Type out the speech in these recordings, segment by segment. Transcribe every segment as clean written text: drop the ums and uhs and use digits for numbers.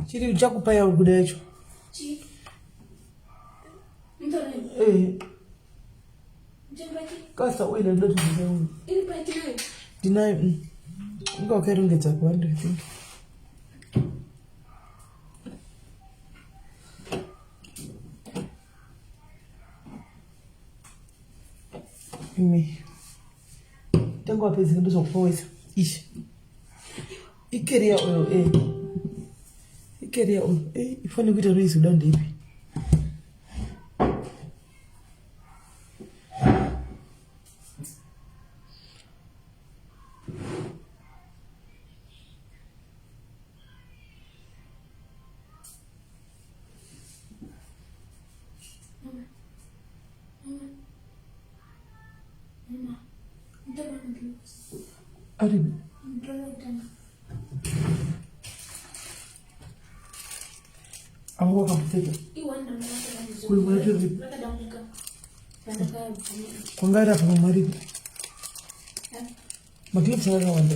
Chiri uchakupa ya uguda yacho. Chi. Mtone. Jambaki. Kasa wena ndo tuzimu. Ili pati nayo. Deny. Ngo kerungeza kwanda I think. Tengo a pensar ndo kupoeza. Ishi. Ikeria oil Ikeria oil ifani kuita ruizi udande ipi. Aribu. Awo kaputeka. Kulumana tu. Kwangara pa maribu. Magip sana wanda.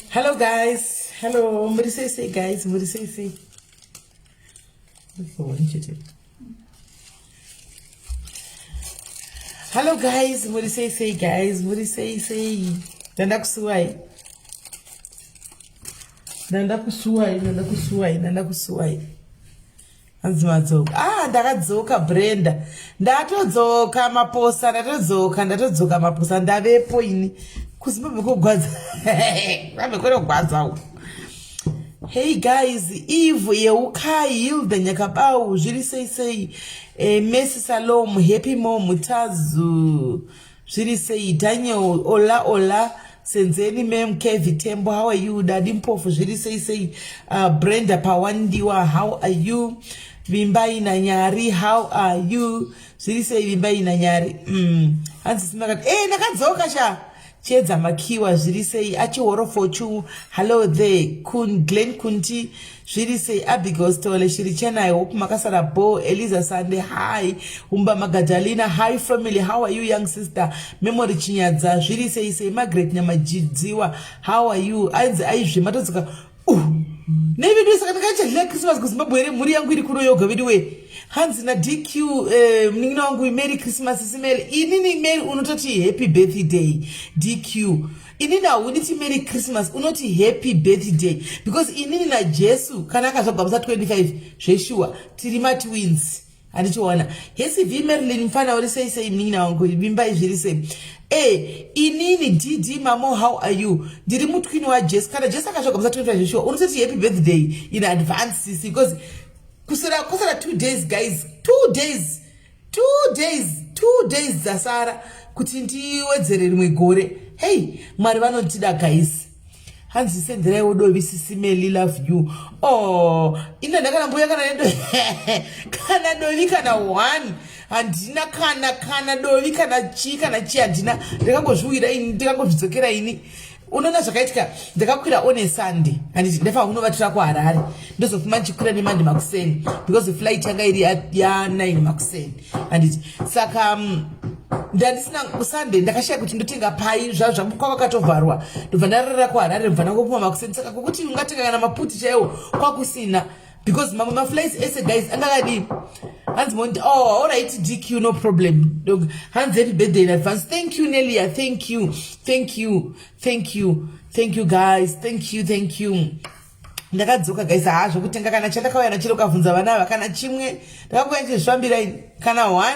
Hello guys. Hello. What say guys? What say? Hello guys. What say guys? What say? Nanda kusuai. Anzimadzoka. Ndakadzoka Brenda. Ndatodzoka maposa ndavepo ini. Kuzimbabwe kugwadza. Vabe kwero gwadza. Hey guys, Eve Yeukai Hilda Nyakabau zviri sei Messi Salom Happy Mom Tazu zviri sei Daniel Ola Senzeni Mem Kevi Tembo, how are you? Daddy Mpofu zviri sei Brenda Pawandiwa, how are you? Vimbai Nanyari, how are you? Zviri sei Vimbai Nanyari. Hansi simakati nakadzoka sha. Chedza Makiwa zviri sei Achihoro Fortune, hello there Glenn Kunti zviri sei Abigail Stole Shirichana, I hope makasara bo Eliza Sande, hi Umba Magadalina, hi family, how are you young sister? Memory Chinyadza zviri sei Margaret Nyamajidziwa, how are you? Anzi aizvi matodzoka nevidu saka ndakaita Christmas kuZimbabwe ere muri yangu iri kuno yoga vidiwe Hansi na DQ mningina wangu Merry Christmas email inini email unototi happy birthday DQ inini uniti Merry Christmas unoti happy birthday because inini na Jesu kana akazvabva musa 25 zveshuwa tirima twins andichiona yesi Marilyn mfana uri sei mningina wangu bimba zviri sei inini DD mamo how are you ndiri mutwini wa Jesu kana Jesu akazvabva musa 25 zveshuwa unototi happy birthday in advance because kusera 2 days guys 2 days zasara kuti ndiwedzere rimwe gore hey mwari vanotida guys hanzi senderai wodovi sisimeli love you ina ndakanambuya kana nendo kana dovi kana 1 handina kana dovi kana chi handina ndakangozviwira ini ndakangozvidzokera ini unoona zvakaitika ndakakwira on Sunday handiti ndafa kunovatira kuHarare ndozofuma ndichikwira neMonday makuseni because flight yanga iri ya 9 makuseni handiti saka ndandisina kuSunday ndakashaya kuti ndotenga pai zvazvo kwakatovharwa ndobva ndarara kuHarare ndobva ndangopuma makuseni saka kokuti ungatenga kana maputi chaiwo kwakusina because mamwe maflights ese guys angakadi hanzi mondi alright DQ no problem hanzi happy birthday in advance thank you Nelia thank you guys thank you ndakadzoka guys zvokutenga kana chandakauya nachiro kavhunza vana ava kana chimwe ndakauya ndichizvifambira kana 1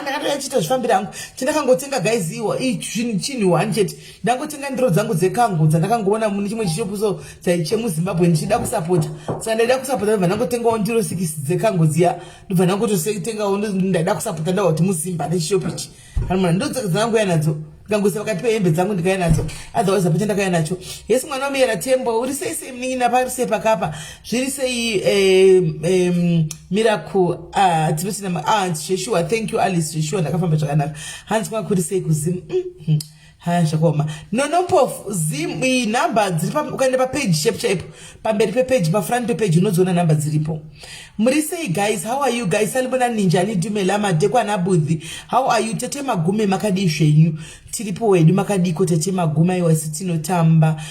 ndakatoya chita zvifambira hangu chandakangotenga guys iwo chini 1 chete ndangotenga ndiro dzangu dzekangu dzandakangoona mune chimwe chishopuso chemuZimbabwe ndichida kusapota saka ndaida kusapota ndobva ndangotengawo ndiro 6 dzekangu dziya ndobva ndangototengawo ndaida kusapota ndawa kuti muZimba nechishopu ichi kana ndodzangu nadzo ngangoisa pakati pehembe dzangu ndikaya nadzo otherwise apo chandakaya nacho yesi mwana wamuyera Tembo uri sei mningi parise pakapa zviri sei Miracle Tibesina Aunt Joshua thank you Alice Joshua ndakafamba zvakanaka hanzi kwakuri sei kuzimu ha shakoma nonompofu zim number dziripa ukaenda pa page shape pamberi pe page pa front page unodziona number dziripo. Muri sei guys, how are you guys? Salibona ninja ni dumela madeko anabudhi. How are you? Tete magume makadi zvenyu tiripo wedu makadiko tete maguma iwasitino tamba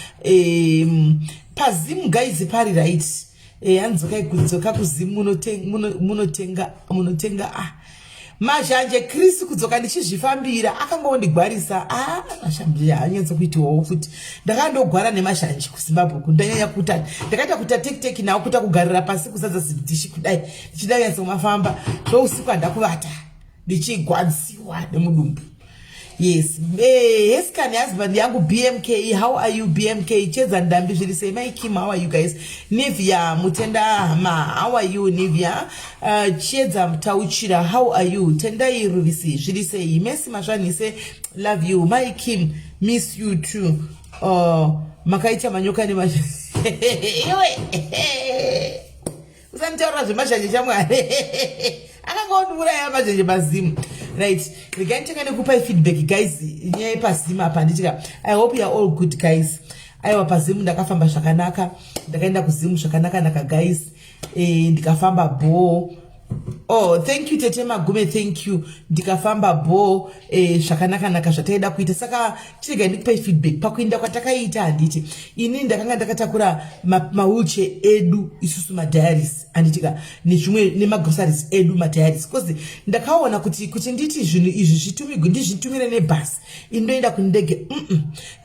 pazimu guys pari right anzokai kudzoka kuzimu munotenga mazhanje Chris kudzoka ndichizvifambira akangondigwarisa mashambira hanyanza kuitiwawo futi ndakandogwara nemazhanje kuZimbabwe ndanyanya kuta ndakaita kuta teki nawo kuta kugarira pasi kusadza zidishi kudai ndichidai yansomafamba zvousiku handakuvata ndichigwadzisiwa nemudumbu. Yes, yes, can husband yangu BMK. How are you, BMK? Cheza ndambi zviri sei mai Kim. How are you guys? Nivia Mutenda ma. How are you, Nivia? Cheza mtauchira. How are you? Tendai Ruvisi zviri sei. Messi mashani say love you. My Kim, miss you too. Makaita manyoka ni mashani. Usanitaura zvemashanje chamwari. Akangondura yamashanje pazimu. Right, ndikanitanga kupai feedback guys nyaya pazimu apa ndichika I hope you are all good guys. Aiwa pazimu ndakafamba zvakanaka, ndakaenda kuzimu zvakanaka naka guys. Ndikafamba bo. Oh, thank you Tete Magume, thank you. Ndikafamba bo zvakanaka naka zvataida kuita. Saka chirega ndikupai feedback pakuenda kwatakaita handiti. Ini ndakanga ndakatakura ma wheelchair edu isusu ma diaries anditika nezvimwe nema groceries edu ma diaries because ndakaona kuti nditi zvinhu izvi zvitumirwe ndizvitumire nebus indoenda kundege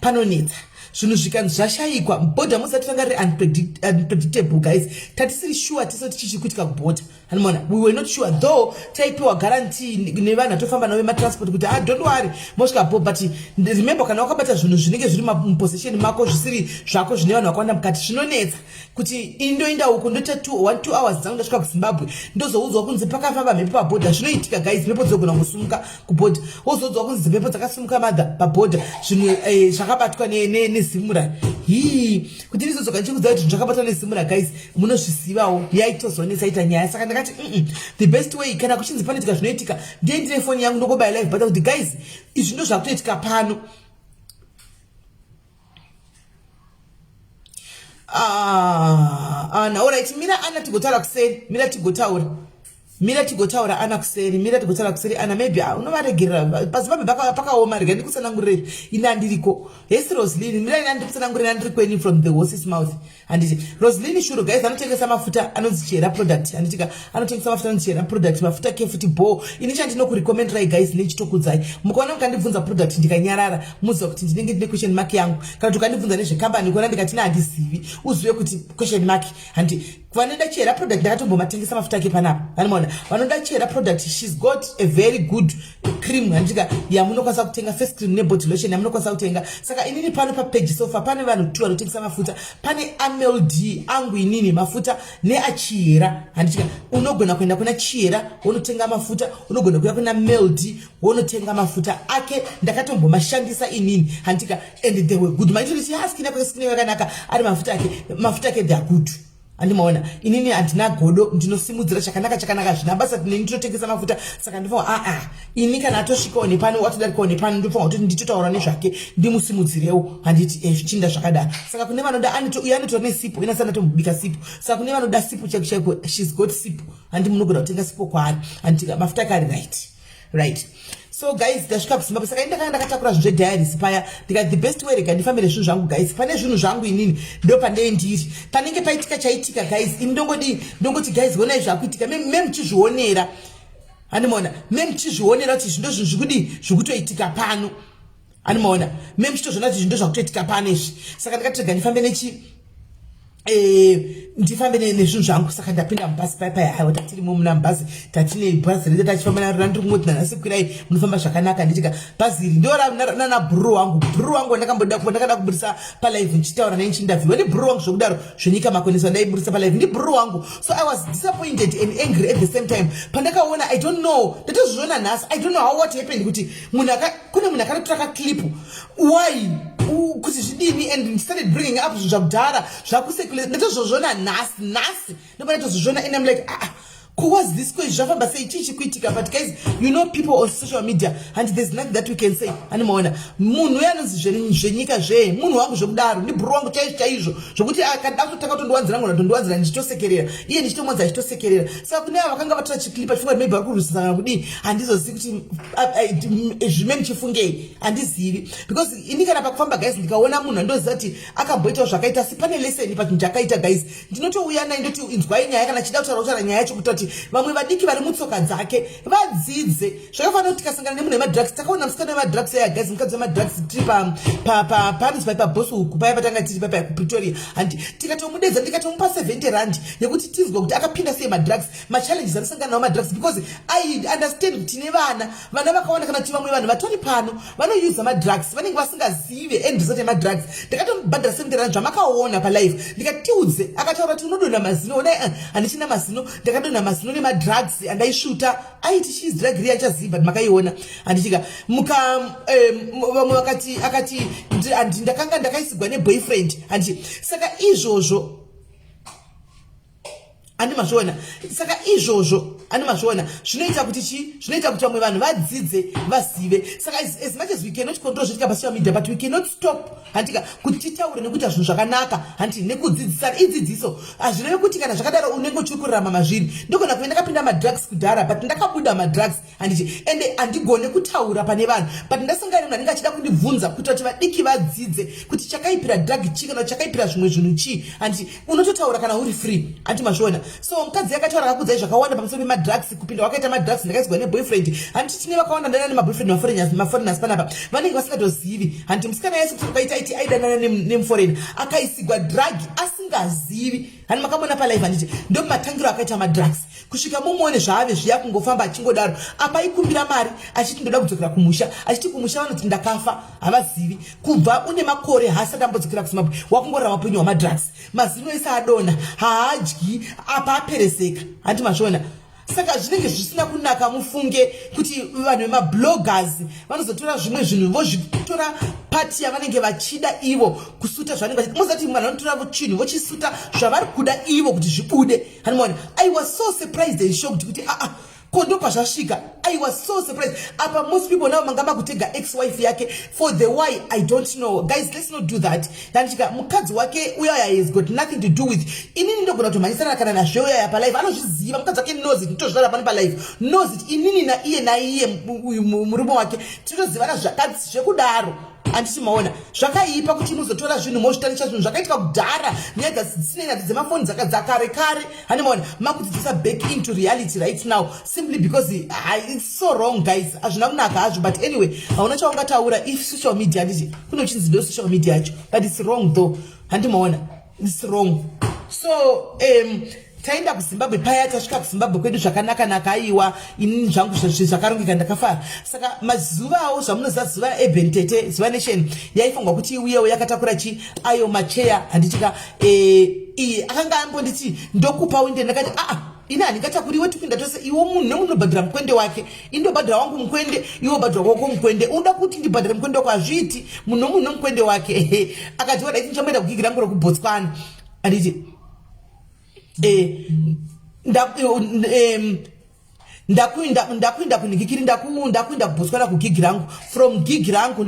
panonetsa zvinhu zvikanzi zvashayikwa bhodha musati tanga ri unpredictable guys tatisiri sure tiso tichikuitika kubhodha hanimona we were not sure though taipiwa guarantee nevanhu atofamba navo transport kuti don't worry mosvika bo but remember kana wakabata zvinhu zvinenge zviri mupossession mako zvisiri zvako zvine vanhu vakawanda mukati zvinonetsa kuti indoenda uko ndoita 2 hours dzangu ndasvika kuZimbabwe ndozoudzwa kunzi pakafamba mhepo pabhodha zvinoitika guys mhepo dzogona kusumuka kubhodha wozoudzwa kunzi mhepo dzakasumuka madha pabhodha zvinhu zvakabatwa nezimura kuti ndizodzoka ndichikudza kuti zvakabatwa nezimura guys munozvisivawo yaitozonetsaita nyaya saka ndakati the best way kana kuchinzi panoitika zvinoitika ndiendire foni yangu ndokobaya live bata kuti guys izvi ndo zvakutoitika pano. Alright, mira ana tigotaura kuseri, mira tigotaura ana kuseri, mira tigotaura kuseri ana maybe unovaregerera paZimbabwe pakaoma rega ndikusanangurira ina ndiriko. Yes Roslyn, mira ina ndikusanangurira ndiri kweni from the horse's mouth. Anditi Roslyn shuru guys anotengesa mafuta anonzi Chera product anditika anotengesa mafuta anonzi Chera product mafuta kefuti bo ini chandinokurecommend rai guys nechitokudzai mukaona mukandibvunza product ndikanyarara muziva kuti ndinenge ndine question mark yangu kana kuti ukandibvunza nezvecompany kuona ndikati handizivi uzive kuti question mark handi vanoda Chera product ndakatombomatengesa mafuta ake panapa vanimona vanoda Chera product she's got a very good cream handika yamunokwanisa kutenga face cream nebody lotion yamunokwanisa kutenga saka inini pano pa page sofa pane vanhu 2 vanotengesa mafuta pane MLD angu inini mafuta neachira handika unogona kuenda kuna Chera unotenga mafuta unogona kuenda kuna MLD unotenga mafuta ake ndakatombomashandisa inini handika and they were good maitoti askina kweskin yakanaka ari mafuta ake they are good. Andimaona inini andina godo ndinosimudzira chakanaka zvinabasa ndinotengesa mafuta saka ndifa ini kana atosvikawo nepano watodarikawo nepano ndofunga kuti nditotaura nezvake ndimusimudzirewo handiti zvichinda zvakadaro saka kune vanoda anotora nesipo inasana tombika sipo saka kune vanoda sipo chaiko she's got sipo handi munogona kutenga sipo kwaari handiti mafuta kari right. So guys ndasvika kuZimbabwe saka ndakanga ndakatakura zvinhu diaries paya ndikati the best way rega ndifambire zvinhu zvangu guys pane zvinhu zvangu inini ndo pandei ndiri panenge paitika chaitika guys ini ndongoti guys honai zvakuitika memuchizvionera handimaona memuchizvionera kuti zvindo zvinhu zvikutoitika pano handimaona memuchitozviona kuti zvindo zvakutoitika pano izvi saka ndakati rega ndifambe ndifambe nezvinhu zvangu saka ndapinda mubhazi paya haiwa tatirimo muna mubhazi tatine bhazi rede tachifamba naro randiri kungoti nanhasi kwirai munofamba zvakanaka nditika bhazi iri ndo nana bhuru wangu ndakada kuburisa palive ndichitaura naye nichinterview ndi bhuru wangu zvokudaro zvenyika makoniso ndaiburisa palive ndi bhuru wangu so I was disappointed and angry at the same time pandakaona I don't know ndatozviona nhasi I don't know how what happened kuti kune munhu akatotsvaka clip why kuti zvidini and started bringing up zvinhu zvakudhara zvakusekulate ndatozozviona nhasi ndopa ndatozozviona and I'm like was this question say chichi kuitika, but guys, you know people on social media and there's nothing that we can say. Animaona munhu yanozvenyika zve munhu wangu zvekudaro ni bro wangu chaizvo zvokuti akada kutaka kutondwanzira ngona tondwanzira ndichitosekerera iye ndichitomwanza achitosekerera. Saka kune ava vakanga vatora chiklipa chifunga maybe vakurwisana kudi handizozivi kuti zvimwe muchifungei handizivi, because ini kana pakufamba guys ndikaona munhu andoziva kuti akamboitawo zvakaita asi pane lesson pachinhu chakaita guys ndinotouya naye ndoti inzwai nyaya kana chida kutaura nyaya yacho kuti vamwe vadiki vari mutsoka dzake vadzidze zvakafanira kuti tikasangana nemunhu wemadrugs. Takaona musikana wemadrugs aya guys, mukadzi wemadrugs tiri panzi pabosuku paya patanga tiri papa kupretoria, handi tikatomudedza ndikatomupa 70 rand yekuti tizwe kuti akapinda sei madrugs, machallenges anosangana nawo madrugs, because I understand kuti tine vana vakaona kana kuti vamwe vanhu vatori pano vanouse madrugs vanenge vasingazive end result yemadrugs. Ndikatomubhadhara 70 rand zvamakaona palive, ndikatiudze akataura kuti unodonha mazino, ona handichina mazino, ndakadonha mazino nemadrugs andaishuta aiti she's drug real chaziva makaiona handichika vamwe akati ndakanga ndakaisigwa neboyfriend handichi. Saka izvozvo andimazviona, saka izvozvo andimazviona zvinoita kuti zvinoita kuti vamwe vanhu vadzidze vazive. Saka as much as we cannot control zvitika pasocial media, but we cannot stop handika kuti titaure nekuita zvinhu zvakanaka handi nekudzidzisana. Idzidziso hazvirevi kuti kana zvakadaro unenge uchiri kurarama mazviri. Ndogona kuve ndakapinda madrugs kudhara but ndakabuda madrugs handichi ende handigone kutaura pane vanhu, but ndasangana nemunhu anenge achida kundibvunza kuti kuti vadiki vadzidze kuti chakaipira drug chi kana chakaipira zvimwe zvinhu chi handichi unototaura kana uri free handimazviona. So mukadzi yakataura akakudzai zvakawanda pamusoro pemadrugs, kupinda wakaita madrugs ndakaiswa neboyfriend handiti tine vakaona ndana nemaboyfriend maforeigners panapa vanenge vasingatozivi handiti musikana yese kuti ukaita iti aidanana nemuforeigner akaisigwa drug asingazivi handi makamona palive handiti ndo matangiro akaita madrugs kusvika mumuone zvaave zviya kungofamba achingodaro apa ikumbira mari achiti ndoda kudzokera kumusha achiti kumusha vanoti ndakafa havazivi kubva une makore hasi atambodzokera kuzimbabwe wakungorarama upenyu hwamadrugs mazino ese adonha haadyi apa apereseka handi mazviona. Saka zvinenge zvisina kunaka mufunge kuti vanhu vemabloggers vanozotora zvimwe zvinhu vozvitora pati yavanenge vachida ivo kusuta zvanenge vachida. Mozati vanhu vanotora chinhu vochisuta zvavari kuda ivo kuti zvibude. Hanimona I was so surprised and shocked kuti kondo pazvasvika. I was so surprised. Apa most people now mangamba kutega ex-wife yake for the why I don't know. Guys, let's not do that. Tanchika mukadzi wake uya has got nothing to do with. Inini ndogona kutomanisana kana na show ya pa live. Anozviziva mukadzi wake knows it. Ndozvara pana pa live. Knows it. Inini na iye murume wake. Tinozivana zvakadzi zvekudaro. Anditi maona zvakaipa kuti muzotora zvinhu mozvitarisha zvinhu zvakaitika kudhara nyaya dzisina dzemafoni dzakare kare handimaona makudzidzisa back into reality right now simply because it's so wrong guys. Hazvina kunaka hazvo, but anyway hauna chaungataura if social media handiti kunochinzi ndo social media yacho, but it's wrong though handimaona it's wrong. So taenda kuZimbabwe paya tasvika kuZimbabwe kwedu zvakanaka nakaiwa inini zvangu zvakarongeka ndakafara. Saka mazuvawo zvamunoziva zuva eBentete zuva nation yaifungwa kuti iuyewo yakatakura chi ayo macheya handitika akanga ambonditi ndokupa winde ndakati ina handingatakuri wetukuenda tose iwo munhu nemunhu unobhadhira mukwende wake indobhadhira wangu mukwende iwo bhadhira wako mukwende unoda kuti ndibhadhire mukwende wako hazviiti munhu nomunhu nomukwende wake akati wadaiti ndichamboenda kugigira ngoro kuBotswana handiti ndakuinda kunigikiri ndakuinda kuBotswana kugigi rangu from gigi rangu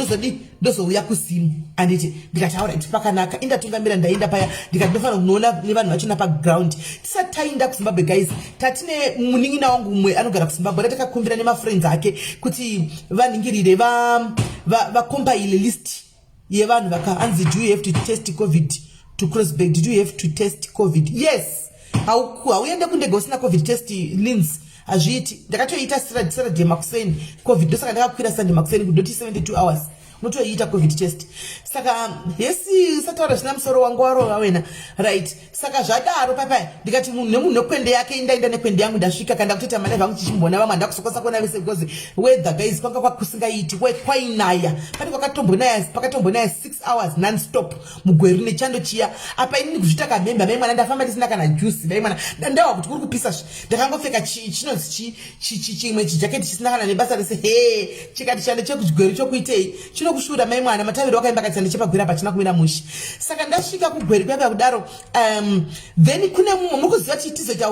ndozouya kusimu anditi ndikataura kuti pakanaka indatungamira ndaenda paya ndikati ndofanira kunoona nevanhu vachona paground. Tisati taenda kuZimbabwe guys tatine munin'ina wangu umwe anogara kuZimbabwe ratakakumbira nemafriends ake kuti vaningirire vakompaile list yevanhu anzi do you have to test COVID to cross back? Did you have to test COVID? Yes. Hauende kundege usina COVID test lins hazviiti. Ndakatoita Saturday makuseni COVID ndosaka ndakakwira Sunday makuseni kundoti 72 hours unotoita COVID test. Saka yesi sataura zvina musoro wangu warova wena right. Saka zvadaro papa ndikati munhu nemunhu nokwende yake indaenda nekwende yangu ndasvika kanda kutoita mane vangu chichimbona vamwe ndakusokosa kona vese because weather guys kwanga kwakusingaiti kwainaya pati pakatombonaya 6 hours non stop mugweri nechando chiya apa inini kuzvita kamhembe mai mwana ndafamba ndisina kana juice mai mwana ndawa kuti kuri kupisa ndakangopfeka chinozi chimwe chijaketi chisina kana nebasa rese chikati chando chekugweri chokuitei chinokushura mai mwana mataviro wakaimba kati ndichapagwira pachina kumira mushi saka ndasvika kugweri kwaiva kudaro then kune mumwe mukuziva chitizo cha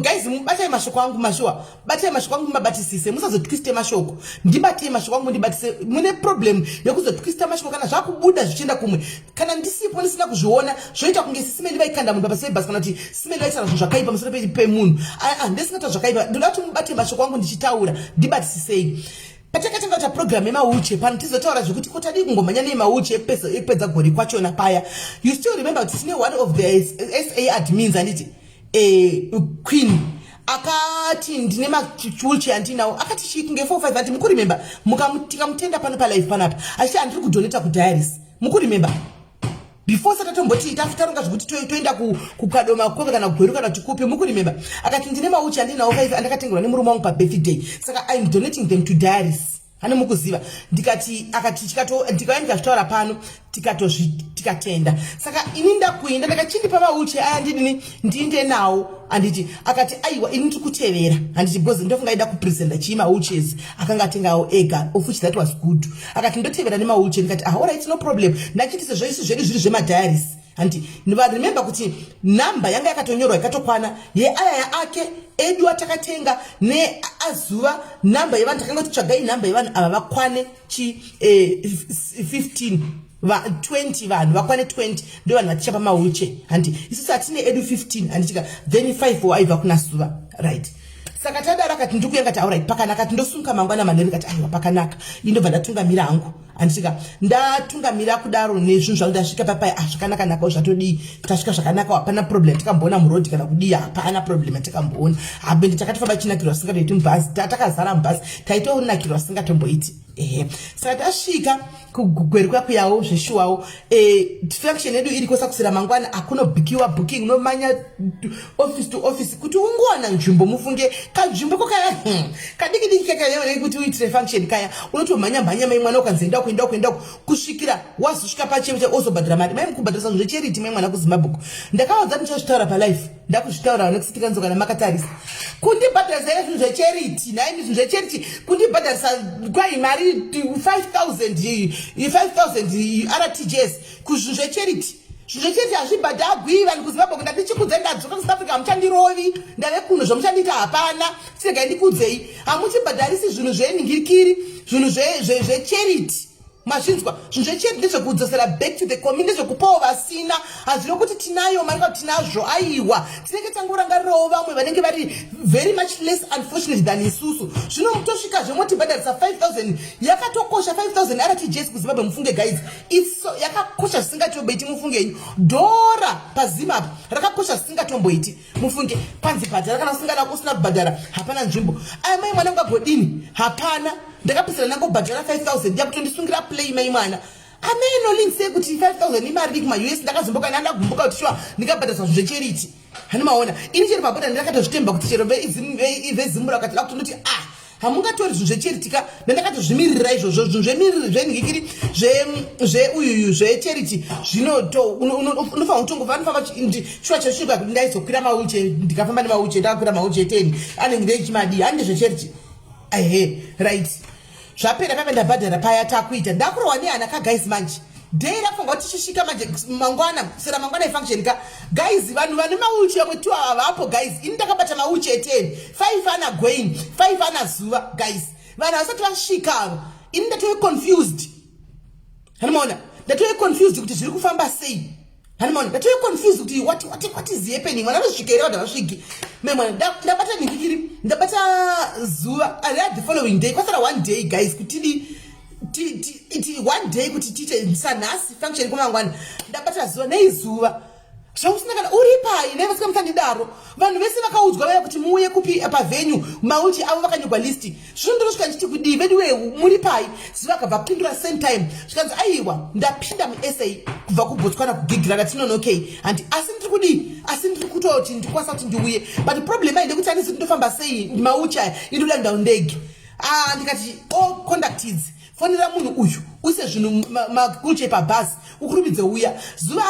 guys mubatai mashoko angu mashuwa batai mashoko angu mabatisise musazotwiste mashoko ndibatei mashoko angu ndibatise mune problem yekuzotwista mashoko kana zvakubuda zvichienda kumwe kana ndisipo ndisina kuzviona zvoita kunge simeni vaikanda munhu papasebhasi kana kuti simeni vaitaura zvinhu zvakaipa musoro pemunhu ndisingataura zvakaipa ndoda kuti mubate mashoko angu ndichitaura ndibatisisei patakatanga kuita program yemauche pano tizotaura zvekuti kotadi kungomhanya nemauche ekupedza gori kwachona paya you still remember kuti tine one of the SA admins anditi Queen akati ndine machulchi andinawo akati chikunge 45 ati mukuremember tikamutenda pano palive panapa achiti andiri kudoneta kudiaries mukuremember before saka tomboti taronga zvekuti toenda kukadoma kweve kana kugweru kana tikupi mukuremember akati ndine mauchi andinawo 5 andakatengerwa nemurume wangu pabirthday saka I'm donating them to diaries hane mukuziva ndikati akati ndikaenda kuzvitaura pano tikatenda saka ini ndakuenda ndakachinipa mauche aya ndiinde nawo anditi akati aiwa ini ndikutevera handiti because ndofunga ida kupresenta chii mauches akanga atengawo ega of which that was good akati ndotevera nemauche ndikati alright no problem ndachitise zvoisi zvedu zviri zvemadiaries handi remember kuti namba yanga yakatonyorwa ikatokwana yeaya ake edu atakatenga neazuva namba yevanhu takanga titsvagai namba yevanhu ava vakwane 15 20 vanhu vakwane 20 ndo vanhu vatichapa mauche handi isusu hatine edu 15 handitika then 5 aibva kuna zuva right saka tadara kati ndikuyenga kuti alright pakanaka tindosunga mangwana maneri kati aiwa pakanaka indobva ndatungamira hangu andisvika ndatungamira kudaro nezvinhu zvangu ndasvika papai zvakanaka nakawo zvatodii tasvika zvakanaka hapana problem takamboona murodhi kana kudii hapana problem yatakamboona habe takatofamba chinakirwa singatoiti mubhazi takazara mubhazi taitonakirwa singatomboiti saka tasvika kugweri kwakuyawo zveshuwawo function yedu iri kosakusira mangwana hakunobhikiwa booking unomanya office to office kuti ungowana nzvimbo mufunge kanzvimbo kokaya kadiki diki kakayaonei kuti uitire function kaya unotomhanya mhanya mai mwana ukanzoenda kuenda kusvikira wazosvika pacheche ozobhadhira mari mai mukubhadhirisa zvinhu zvecharity mai mwana kuzimbabwe ndakaudza ndichazvitaura palife ndakuzvitaura next tikanzokana makatarisa kundibhadharisa zvinhu zvecharity naini zvinhu zvecharity kundibhadharisa kwai mari 5,000 RTGS kuzvinhu zvecharity zvinhu zvecharity hazvibhadhagwi vanhu kuzimbabwe ndatichikudze ndadzoka kusouth africa hamuchandirovi ndave kuno zvamuchandita hapana tiregai ndikudzei hamuchibhadharisi zvinhu zvenhingirikiri zvinhu zvecharity mazvinzwa zvinhu zvecharity ndezvekudzosera back to the community ndezvekupawo vasina hazvino kuti tinayo mari kuti tinazvo aiwa tinenge tangorangarirawo vamwe vanenge vari very much less unfortunate than isusu zvino mutosvika zvemotibhadharisa 5,000 yakatokosha 5,000 RTGS kuzimbabwe mufunge guys yakakosha zvisingatomboiti mufungenyu dhora pazimap rakakosha zvisingatomboiti mufunge panzi bhadhara kana usingada kusina kubhadhara hapana nzvimbo aya mai mwana ungagodini hapana ndakapesera nangobhadhara 5,000 ndakutondisungira play mai mwana amenolinse kuti 5,000 imari iri kuma-US ndakazomboka ndandagumbuka kuti shuwa ndingabhadhariswa zvinhu zvecharity hani maona ini chero pabodha ndakatozvitemba kuti chero vezimura vakati lakutondoti hamungatori zvinhu zvecharity ka ndandakatozvimirira izvozvo zvinhu zvenhingikiri zveuyuyu zvecharity unofanira kutongofamba shuwa chesvika kuti ndaizokwira mauche ndikafamba nemauche ndakakwira mauche 10 anenge ndeichimadii hani ndezvecharity right zvapera pamwe ndabhadhara paya takuita ndakurohwa neana kaguys manje dei rakufunga kuti tichisvika manje mangwana sera mangwana efunction ka guys vanhu vane mauche amwe 2 avapo guys ini ndakabata mauche 10 5 ana going 5 ana zuva guys vanhu vasati vasvika avo ini ndatove confused hanimona ndatove confused kuti zviri kufamba sei hanimona ndatove confused kuti what is happening vana vasvika here vadha vasviki memwana ndabata nhingikiri ndabata zuva I had the following day kwasara 1 day guys kuti one day kuti tiite sanhasi function kumangwana ndabata zuva neizuva zvausina kana uri pai nevasika musandidaro vanhu vese vakaudzwa vaya kuti muuye kupi pavenue mauchi avo vakanyogwa listi zvino ndorosvika ndichiti kudii veduwe muri pai zuva akabva kupindura same time zvikanzi aiwa ndapinda musa kubva kubotswana kugigira kati non okay handi asi ndiri kudii asi ndiri kutoti ndikwanisa kuti ndiuye but problem ainde kuti andisi ndofamba sei mauchi aya indoda ndau ndege ndikati conduct idzi fonera munhu uyu uise zvinhu makuche pabhasi ukurumidze uya zuva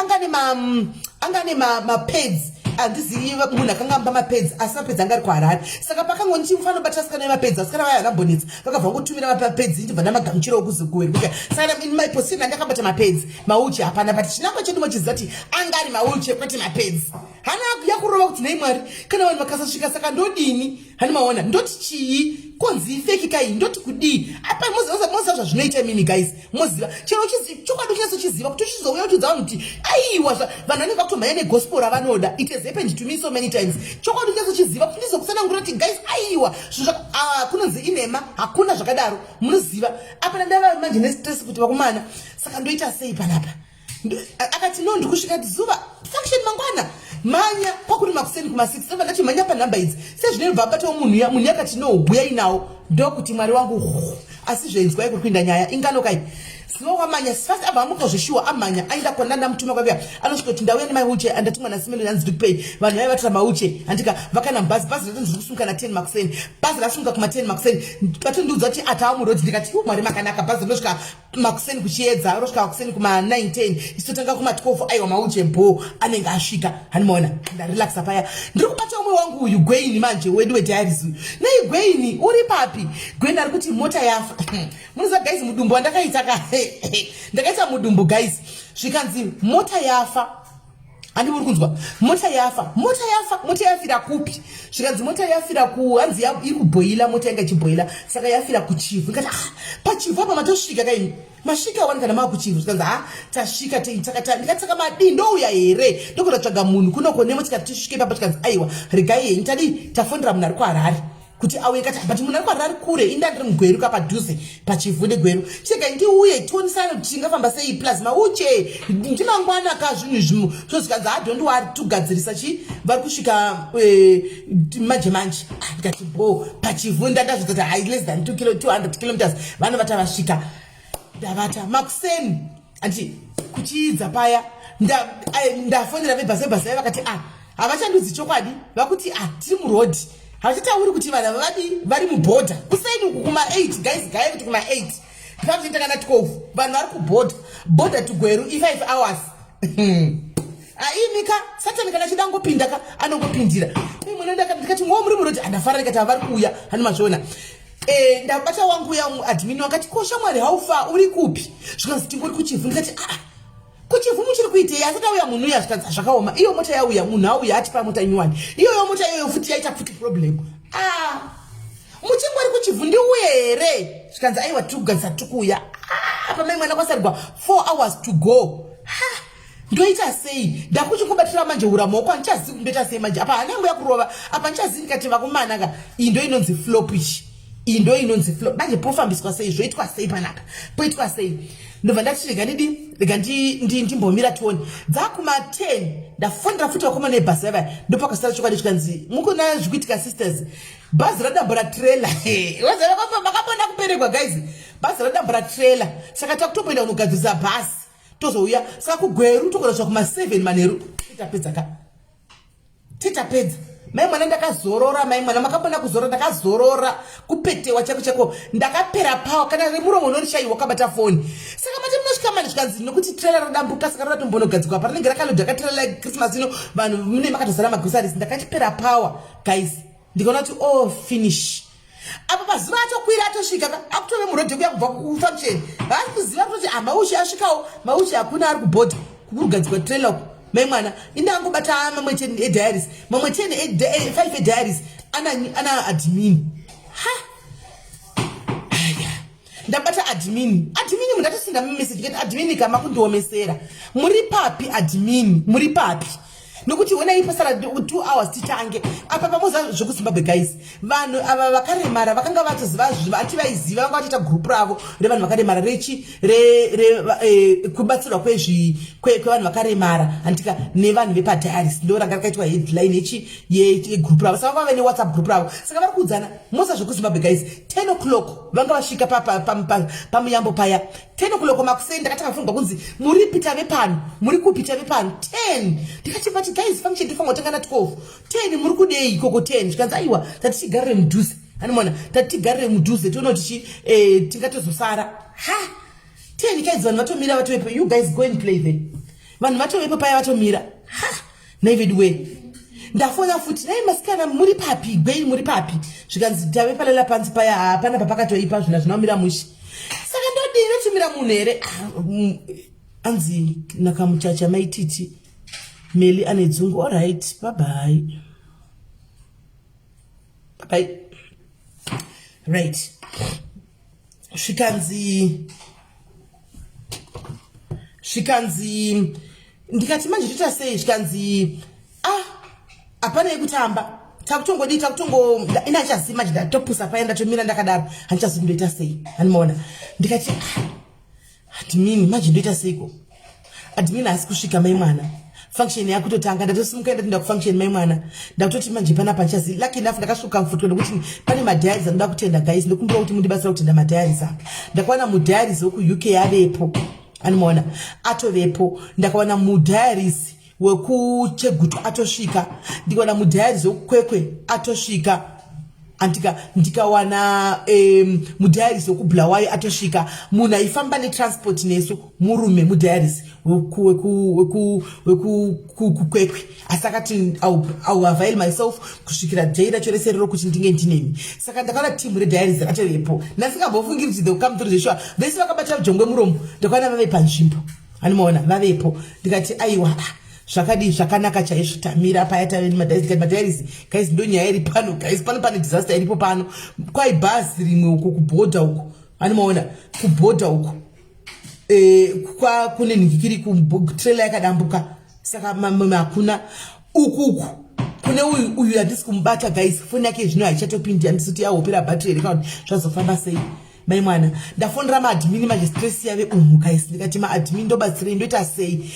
angane mapads andiziva munhu akangamba mapads asi mapads anga ari kuharare saka pakangonchi ufana bata sikana mapads asikana vaya anambonetsa vakabva ngotumira mapads ndibva ndamagamchiro okuzikuweruka saka in my position andakabata mapads mauche hapana but chinangwa chedu mochiziva kuti anga ari mauche kwete mapads hana yakurova kuti nei mwari kana vanhu vakasasvika saka ndodini hani maona ndoti chii konzi ifeki kai ndoti kudii apa moziva zvazvinoita mini guys moziva chero chokwadi uchizochiziva kuti uchizouya uchidza vanhu kuti aiwa vanhu vanenge vakutomhanya negospel ravanoda it has happened to me so many times chokwadi uchizochiziva kuti ndizokusanangura kuti guys aiwa kunonzi inema hakuna zvakadaro munoziva apa ndava manje nestress kuti vakomana saka ndoita sei panapa akati no ndikusvika zuva function mangwana manya kwakuri makuseni kuma6 ndati manya panhamba idzi sezvinobva bata munhu yakati no buyai nawo ndokuti mwari wangu asi zvenzwa iko kuinda nyaya inganokai siwo wamanya first abamuka zveshuwa amanya aenda kwananda mutuma kwavya anosvika kuti ndauya nemauche andatumwa nasimelo yanzi ndikupei vanhu vaya vatira mauche andika vakana bhazi ratondiri kusumuka na10 makuseni bhazi rasumuka kuma10 makuseni vatondiudza kuti atava murodzi ndikati mwari makanaka bhazi rinosvika makuseni kuchiedza rosvika makuseni kuma910 isitotanga kuma12 aiwa mauche bho anenge asvika hanimaona ndarelaxa paya ndiri kubata umwe wangu uyu gweini manje wedu wedhiaries uyu nei gweini uri papi gweini ari kuti mota yafa munoziva guys mudumbu wandakaita ndakaita mudumbu guys zvikanzi mota yafa handi muri kunzwa mota yafira kupi zvikanzi mota yafira hanzi iri kubhoila mota yanga ichibhoila saka yafira kuchivu ndikati pachivu apa matosvika kaini masvika wani kana maa kuchivu zvikanzi tasvika ndikati saka madii ndouya here ndokuda tsvaga munhu kunoko nemotikati tisvike papa tikanzi aiwa regai henyu tadi tafondera munhu ari kuharare kuti auye kati but munhu ari kuharare kure indandiri mugweru kapadhuze pachivu negweru chega ndiuye tionisana kuti tingafamba sei plus mauche ndimangwana ka zvinhu zvimwe zvikanzi don't worry tugadzirisa chi vari kusvika manje ndikati bo pachivu ndandazvita kuti less than 200 kilometers vanhu vata vasvika ndavata makuseni andi kuchiidza paya ndafonera vebhasebhasa vakati havachandudzi chokwadi vakuti tiri murodhi havachitauri kuti vanhu vavadi vari mubhodha kusaini uku kuma8 guys gaya kuti kuma8 ndikatoita kana 12 vanhu vari kubhodha tugweru i5 hours aimika satani kana chidangopinda anongopindira ndikati mwo muri murodhi andafara ndikati havari kuuya hani mazviona ndabata wangu uya admin wakati kosha mwari haufa uri kupi zvikanzi tingori kuchivu ndikati kuchivu muchiri kuitei asati auya munhu uya zvikanzi zvakaoma iyo mota yauya munhu auya ati pamota nyuwani iyoyo mota iyoyo futi yaita futi problem muchingori kuchivu ndiuye here zvikanzi aiwa tirikugadzisa tikuuya pamai mwana kwasarigwa 4 hours to go ndoita sei ndakuchingobatira manje ura maoko handichazivi kundoita sei manje apa hanyangu yakurova apa handichazivi ndikati vakomanaka iyi ndo inonzi flopish iyi ndo inonzi flop manje pofambiswa sei zvoitwa sei panapa poitwa sei ndobva ndati rega ndimbomira tione dzakuma10 ndafonera futi vakoma nebhasi yavaya ndopakasara chokwadi chikanzi mukuna zvikuitika sisters bhazi radambura trailer makambona kuperekwa guys bhazi radambura trailer saka takutomboenda kunogadzirisa bhasi tozouya saka kugweru tokorasva kuma7 manheru titapedza mai mwana ndakazorora mai mwana makambona kuzorora ndakazorora kupetewa chako ndakapera pawa kana remuromo unorishayiwa kabata foni saka mati munosvika manje zvikanzi nokuti trailer radambuka saka ratombonogadzikwa pa rinenge rakalodha katrailer like Christmas ino vanhu mune makatozara magroceries ndakachipera pawa guys ndikaona kuti finish apa pazuva atokwira atosvika akutove murodhi kuya kubva kufunction vari kuziva kuti maushi asvikawo maushi hakuna ari kubhodha kugadzikwa trailer uku mai mwana indangobata mamwe 10 ediaries mamwe 5 ediaries ana admin ndabata admin mundatosinda message kati admin kama kundiomesera muri papi admin muri papi nokuti wena ipasara 2 hours titange apa pamoza zvokuZimbabwe guys vanhu ava vakaremara vakanga vatoziva ati vaiziva vanga vatoita group ravo revanhu vakaremara kubatsirwa kwevanhu vakaremara andika nevanhu vepadiaries ndo ranga rakaitwa headline yegroup ravo saka vave newhatsapp group ravo saka vari kuudzana moza zvokuZimbabwe guys 10 o'clock vanga vasvika pamuyambo paya 10 o'clock makuseni ndakatanga kufunga kunzi muri pita vepano muri kupita vepano 10 ndikati pati guys function tifango tangana 12 10 muri kudei ikoko 10 zvikanzi aiwa tatichigarire mudhuze hanimona tatichigarire mudhuze toona kuti tingatozosara 10 guys vanhu vatomira vatovepo you guys go and play then vanhu vatovepo paya vatomira naivid way ndafona futi nai masikana muri papi gwei muri papi zvikanzi tave palela panzi paya hapana papakatoipa zvina zvinomira mushi saka ndodini tumira munhu here anzi nakamuchacha maititi Meli ane dzungu. All right, bye bye. Bye. Right. Shikanzi ndikati manje tita sei shikanzi apana yekutamba takutongodii takutongo ina chazima chida topusa paenda tomira ndakadaro handichazindoita sei animona ndikati admini manje ndoita seiko admini asi kusvika mai mwana function yakutotanga ndatosimuka ndaenda kufunction mai mwana ndakutoti manje pana panchazi lucky enough ndakashuka mfutwe nokuti pane madiaries anoda kutenda guys ndikumbura kuti mundibasira kutenda madiaries apa ndakawana mudiaries woku UK avepo animona atovepo ndakawana mudiaries wekuchegutu atosvika ndikawana mudiaries wekukwekwe atosvika ndikawana mudiaries wekubulawayo atosvika munhu aifamba netransport nesu murume mudiaries wekukwekwe asi akati I'll avail myself kusvikira jai racho rese riro kuti ndinge ndinemi saka ndakaona timu rediaries ratovepo ndasingambofungiri kuti they will come through the show vese vakabata jongwe muromo ndakaona vave panzvimbo animaona vavepo ndikati aiwa zvakadi zvakanaka chaizvo tamira paya tave madiaries guys ndo nyaya iri pano guys pane disaster iripo pano kwai bhazi rimwe uko kubhodha uko animaona kubhodha uko kune nikikiri kutrailer yakadambuka saka hakuna ukuku kune uyu handisi kumubata guys foni yake zvino haichatopindi handisoti yahopera bhatiri here kana zvazofamba sei mai mwana ndafonera maadmini manje stress yave guys ndikati maadmini ndobatsirei ndoita sei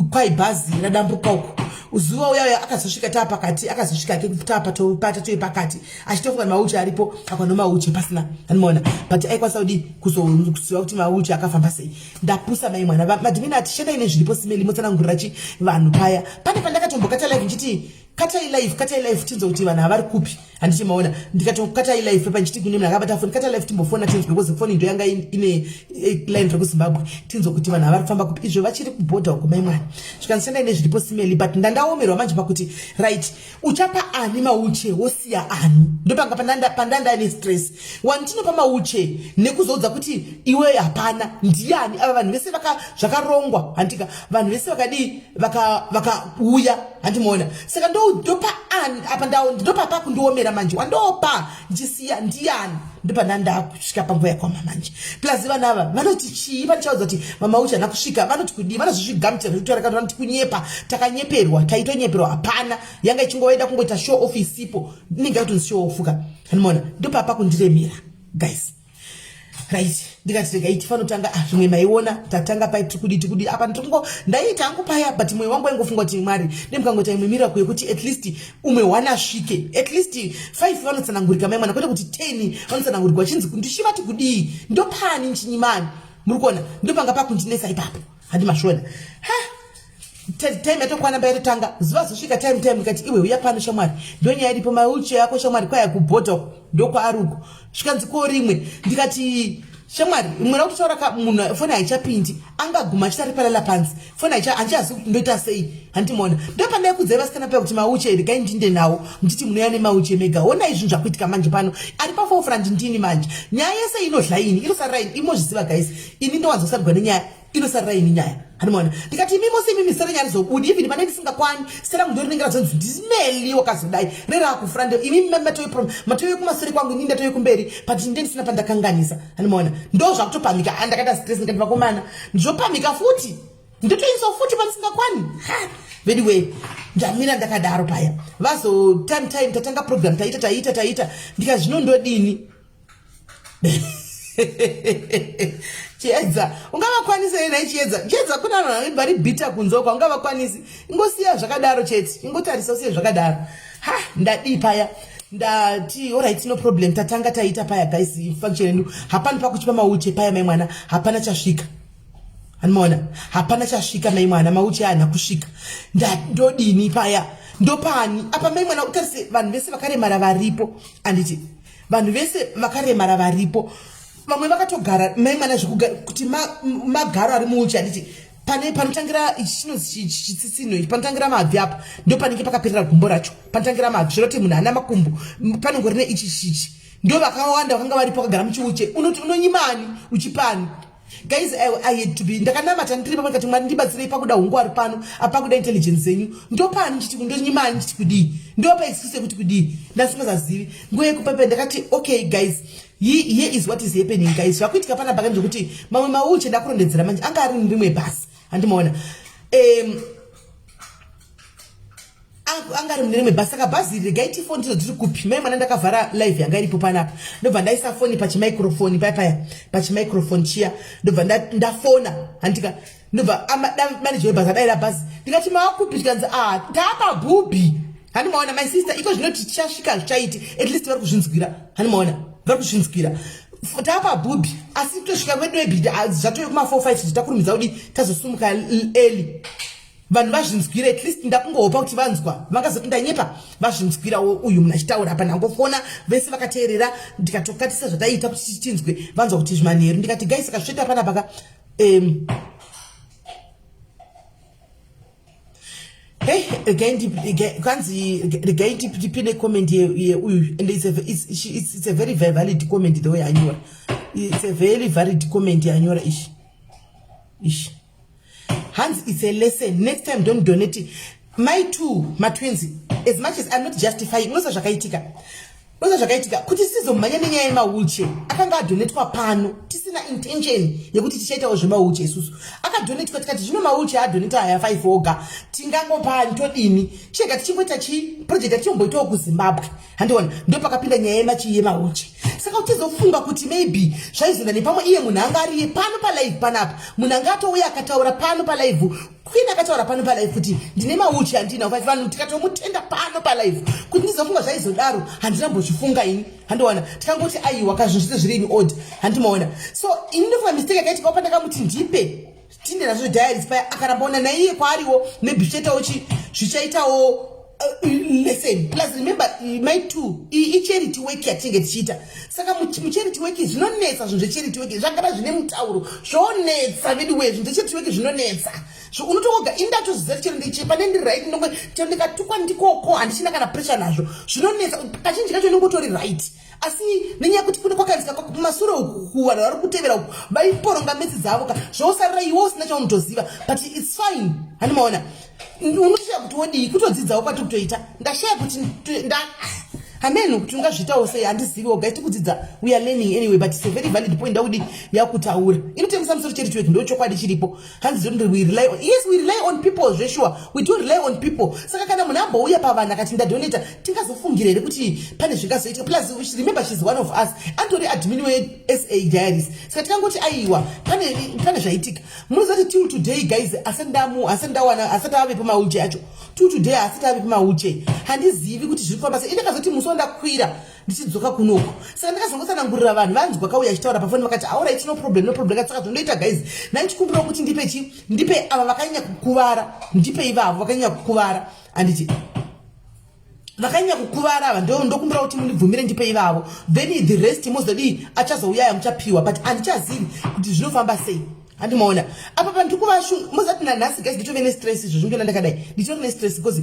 kwai bhazi radambuka uko zuva uya akazosvika taapakati akazosvika ke tapata toi pakati achitofunga mauche aripo akwana mauche pasina animaona but aikwanisa kudi kuzoziva kuti mauche akafamba sei ndapusa mai mwana madhimini ati shandai nezviripo simeli motsanangurira vanhu paya pane pandakatombokata live nchiti katai live tinzo kuti vanhu havari kupi handiti maona ndikatokatai live pepa nchiti kune munhu akabata foni katai live timbofona tinzo because foni ndo yanga ine line rekuzimbabwe tinzo kuti vanhu havari kufamba kupi izvo vachiri kubhodha uko mai mwana zvikanzishandai nezviripo simeli but ndandaomerwa manje pakuti right uchapa ani mauche wosiya ani ndopanga pandanda ane stress wandinopa mauche nekuzoudza kuti iwe hapana ndiani ava vanhu vese zvakarongwa handika vanhu vese vakadii vakauya handimoona saka ndopa ani apa ndopa pakundiomera manje wandopa ndichisiya ndiani ndopanda kusvika panguva yakwama manje plus vana ava vanoti chii vanochaudza kuti mamauche haana kusvika vanoti kudii vanozvizvigamutira zvekutora vanoti kunyepa takanyeperwa taitonyeperwa hapana yanga ichingoenda kungoita show off isipo inenge yakutonzi show offuka handimoona ndopapa kundiremera guys right ndikati rega iti fanotanga zvimwe maiona tatanga pai tikudi apa ndaita hangu paya but mwoyo wangu waingofunga kuti mwari ndemukangota imwe miracle yekuti at least umwe wanasvike at least 5 vanotsanangurika mai mwana kwete kuti 10 vanotsanangurikwa chinzi ndishivati kudii ndopani nchinyimani muri kuona ndopanga pakundinesa ipapo handi mashona time yatokwana mbayatotanga zuva zosvika time ikati iwe uya pano shamwari ndonyaya iripo mauche yako shamwari kwaya kubhodha ndokwaruko zvikanzi ko rimwe ndikati shamwari imwe rakutotaura munhu foni haichapindi angaguma achitari palala panzi foni handichazi kuti ndoita sei handimona ndopandai kudzai vasikana paya kuti mauche regai ndinde nawo nditi munoya nemauche mega onai zvinhu zvakuitika manje pano ari pafofrandi ndini manje nyaya yese inodla ini inosarira ini imozviziva guys ini ndowanzosarigwa nenyaya inosarira ini nyaya handimona ndikati imi mose imi misara nyari zobudi even pane ndisingakwani sera mundoringira zonzi ndisimeli wakazodai rera kufrande imi matoyo kumasure kwangu ini ndatoyo kumberi but ndinde ndisina pandakanganisa handimona ndo zvakutopamika andakaita stress ndikati vakomana ndizopamika futi ndotoinzo futi pandisingakwani anyway ndamira ndakadaro paya vazo time tatanga program taita ndikati zvino ndodini chiedza ungavakwanisa ena chiedza kuna vanhu vanobari bita kunzoka ungavakwanisi ingosiya zvakadaro chete ingotarisa usiye zvakadaro ndadii paya ndati alright no problem tatanga taita paya guys function yedu hapana pakuchipa mauche paya mai mwana hapana chasvika animaona hapana chasvika mai mwana mauche haana kusvika ndodini paya ndopani apa mai mwana utarise vanhu vese vakaremara varipo anditi vanhu vese vakaremara varipo vamwe vakatogara mai mwana kuti magaro ari muuche handiti panotangira chitsitsino panotangira mabvi apa ndo panenge pakaperera gumbo racho panotangira mabvi zvoroti munhu ana makumbo panongorine ichi ndo vakawanda vakanga varipo vakagara muchiuche unoti unonyimani uchipani. Guys, I had to be ndakanamata ndiri pamwe kati mwari ndibatsirei pakuda hungu ari pano apakuda intelligence yenyu ndo pani chiti ndonyimani chiti kudii ndo pa excuse kuti kudii ndasingazazivi nguva yekupepe ndakati okay guys here is what is happening guys vakuitika pana baka ndikuti mamwe mauche ndakurondedzera manje anga ari rimwe basi handimaona anga ari rimwe basi saka bhazi regai tifoni tizo dziri kupi mai mwana ndakavhara live yanga iripo panapa ndobva ndaisa foni pachimicrophone paya pachimicrophone chiya ndobva ndafona handika ndobva manager webhazi adaira bhazi ndikati maakupi tikanzi taapabhubhi handimaona my sister iko zvinoti tichasvika zvichaiti at least vari kuzvinzwira handimaona vari kuzvinzwira taapabhubhi asi tosvika kwedu webhidi zvatoyo kuma4-5 takurumidza kuti tazosumuka early vanhu vazvinzwira at least ndakungohopa kuti vanzwa vangazoti ndanyepa vazvinzwira uyu munhu achitaura apa ndangofona vese vakateerera ndikatokatisa zvataita kuti tinzwe vanzwa kuti zvimanheru ndikati guys saka zvoita pana paka hey kanzi regai tipine comment uyu and it's a very valid comment the way anyora it's a very valid comment anyora ish Hans, it's a lesson. Next time, don't donate it. My twins, as much as I'm not justifying, no such a kuti sizo manyane nyaya yemauche akanga donate kwa pano tisina intention yekuti tichaita ozvemauche isusu akadonate katikati zvino mauche adonate aya 5 oga tingangopa ntodini chega tichimboita project atichomboitawo kuZimbabwe handiona ndo pakapinda nyaya yemauche saka utizofunga kuti maybe zvaizonda nepamwe iye munhu anga ari pano palive panapa munhu anga atouya akataura pano palive kwini akataura pano palive kuti ndine mauche andina vanhu tikatomutenda pano palive kuti ndizofunga zvaizodaro handina mbochifunga ini handiona tikangoti aiwa kazvinhu zviri in order handimaona so ini ndofunga mistake yakaitika pandakamuti ndipe tinde nazvo diaries paya akarambaona naiye kwaariwo maybe zvichaitawo listen plus remember my charity work yatinge tichiita saka mucharity work zvinonetsa zvinhu zvecharity work zvagara zvine mutauro zvonetsa vidiwe zvinhu zvecharity work zvinonetsa unotoga indatozviziva chero ndichi pane ndiri right chero ndikatukwa ndikoko handichina kana pressure nazvo zvinonetsa kazhinji kacho ndingotori right asi nenyaya kuti kune kwakaisika kumasure uku kuvanhu vari kutevera uku vaiporonga metsi dzavo ka zvosarira iwo usina chaunotoziva but it's fine handimaona unoshaya kuti wodii kutodzidzawo kwati kutoita ndashaya kuti hameno kuti ungazviitawo sei handizivi oga tikudzidza we are learning anyway but it's a very valid point ndaudi yakutaura inotengesa musoro charity work ndo chokwadi chiripo hanzi we rely on yes we rely on people zvesure we do rely on people saka kana munhu ambouya pavanhu akati ndadonata tingazofungira here kuti pane zvingazoitika plus remember she's one of us andori admin weSA Diaries saka tikangoti aiwa pane zvaitika munozoti till today guys asati ave pamauche acho till today asati ave pamauche handizivi kuti zviri kufamba sei indakazoti ndakwira ndichidzoka kunoko saka ndakazongotsanangurira vanhu vanzwa kauya achitaura pafoni vakati alright no problem saka zvondoita guys naichikumbira kuti ndipe ava vakanyanya kukuvara ndipe ivavo vakanyanya kukuvara anditi vakanyanya kukuvara ava ndokumbira kuti mundibvumire ndipe ivavo then the rest mozodi achazouya muchapiwa but handichazivi kuti zvinofamba sei handimaona apa pandikuvashunga mozati nanhasi guys nditove nestress izvo zvingona ndakadai nditove nestress because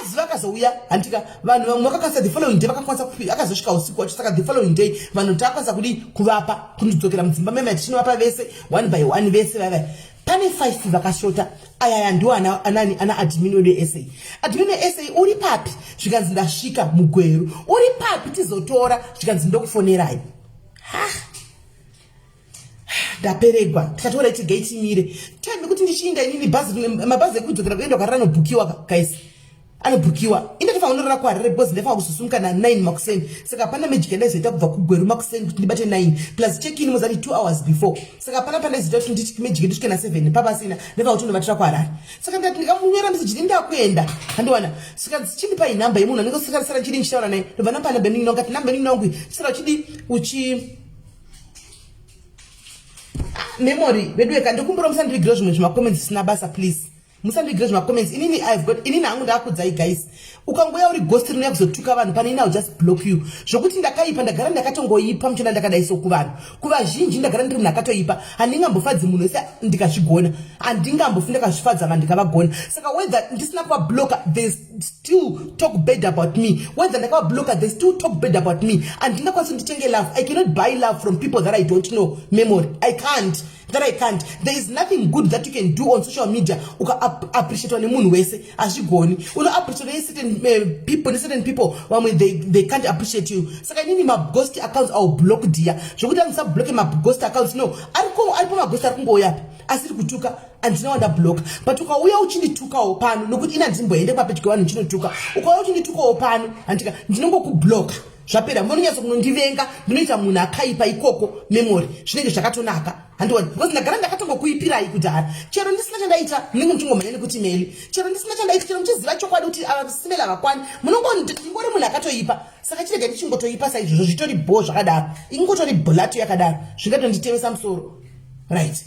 aziva akazouya handika vanhu vamwe vakakwanisa the following day vakakwanisa kupia akazosvika usiku wacho saka the following day vanhu takwanisa kudi kuvapa kundidzokera mudzimba mema tichinovapa vese one by one vese vava pane 5 vakashota ayaya ndiwo ana admin wedu eSA admin weSA uri papi zvikanzi ndasvika mugweru uri papi tizotora zvikanzi ndokufonerai ndaperegwa tikatoora iti gate imire time kuti ndichiinda inini mabhazi ekudzokera kuenda kwaranobhukiwa guys anobhukiwa indatofanira kunorora kuharare because ndinofanira kuzosumuka na9 makuseni saka hapana magic yandazoita kubva kugweru makuseni kuti ndibate 9 plus check in muzati 2 hours before saka hapana pandazoita kuti nditi magic ndisvike na7 papasina ndinofanira kuti ndovatira kuharare saka ndati ndikamunyora meseji ndindakuenda handiwana saka chinipa inhamba yemunhu anenge sara chidi ndichitaura naye ndobva namba namba yeningi ngati namba yeningi nangu sara uchidi memory vedu eka ndikumbura musandivigiro zvimwe zvimacomments zvisina basa please musandigire zvima comments inini I've got inini hangu ndakudzai guys ukangoya uri ghost rino yakuzotuka vanhu pane I'll just block you zvokuti ndakaipa ndagara ndakatongoipa muchena ndakadaiso kuvanhu kuvazhinji ndagara ndiri ndakatoipa handingambofadzi munhu wese ndikazvigona handingambofi ndakazvifadza vanhu ndikavagona saka whether ndisina kuvabloka they still talk bad about me whether ndakavabloka they still talk bad about me handingakwanisi nditenge love I cannot buy love from people that I don't know memory I can't there is nothing good that you can do on social media appreciate nemunhu wese azvigoni appreciate certain people when they can't appreciate you saka inini maghost accounts I'll block dia zvokuti andisablock maghost accounts no aripo maghost ari kungoyapi asiri kutuka andina wanda block but ukauya uchinditukawo pano nokuti ina ndimboende papedyo vanhu chinotuka ukauya uchinditukawo pano andika ndinongokubloka zvapera munonyatso kunondivenga ndinoita munhu akaipa ikoko memory zvinenge zvakatonaka handiwani because ndagara ndakatongokuipirai kudhara chero ndisina chandaita ndinenge muchingomhanya nekuti meli chero ndisina chandaita chero muchiziva chokwadi kuti avasimela vakwani munongori munhu akatoipa saka chirega ndichingotoipa saizvozvo zvitori bho zvakadaro ingotori bholato yakadaro zvingatonditevesa musoro right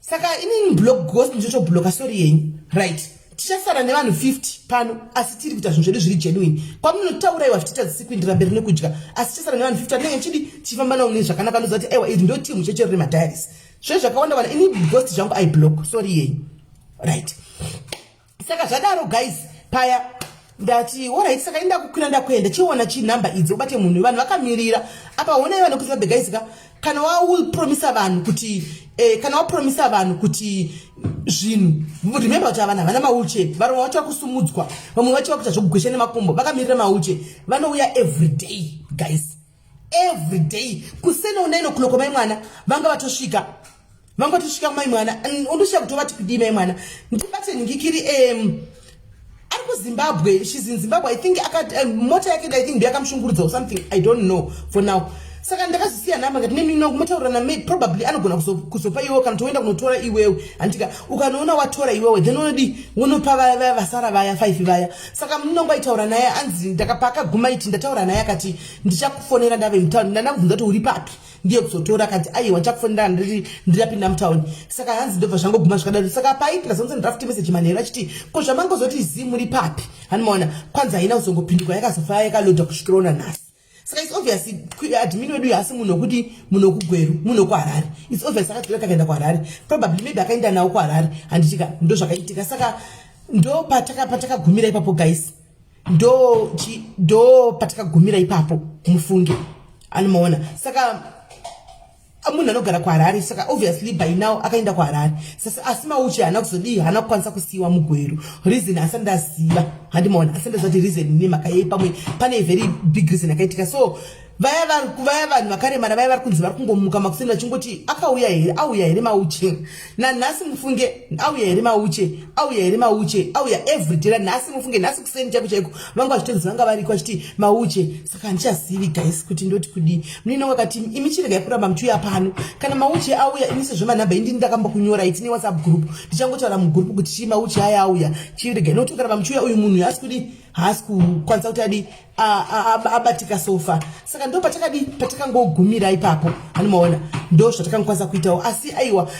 saka inini block ghost ndichotobloka sori yenyu right tichasara nevanhu 50 pano asi tiri kuita zvinhu zvedu zviri genuine kwamunotauraiwa zvichiita zisiku ndiramberi nekudya asi tichasara nevanhu 50 anenge chidi chifamba nawo nezvakanaka noziva kuti aiwa iri ndo timu cheche riri madiaries zve zvakawanda vana ini ghost zvangu I block sorry yenyu right saka zvadaro guys paya ndati alright saka inda kukwira ndakuenda chiona chinamba idzi ubate munhu vanhu vakamirira apa honai vanhu kuti vabe guys kana wapromisa vanhu kuti zvinhu remember kuti avana vana mauche varomwe vacha kusumudzwa vamwe vachiva kuita zvokugwesha nemakumbo vakamirira mauche vanouya everyday guys everyday kusena unaino kuloko mai mwana vanga vatosvika mai mwana undosvika kutovati kudii mai mwana ndibate nhingikiri ari kuZimbabwe she's in Zimbabwe I think mota yake I think ndiyakamushungurudza or something I don't know for now saka ndakazisiya namba ngati nemi nokumataurira name probably anogona kuzopa iwewe kana toenda kunotora iwewe andika ukanoona watora iwewe then unodi unopa vaya vasara vaya 5 vaya saka munongoitaura naye anzi ndakapaka gumaiti ndataura naye akati ndichakufonera ndave mutaundi ndandakubvunza kuti uri papi ndiye kuzotora akati aiwa ndichakufonera ndirapinda mutaundi saka hanzi ndobva zvangoguma zvikadaro saka paitira zonse draft message manheru achiti ko zvamangozoti zi muri papi hanimaona kwanza haina kuzongopindurwa yakazofa yakaloda kusvikirona nhasi saka it's obvious admin wedu yasi munhu wekuti munhu wekugweru munhu wekuharare it's obvious akadzira kakaenda kuharare probably maybe akaenda nawo kuharare handitika ndo zvakaitika saka ndo patakagumira ipapo guys ndo patakagumira ipapo mufunge anomaona saka munhu anogara kuharare saka obviously by now akaenda kuharare sasa asi mauche hana kuzodii hana kukwanisa kusiyiwa mugweru reason asandaziva handimaona asandazati reason nemhaka yei pamwe pane very big reason yakaitika so vaya vanhu vakaremara vaya vari kunzi vari kungomuka makuseni vachingoti auya here mauche nanhasi mufunge auya here mauche auya everyday nanhasi mufunge nhasi kuseni chaiko chaiko vanga vachitenzi vanga variko vachiti mauche saka handichazivi guys kuti ndoti kudii munino wakati imi chiregai kuramba muchiuya pano kana mauche auya ini sezvo manhamba indini ndakambokunyora itine WhatsApp group ndichangotaura mugroup kuti chii mauche aya auya chiregai nokuti ukaramba muchiuya uyu munhu haasi kudii haasi kukwanisa kuti adi abatika sofa saka ndo patakangogumira ipapo hanimaona ndo zvatakangokwanisa kuitawo asi aiwa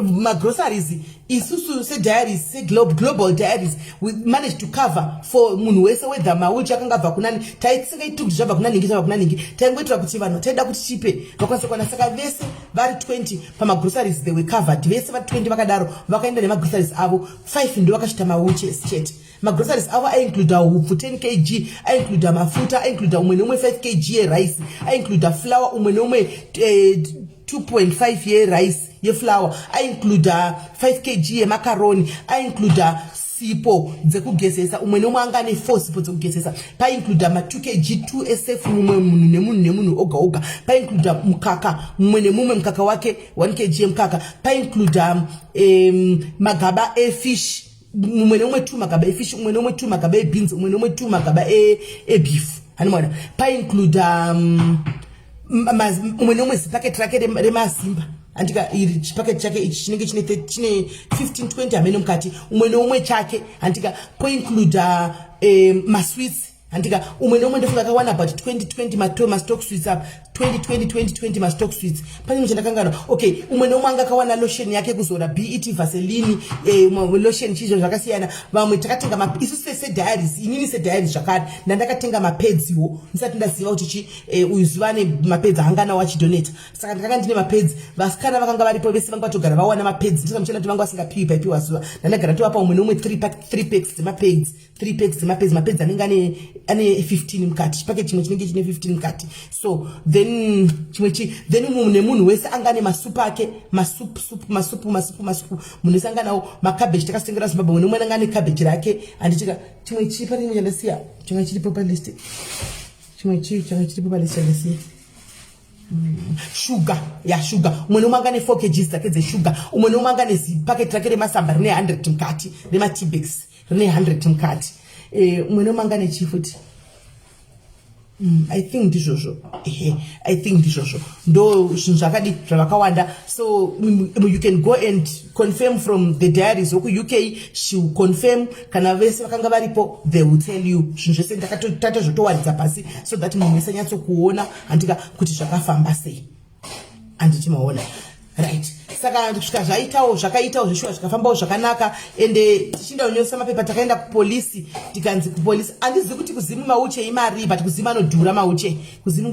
magroceries isusu sediaries seglobal diaries we managed to cover for munhu wese whether mauchi akanga abva kunani taitsingaiti kuti zvabva kunaningi taingoitira kuti vanhu taida kuti chipe vakwanisa kuwana saka vese vari 20 pamagroceries they were covered vese vari 20 vakadaro vakaenda nemagroceries avo 5 ndo vakachita mauche chete magroceries avo aincluda hupfu 10 kg aincluda mafuta aincluda umwe neumwe 5 kg yerice aincluda flour umwe neumwe 2.5 yerice yeflour aincluda 5 kg yemacaroni aincluda sipo dzekugezesa umwe neumwe anga ane 4 sipo dzekugezesa paincluda ma2 kg 2 sf mumwe munhu nemunhu oga paincluda mukaka mumwe nemumwe mukaka wake 1 kg yemukaka paincluda magaba efish umwe neumwe 2 magaba efish umwe neumwe 2 magaba ebeans umwe neumwe 2 magaba ebeef hanimona paincluda umwe neumwe zipacket rake remazimba andika iri chipacket chake ichi chinenge chine 15-20 amene mukati umwe neumwe chake andika poincluda masweets andika umwe neumwe ndofunga akawana about 20 ma stock sweets up 2020 ma stock sweets pane mchandakangana okay umwe nomwe angakawana lotion yake kuzora BET Vaseline lotion chizvo zvakasiyana vamwe takatenga isu se diaries inini se diaries zvakare ndakatenga mapads wo ndisati ndaziva kuti uzivane mapads hangana wachidonate saka ndakanga ndine mapads vasikana vakanga varipo vese vanga vatogara vawana mapads ndisaka mchana vanga vasingapiwi paipiwa zuva ndakagara tovapa umwe nomwe 3 packs dzemapads 3 packs dzemapads anenge ane 15 mukati package chimwe chinenge chine 15 mukati so then munhu wese angane masupu ake masupu munhu wese anganawo makabeji takasengera Zimbabwe munhu umwe angane cabbage rake andichika chimwe chipi pane chandasiya chimwe chiripo palist chimwe chiripo palist chandasiya sugar umwe umwe angane 4 kg dzake dzesugar umwe umwe angane packet rake remasamba rine 100 mukati rema tea bags rine 100 mukati umwe umwe angane chifuti I think ndizvozvo ndo zvinhu zvakadi zvakawanda so you can go and confirm from the diaries oku UK she will confirm kana vese vakanga varipo they will tell you zvinhu zvese ndakatotata zvotowaridza pasi so that munhu wese anyatso kuona andika kuti zvakafamba sei anditi maona right saka kusvika zvakaitawo zvishwa zvikafambawo zvakanaka ende tichinda unyosa mapepa takaenda kupolisi tikanzi kupolisi andizi kuti kuzimu mauche imari but kuzimu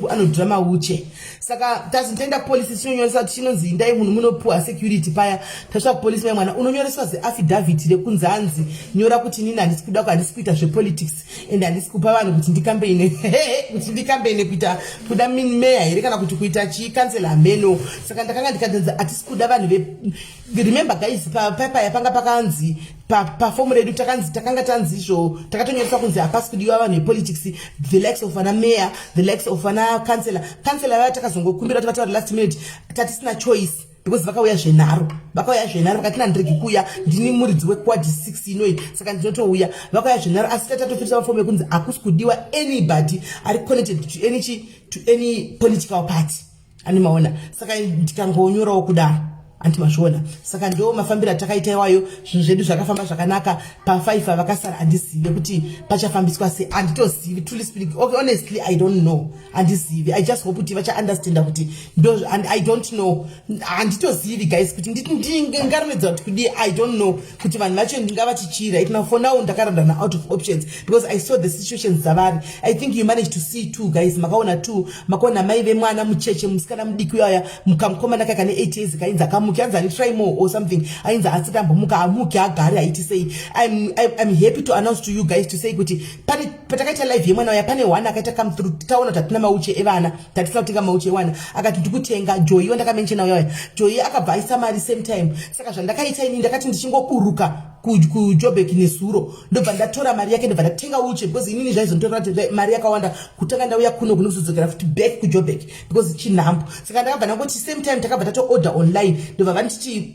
anodhura mauche saka tazintoenda kupolisi tinonyoresa tichinonzi indai munhu munopuwa security paya tasvika kupolisi mai mwana unonyoreswa zeaffidavit rekunzanzi nyora kuti nini handisi kuda handisi kuita zvepolitics ende handisi kupa vanhu kuti ndikambene kuita kuda meya here kana kuti kuita chikansela meno saka ndakanga ndikanzi hatisi kuda vanhu remember guys papepa yapanga pakanzi pafomu redu takanga tanzi izvo takatonyoreswa kunzi hapasi kudiwa vanhu vepolitics the likes of ana mayor the likes of ana kansela vaya takazongokumbira kuti vataura last minute tatisina choice because vakauya zvenharo vakati ndandiregi kuuya ndini muridzi wequad 6 inoi saka ndinotouya vakauya zvenharo asi tatofitisa mafomu ekunzi hakusi kudiwa anybody ari connected to any political party animaona saka ndikangonyorawo kudaro antimazviona saka ndo mafambiro atakaita iwayo zvinhu zvedu zvakafamba zvakanaka pa5 vakasara handizive kuti pachafambiswa sei handitozivi truly speaking okay honestly I don't know handizivi I just hope kuti vachaunderstanda kuti ndo I don't know handitozivi guys kuti ngarimedza kuti kudii I don't know kuti vanhu vacho ndingavachichira it now for now ndakarandana out of options because I saw the situations dzavari I think you managed to see two guys makaona mai vemwana mucheche musikana mudiki uyaya mukamukomana kakane 8 years kainza kamukianza ni try more or something ainza asitambo muka amuki agari aiti say I'm happy to announce to you guys to say kuti patakaita live yemwana uya pane one akaita come through taona tatina mauche evana tatisina kutenga mauche ewana akati ndikutenga Joy wandakamenshina uya Joy akabva aisa mari same time saka zvandakaita ini ndakati ndichingokuruka kuJobek nesuro ndobva ndatora mari yake ndobva ndatenga uche because inini zvaizonditora mari yakawanda kutanga ndauya kuno kunozodzokera futi back kuJobek because chinhambo saka ndakabva ndangoti same time takabva tato order online ndobva vandichi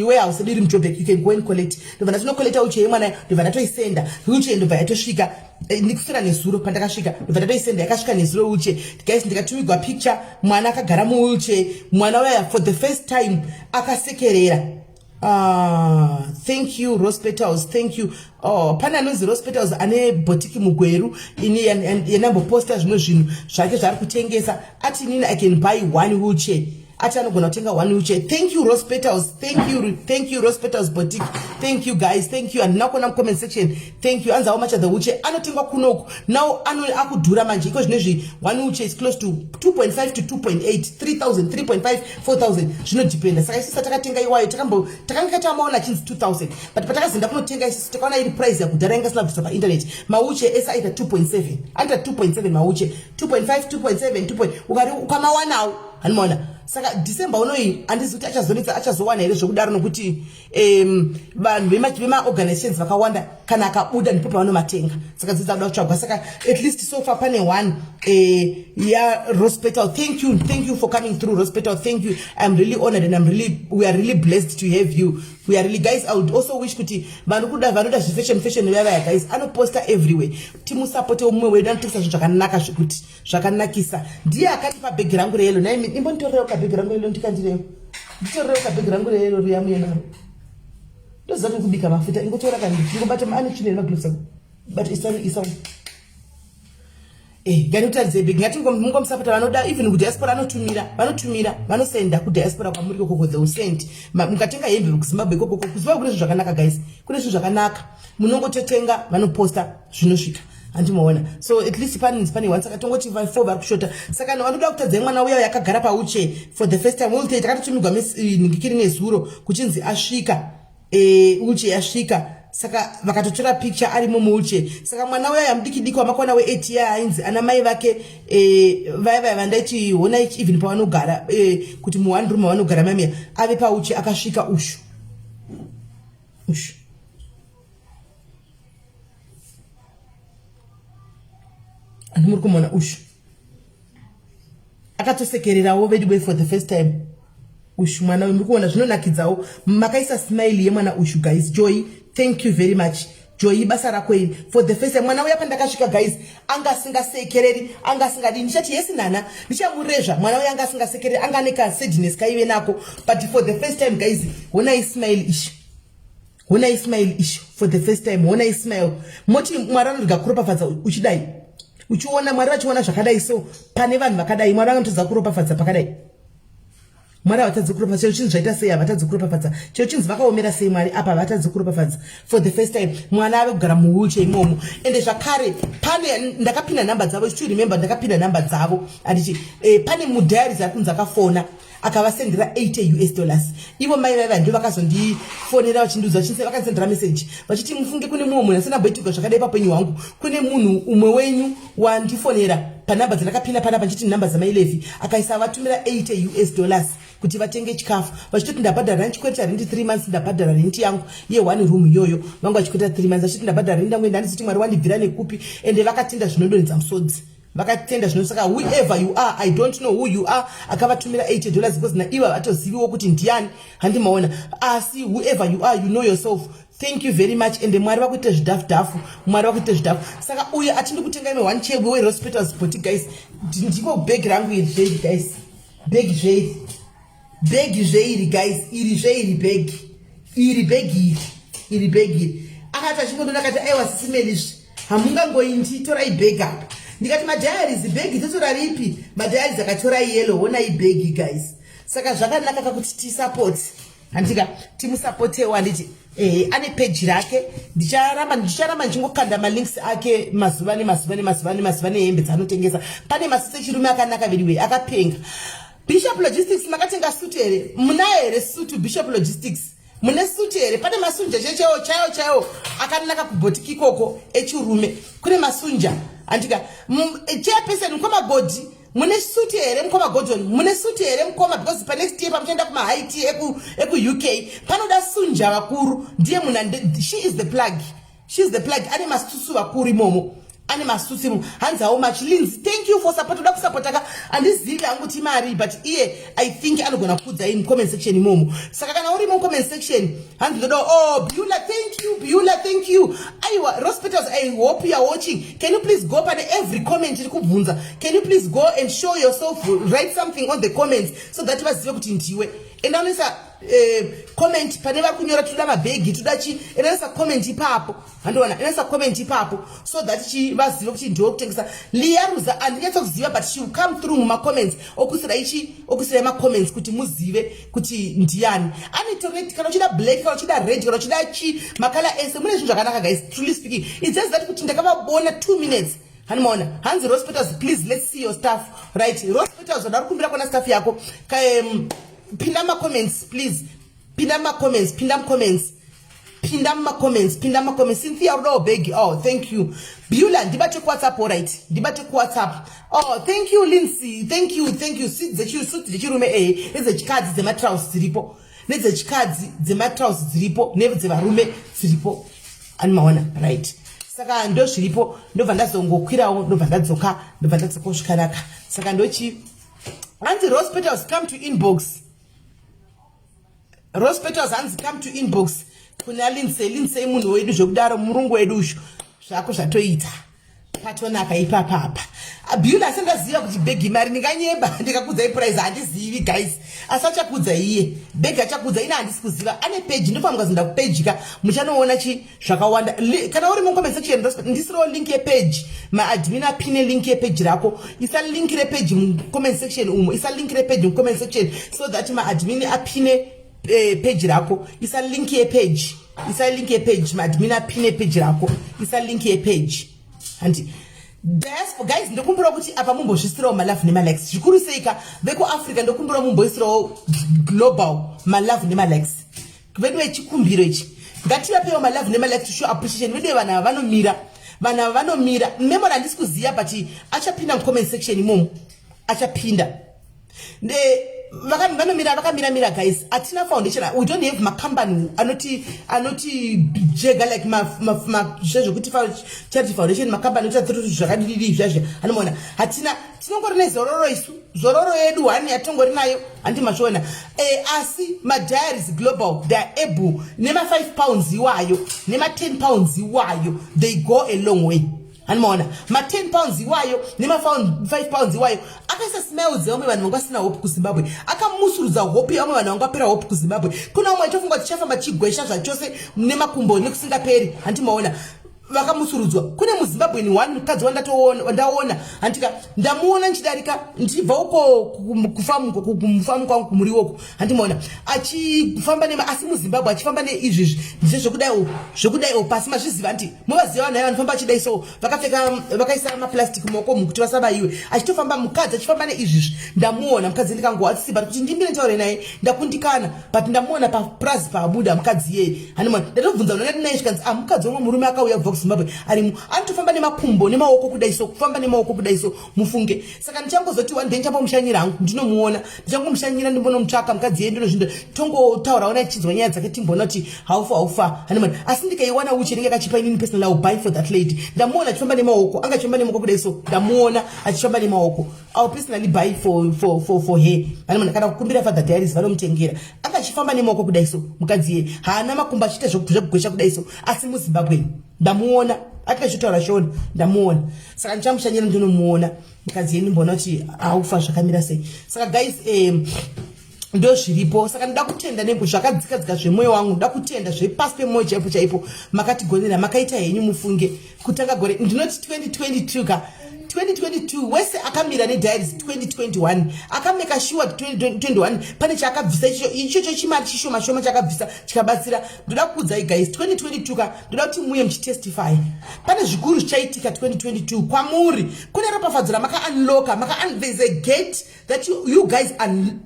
warehouse riri muJobek you can go and collect ndobva ndatinokoleta uche yemwana ndobva ndatoisenda uche ndobva yatosvika ndikusira nezuro pandakasvika ndobva ndatoisenda yakasvika nezuro uche guys ndikatumigwa picture mwana akagara muuche mwana waya for the first time akasekerera thank you Rose Petals, thank you. Pana anozi Rose Petals ane botiki mugweru ini yanamboposta zvino zvinhu zvake zvari kutengesa ati nini I can buy one wheelchair ati anogona kutenga one wheelchair. Thank you Rose Petals, thank you Rose Petals boutique, thank you guys, thank you. Andina kuona comment section thank you. Anza how much the wheelchair anotengwa kunoku now akudhura manje iko zvinezvi one wheelchair is close to 2.5 to 2.8 3000 3.5 4000 zvinodependa saka isisa takatenga iwayo takanga tamaona chinzi 2000 but patakazinda kunotenga isisa takaona iri price yakudhara inga sina bvisa pa internet mauche esa aita 2.7 anta 2.7 mauche 2.5 2.7 ukari ukamawanawo hanimaona saka December unoi andizi kuti achazowana here zvokudaro nokuti vanhu vema organizations vakawanda kana akabuda ndipo pavanomatenga saka dzidzada kutsvagwa saka at least so far pane one Rose Petal. Thank you for coming through Rose Petal. Thank you. I'm really honored and we are really blessed to have you. We are really guys. I would also wish kuti vanoda fashion wherever guys anoposta everywhere timu support umwe wedu anotengesa zvinhu zvakanaka zvikuti zvakanakisa ndiye akatipa bhegi rangu reyelo naimi imbonitorero kabhegi rangu reyelo ndikandireyo nditorero kabhegi rangu reyelo riyamu yenaro ndoziva kubika mafuta ingotora kandi ingobata ane chinhu nemagloves but isawu ngati utaridze big ngati mungomsapota vanoda even kudiaspora vanotumira vanosenda kudiaspora kwamuri kokoko the send mukatenga hembe kuzimbabwe kokoko kuzimbabwe kune zvakanaka guys kune zvinhu zvakanaka munongototenga vanoposta zvinosvika andimaona so at least pane one saka tongoti 4 vari kushota saka vanoda kutadzai mwana uya yakagara pauche for the first time wolte takatotumigwa ningikiri nezuro kuchinzi asvika uche yasvika saka vakatotora picture arimo muche saka mwana uya yamudikidiki wamakona we8 year ainzi ana mai vake vaya vandaiti hona even pavanogara kuti mu1 room vanogara mamia ave pauche akasvika ushu ani muri kumona ushu akatosekererawo vedu for the first time ushu mwana muri kuona zvinonakidzawo makaisa smile yemwana ushu guys Joy thank you very much Joy basa rako iri for the first time mwana uya pandakasvika guys anga asingasekereri anga asingadi ndichati yes nana ndichamurezva mwana uya anga asingasekereri anga neka sadness kaive nako but for the first time guys hona ismail ish for the first time hona ismail moti mwari anodya kuropafadza uchidai uchiona mwari vachiona zvakadai so pane vanhu vakadai mwari vanotadza kuropafadza pakadai mwari havatadzi kuropafadza chero chinhu zvaita sei havatadzi kuropafadza chero chinhu vakaomera sei mwari apa havatadzi kuropafadza for the first time mwana ave kugara muwheelchair imomo ende zvakare pane ndakapinda nhamba dzavo still remember ndakapinda nhamba dzavo anditi pane mudhayaris ari kunzi akafona akavasendera $80 ivo mai vaiva ndio vakazondifonera vachindiudza vachinse vakasendera message vachiti mufunge kune mumwe munhu asina baitika zvakadai papenyu hwangu kune munhu umwe wenyu wandifonera panhamba dzandakapinda panapa nchiti nhamba dzamailevi akaisa vatumira $80 kuti vatenge chikafu vachitoti ndabhadhara chikweta rendi 3 months ndabhadhara rendi yangu ye1 room iyoyo vangu vachikweta 3 months vachiti ndabhadhara rendi yangu ndandisiti mwari wandibvira nekupi ende vakatenda zvinodonedza musodzi vakatenda zvinosaka whoever you are I don't know who you are akavatumira $80 because naiva vatoziviwo kuti ndiani handimaona asi whoever you are you know yourself thank you very much ende mwari vakuite zvidhafudhafu mwari vakuite zvidhafu saka uyo atindi kutenga ime one chebo wehospitals boti guys ndiko bhegi rangu iri zveiri guys bhegi zveiri guys iri bhegi iri akati achingodona akati aiwa sisimelizvi hamungangoindi torai bhegi apa ndikati madhayaris bhegi totora ripi madhayaris akatora yellow hona ibhegi guys saka zvakanaka kakuti tisupport handika timusapotewo handiti ane page rake ndicharamba ndichingokanda malinks ake mazuva nehembe dzaanotengesa pane masutu echirume akanaka vediwe akapenga Bishop Logistics makatenga suit here muna here suit Bishop Logistics mune suit here pane masunja chayo akanaka kubotiki ikoko echirume kune masunja andika chairperson mukoma godi mune suit here mukoma Gordon mune suit here mukoma because pa next year pamuchaenda kuma high tea eku UK panoda sunja vakuru ndiye muna she is the plug ane masusu vakuru imomo ane masusimu hands how much Lindsay thank you for support uda kusupport aka andizivi angu timari but iye I think anogona kudza in comment section imomo saka kana uri mu comment section hands do Beulah thank you aiwa hospitals I hope you are watching can you please go pan every comment iri kubvunza can you please go and show yourself write something on the comments so that vazive kuti ndiwe and anisa comment pane vari kunyora toda mabhegi toda chi enesa comment ipapo handiona enesa comment ipapo so that chi vazive kuti ndiwe kutengesa liyaruza andinyatsikuziva but she will come through muma comments okusira ma comments kuti muzive kuti ndiani anitorate kana uchida black kana uchida red kana uchida chi makala ese mune zvinhu zvakanaka guys truly speaking it's just that kuti ndakavabona 2 minutes hanimaona hanzi hospitals please let's see your stuff right hospitals wadari kumbira kona staff yako pinda ma comments please pinda ma comments Cynthia Rodo beg thank you Beulah ndibate ku WhatsApp alright ndibate ku WhatsApp thank you Lindsay thank you suit zechirume ezechikadzi dzematrouse dziripo nedzechikadzi dzematrouse dziripo nedzevarume dziripo animaona right saka ndo zviripo ndobva ndazongokwirawo ndobva ndadzoka kusvikanaka saka ndochi hanzi hospitals come to inbox kuna Lindsay munhu wedu zvekudaro murungu wedu usho zvako zvatoita patonaka ipapapa Beulah asendaziva kuti bhegi mari ndinganyeba ndikakudzai price handizivi guys. Asachakudza iye. Bhegi achakudza ina handisi kuziva. Ane page ndofamba kuzinda kupage ka muchanoona chi zvakawanda. Kana uri mu comment section ndisiro link ye page. Ma admin apine link ye page rako. Isa link re page mu comment section umo. Isa link re page mu comment section so that ma admin apine page rako. Isa link ye page. Isa link ye page. Ma admin apine page rako. Isa link ye page. Anti diaspora guys ndokumbura kuti apa mumbozvisirawo malove nemalikes zvikuru seika veko Africa ndokumbura mumboisirawo global malove nemalikes vedu vechikumbiro ichi ngativapewo malove nemalikes to show appreciation vedu vana vanomira memori handisi kuziva but achapinda mucomment section imomo achapinda vakamira guys atina foundation we don't have company anoti jega like zvekuti charity foundation company zvakadii zvazvo anomona hatina tinongori nezororo isu zororo yedu hani yatongori nayo andimazviona asi madiaries global they are able nema £5 iwayo nema £10 iwayo they go a long way. Hanimona ma £10 iwayo nema £5 iwayo akaisa smells yomwe vanhu vangasina hope ku Zimbabwe akamusurudza hope yomwe vanhu vangapera hope ku Zimbabwe kuna umwe atofunga kuti chafamba chigwesha zvachose nemakumbo nekusingaperi handimaona vakamusurudzwa kune muZimbabwe ni one mukadzi wandaona handika ndamuona nchidarika ndibva uko kumufamu kwangu kumuriwoko handimaona achifamba asi muZimbabwe achifamba neizvizvi ndizvo zvekudai pasi mazviziva nti muvaziva naye vanofamba achidai so vakaisa maplastic muoko kuti vasabaiwe achitofamba mukadzi achifamba neizvizvi ndamuona mukadzi ndikangowatsisi but kuti ndimbire ntaure naye ndakundikana but ndamuona paprazi pabuda mukadzi yeye handimaona ndatobvunza unonati naye zvikanzi mukadzi womwe murume akauya kubva Zimbabwe anotofamba nemakumbo nemaoko kudaiso kufamba nemaoko kudaiso mufunge saka ndichangozoti one day ndichambomushanyira hangu ndinomuona ndichangomushanyira ndimbonomutsvaka mukadzi yeye ndinozvinda tongotaura ona achidzoa nyaya dzake timbona kuti haufa hanimani asi ndikaiwana uchi ringe akachipa inini personal I'll buy for that lady ndamuona achifamba nemaoko anga achifamba nemaoko kudaiso ndamuona achifamba nemaoko I'll personally buy for her hanimani kana kukumbira father diaries vanomutengera anga achifamba nemaoko kudaiso mukadzi yeye haana makumbo achiita zvekugwesha kudaiso asi muZimbabwe ndamuona akachitaura shoni ndamuona saka ndichamushanyira ndinomuona mukadzi yeni mbona kuti aufa zvakamira sei saka guys ndo zviripo saka ndoda kutenda nembo zvakadzikadzika zvemwoyo wangu ndoda kutenda zvepasi pemwoyo chaipo makatigonera makaita henyu mufunge kutanga gore ndinoti 2022 ka 2022 wese akamira nediaries 2021 akameka sure 2021 pane chakabvisa ichocho chimari chishoma chakabvisa chikabatsira ndoda kukudzai guys 2022 ka ndoda kuti muye muchitestify pane zvikuru zvichaitika 2022 kwamuri kune ropafadzira there's a gate that you guys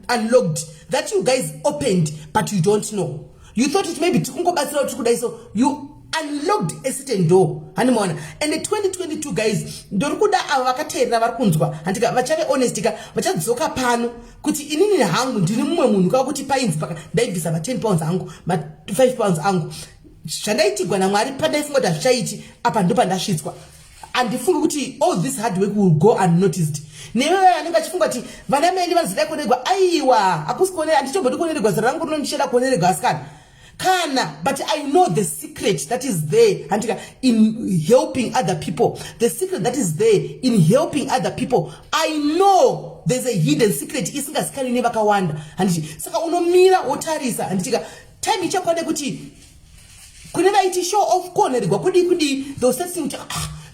unlocked that you guys opened but you don't know you thought it maybe tikungobatsira kuti kudai so you unlocked a certain door hanimona and the 2022 guys ndori kuda ava vakateerera vari kunzwa handika vachave honest ka vachadzoka pano kuti inini hangu ndiri mumwe munhu kakuti painzi paka ndaibvisa ma £10 angu ma £5 angu zvandaitigwa naMwari pandaifunga kuti hazvichaiti apa ndo pandasvitswa andifunga kuti all this hard work will go unnoticed newe anenge achifunga kuti vana meni vanozida kuonerwa aiwa akusi kuonera handichombodi kuonerwa zara rangu rinondicheda kuonerwa asikana kana but I know the secret that is there in helping other people the secret that is there in helping other people I know there's a hidden secret isingasikani nevakawanda handiti saka unomira wotarisa handitika time ichakwane kuti kune vaiti show off kuonerwa kudi those things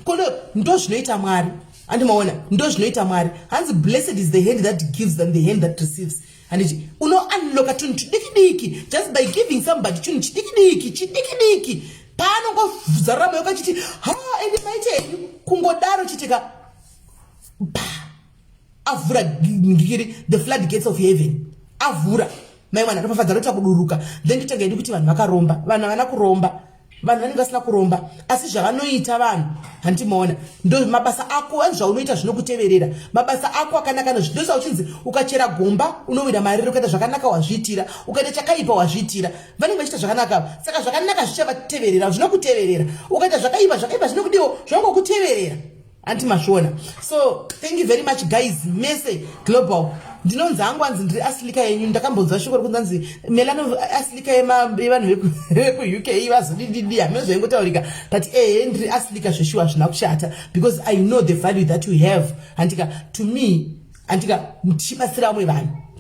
kono ndo zvinoita Mwari andimaona ndo zvinoita Mwari hanzi blessed is the hand that gives than the hand that receives handiti unlock chinhu chidiki just by giving somebody chinhu chidiki pano ngozara moyo kachiti ende maite kungodaro chitika avhura ngikiri the floodgates of heaven avhura maiwana topafadza rota kuduruka then nditengaidi kuti vanhu vakaromba vanhu vana kuromba vanhu vanenge vasina kuromba asi zvavanoita vanhu handimaona ndo mabasa ako vanhu zvaunoita zvinokuteverera mabasa ako akanaka ndosa uchinzi ukachera gomba unowira mariro ukaita zvakanaka wazviitira ukaita chakaipa wazviitira vanenge vachiita zvakanaka saka zvakanaka zvichavateverera zvinokuteverera ukaita zvakaipa zvinokudiwo zvangokuteverera antimazviona so thank you very much guys mese global ndinonzi hangu anzi ndiri asilika yenyu ndakambonzwa shoko rokunzi melano asilika yevanhu veku-UK vazodididi hamene zvaingotaurika but ndiri asilika zveshuwa zvina kushata because I know the value that you have andika to me andika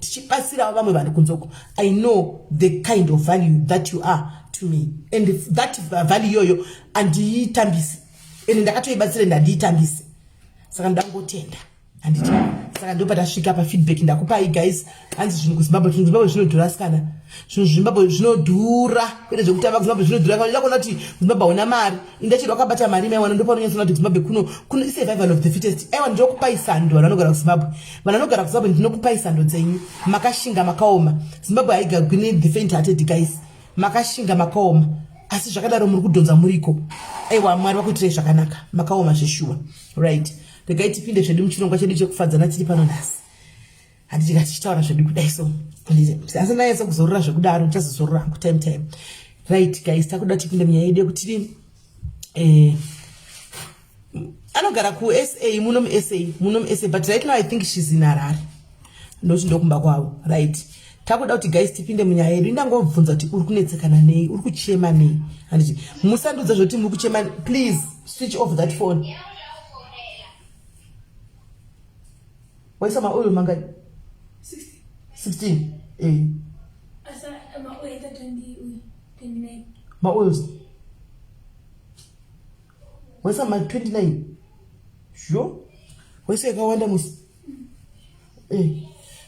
tichibatsira vamwe vanhu kunzoko I know the kind of value that you are to me and that value yoyo andiitambisi ende ndakatoibatsira ndandiitambisi saka ndangotenda anditi saka ndo patasvika pafeedback ndakupai guys hanzi zvinhu kuzimbabwe zvinodhura sikana zvinhu zvimbabwe zvinodhura kwete zvekutamba kuzimbabwe zvinodhura kana kuona kuti kuzimbabwe hauna mari indachidwa wakabata mari maiwana ndo paunonyatsoona kuti kuzimbabwe kuno survival of the fittest aiwa ndinokupai sando vanhu vanogara kuzimbabwe vanhu vanogara kuzimbabwe ndinokupai sando dzenyu makashinga makaoma zimbabwe haigagwi the faint hearted guys makashinga makaoma asi zvakadaro muri kudhonza muriko aiwa mwari vakuitirai zvakanaka makaoma zveshuwa right regai tipinde zvedu muchirongwa chedu chekufadzana tiri pano nhasi handiti tichitaura zvedu kudai so asi nanyatsa kuzorora zvekudaro tichazozorora hangu time right guys takuda tipinde munyaya yedu yekuti anogara kuSA munomu SA but right now I think she's in Harare ndoti ndokumba kwavo right takuda kuti guys tipinde munyaya yedu indangobvunza kuti uri kunetsekana nei uri kuchema nei handiti musandudza zvoti muri kuchema please switch off that phone. Waisa maoil manga 16 asa maoil 29 maoils waisa ma 29 sure waisa yakawanda musi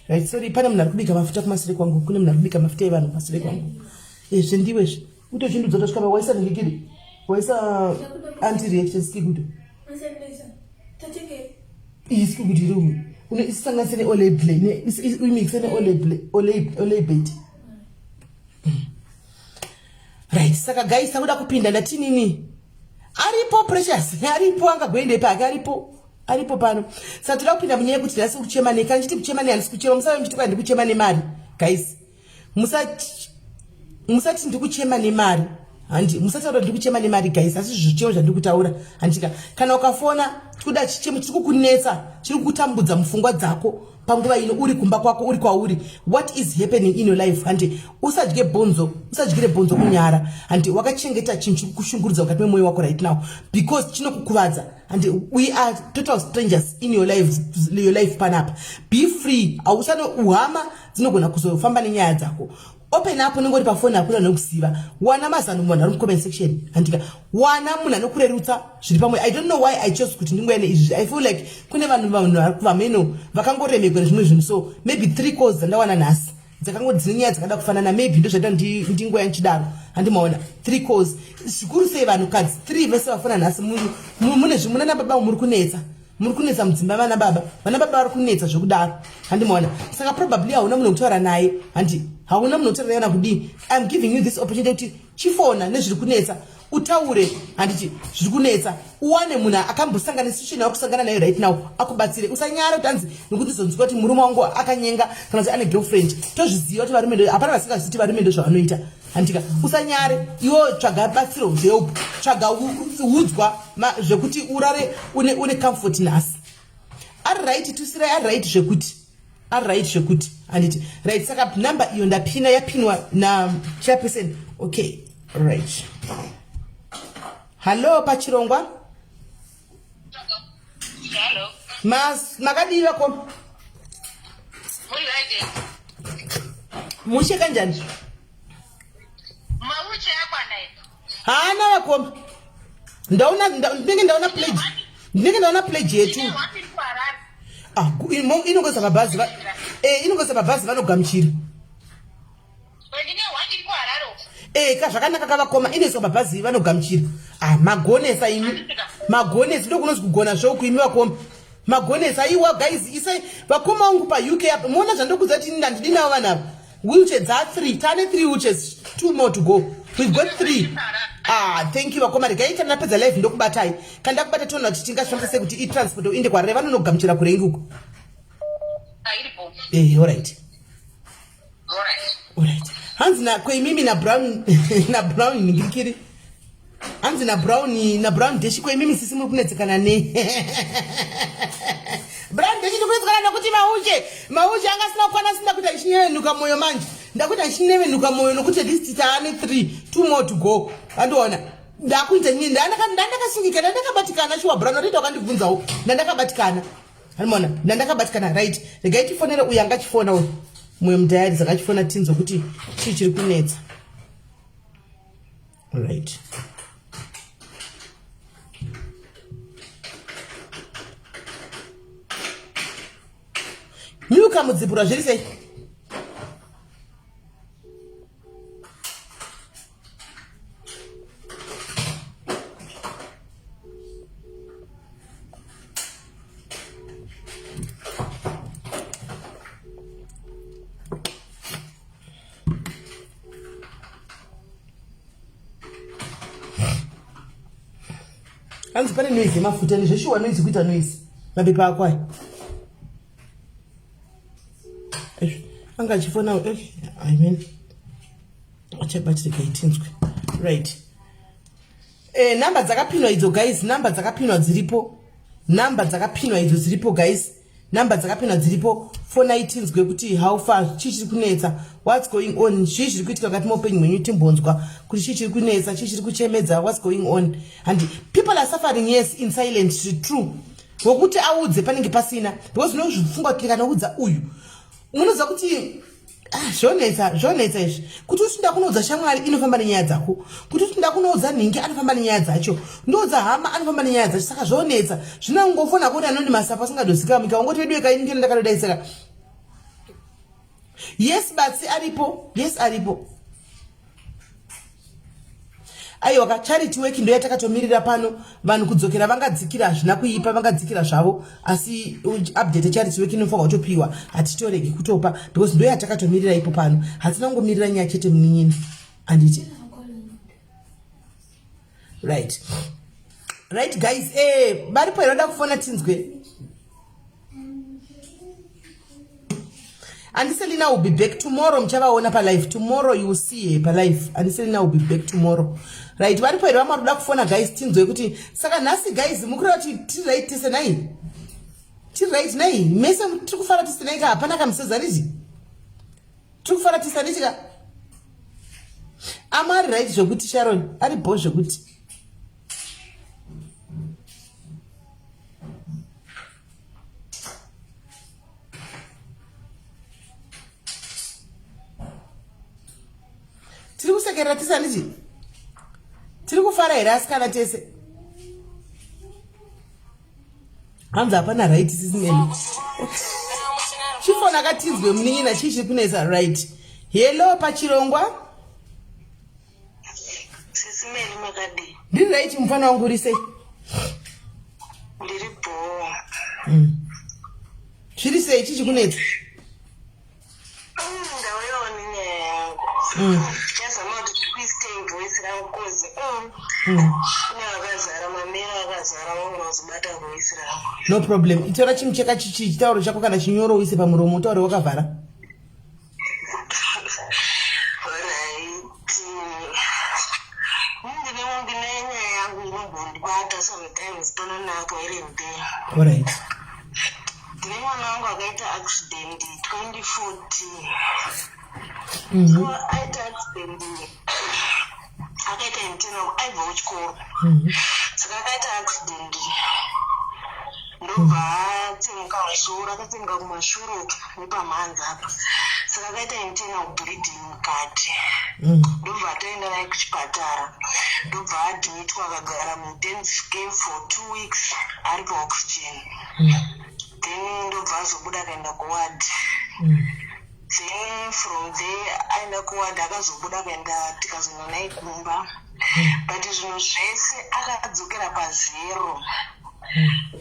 right sorry pana munhu arikubika mafuta kumashure kwangu kune munhu arikubika mafuta evanhu kumashure kwangu zvendiwezve utozvindudza tosvika waisa ningikiri waisa anti reaction ski kuto isi kuti rumwe unoisanganise neolebile uimixe neolebate right saka guys takuda kupinda ndatinini aripo precious aripo angagoende pake aripo pano saka toda kupinda munyaya yekuti ndasi kuchema nei kana chiti kuchema nei handisi kuchema musave muchiti kwai ndikuchema nemari guys musati ndikuchema nemari handi musataura ndikuchema nemari guys asi zvichemo zvandikutaura handika kana ukafona kuda chichemo chiri kukunetsa chiri kukutambudza mupfungwa dzako panguva ino uri kumba kwako uri kwauri what is happening in your life handi usadyire bhonzo kunyara handi wakachengeta chinhu chiri kushungurudza mukati memwoyo wako right now because chinokukuvadza handi we are total strangers in your life panapa be free hausano uhama dzinogona kuzofamba nenyaya dzako open up unenge uri pafoni akuna nokuziva wana mazano munhu ari mucomment section handika wana munhu anokurerutsa zviri pamwe I don't know why I chose kuti ndingoene izvi I feel like kune vanhu vari kuvameno vakangoremekwa nezvimwe zvinhu so maybe 3 calls dzandawana nhasi dzakangoti nyaya dzakada kufanana maybe ndo zvaita ndinguva yanchidaro handimaona 3 calls zvikuru sei vanhukadzi 3 vese vafona nhasi muna nababa muri kunetsa mudzimba vana baba vari kunetsa zvekudaro handimaona saka probably hauna munhu kutaura naye handi hauna munhu kutaura naye na kudii I'm giving you this opportunity kuti chifona nezviri kunetsa utaure handiti zviri kunetsa uwane munhu akambosangana situation yakusangana nayo right now akubatsire usanyara kuti hanzi nokuti zonzwa kuti murume wangu akanyenga kana kuti ane girlfriend tozviziva kuti varume hapana vasingazviti varume ndo zvavanoita handika usanyare iwo tsvaga batsiro help tsvaga udzwa zvekuti urare une comfort nhasi ari right tusirai ari right zvekuti handiti right saka number iyo ndapina yapinwa na chairperson okay right hallo pachirongwa Hello. Makadiva kom. Mulaide. Musheka njani? Mauche hapa naye. Hana wakom. Ndaona pledge. Ndaona pledge yetu. Wapi kwa Harare? Inongoza mabazi inongoza mabazi vanogamuchira. Wengine wapi kwa Harare? Zvakanaka kavakoma inoiswa mabhazi vanogamuchira. Magonesa imi. Magonesa ndokunonzi kugona zvokuimi vakoma. Magonesa aiwa guys isai vakoma vangu pa UK apa muona zvandokudza kuti ndandidi navo vanhu ava. Wheelchair dza 3 tane 3 wheelchairs 2 more to go. We've got 3. Thank you vakoma regai kana napedza live ndokubatai. Kana ndakubata tona kuti tingashandisa kuti i-transport inde kwa reva vanogamuchira kurengi uko. Iripo. All right. Hanzi na kweimimi na brown na brown ningirikiri. Hanzi na brown deshi kweimimi sisi muri kunetsekana ne. Brand ndichikuidzana nokuti mauje anga sina kwana sina kuti achinyevenuka moyo manje. Ndakuti achinyevenuka moyo nokuti at least taane 2 more to go. Andiona. Ndakuita nyini ndandakasungika ndandakabatikana shuwa Brand rito akandibvunzawo ndandakabatikana. Alimona ndandakabatikana right. Regai tifonere uyu anga chifona uyu. Moyo mudayari zakachifona tinzo kuti chiri kunetsa. Right. Nyuka mudzipura zviri sei? Anzi pane noise mafuta nezveshuwa noise kuita noise. Mabepa akwai. Anga chifona I mean achabatirika itinzwe. Right. Number dzakapinwa idzo guys, number dzakapinwa dziripo. Number dzakapinwa idzo dziripo guys. Number dzakapinwa dziripo. Fona itinzwe kuti how far chichiri kunetsa, what's going on, chichiri kuitika ngati mopenyu mwenyu timbonzwa kuti chichiri kunetsa, chichiri kuchemedza, what's going on. And people are suffering yes in silence, true. Wokuti audze panenge pasina because unozvifunga kuti kana udza uyu unoza kuti zvonetsa izvi kuti usinda kunoudza shamwari inofamba nenyaya dzako, kuti usinda kunoudza nhingi anofamba nenyaya dzacho, ndoudza hama anofamba nenyaya dzacho, saka zvonetsa zvinangofona kuti anonymous apa asingadozikamwa munyika ungoti wedu ekaingi ndakadodaidzira. Yes batsi aripo, yes aripo. Aiwa charity work ndo yatakatomira pano vanhu kudzokera vangadzikira zvina kuipa vangadzikira zvavo asi update charity work inofanwa kutopiwa atitorege kutopa because ndo yatakatomira ipo pano hatina ngomirira nyaya chete munyini anditi right guys baripo inoda kufona tinzwe and Selina will be back tomorrow. Mchavaona pa live tomorrow, you will see her pa live. And Selina will be back tomorrow. Right, varipo ero vamaruda kufona guys tinzwe kuti saka nhasi guys mukureva kuti tiri right tese nai. Tiri right nai. Mese tiri kufara tese nai ka hapana kamusezanisi. Tiri kufara tese nai ka. Amari right zvokuti Sharon, ari bo zvokuti. Tiri kusekerera tese nai. Tiri kufara here asikana tese. Hanza hapana right sisineni. Chifona katinzwe munin'ina chichi kunesa right. Hello pachirongwa. Sisimeni makadi. Ndiri right mfana wangu rise. Ndiripo. Chiri sei chichi kunetsa. Ndaweyo nine. Just amount to stay voice rangu kozi. Akazara mamera akazara wangu wazibata voice rangu. No problem. Itora chimucheka chichi chitauro chako kana chinyoro uise pamuromo utaure wakavhara. Alright. Ndine mwana wangu akaita accident 2014. So aita accident. Akaita internal aibva kuchikoro. Saka akaita accident. Ndobva atsenga musoro, akatsenga kumashure nepamhanza apa. Saka akaita internal bleeding mukati. Ndobva ataenda naye kuchipatara. Ndobva admitwa akagara muintensive care for 2 weeks ari paoxygen. Then ndobva azobuda akaenda kuward. Then from there aenda kuward akazobuda akaenda tikazonwa naye kumba. But zvinhu zvese akadzokera pazero.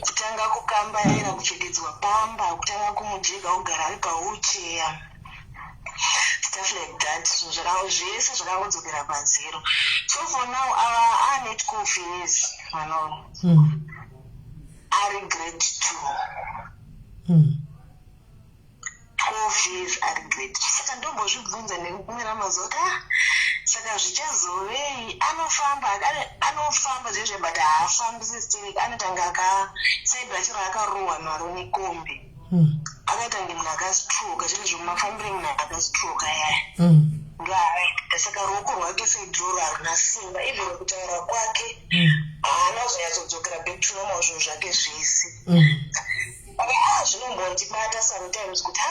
Kutanga kukambaira kuchededzwa pamba, kutanga kumujeka kugara ari pawheelchair. Stuff like that. Zvakawo zvese zvakakodzokera pazero. So for now our net school fees, are grade 2. School fees are grade 2. Saka ndombozvibvunza nekumira mazota saka zvichazovei anofamba zvezve but haafambisi stereki, anotanga akasaidwa chiro akarohwa nharo nekombi. Akaita kunge munhu akastroka, chiri zvomafambire munhu akastroka yaya ndoaraita. Saka ruoko rwake seidhoro haruna simba, even kutaura kwake haana kuzonyatsodzokera back to normal zvinhu zvake zvese. Zvinombondibata sometimes kuti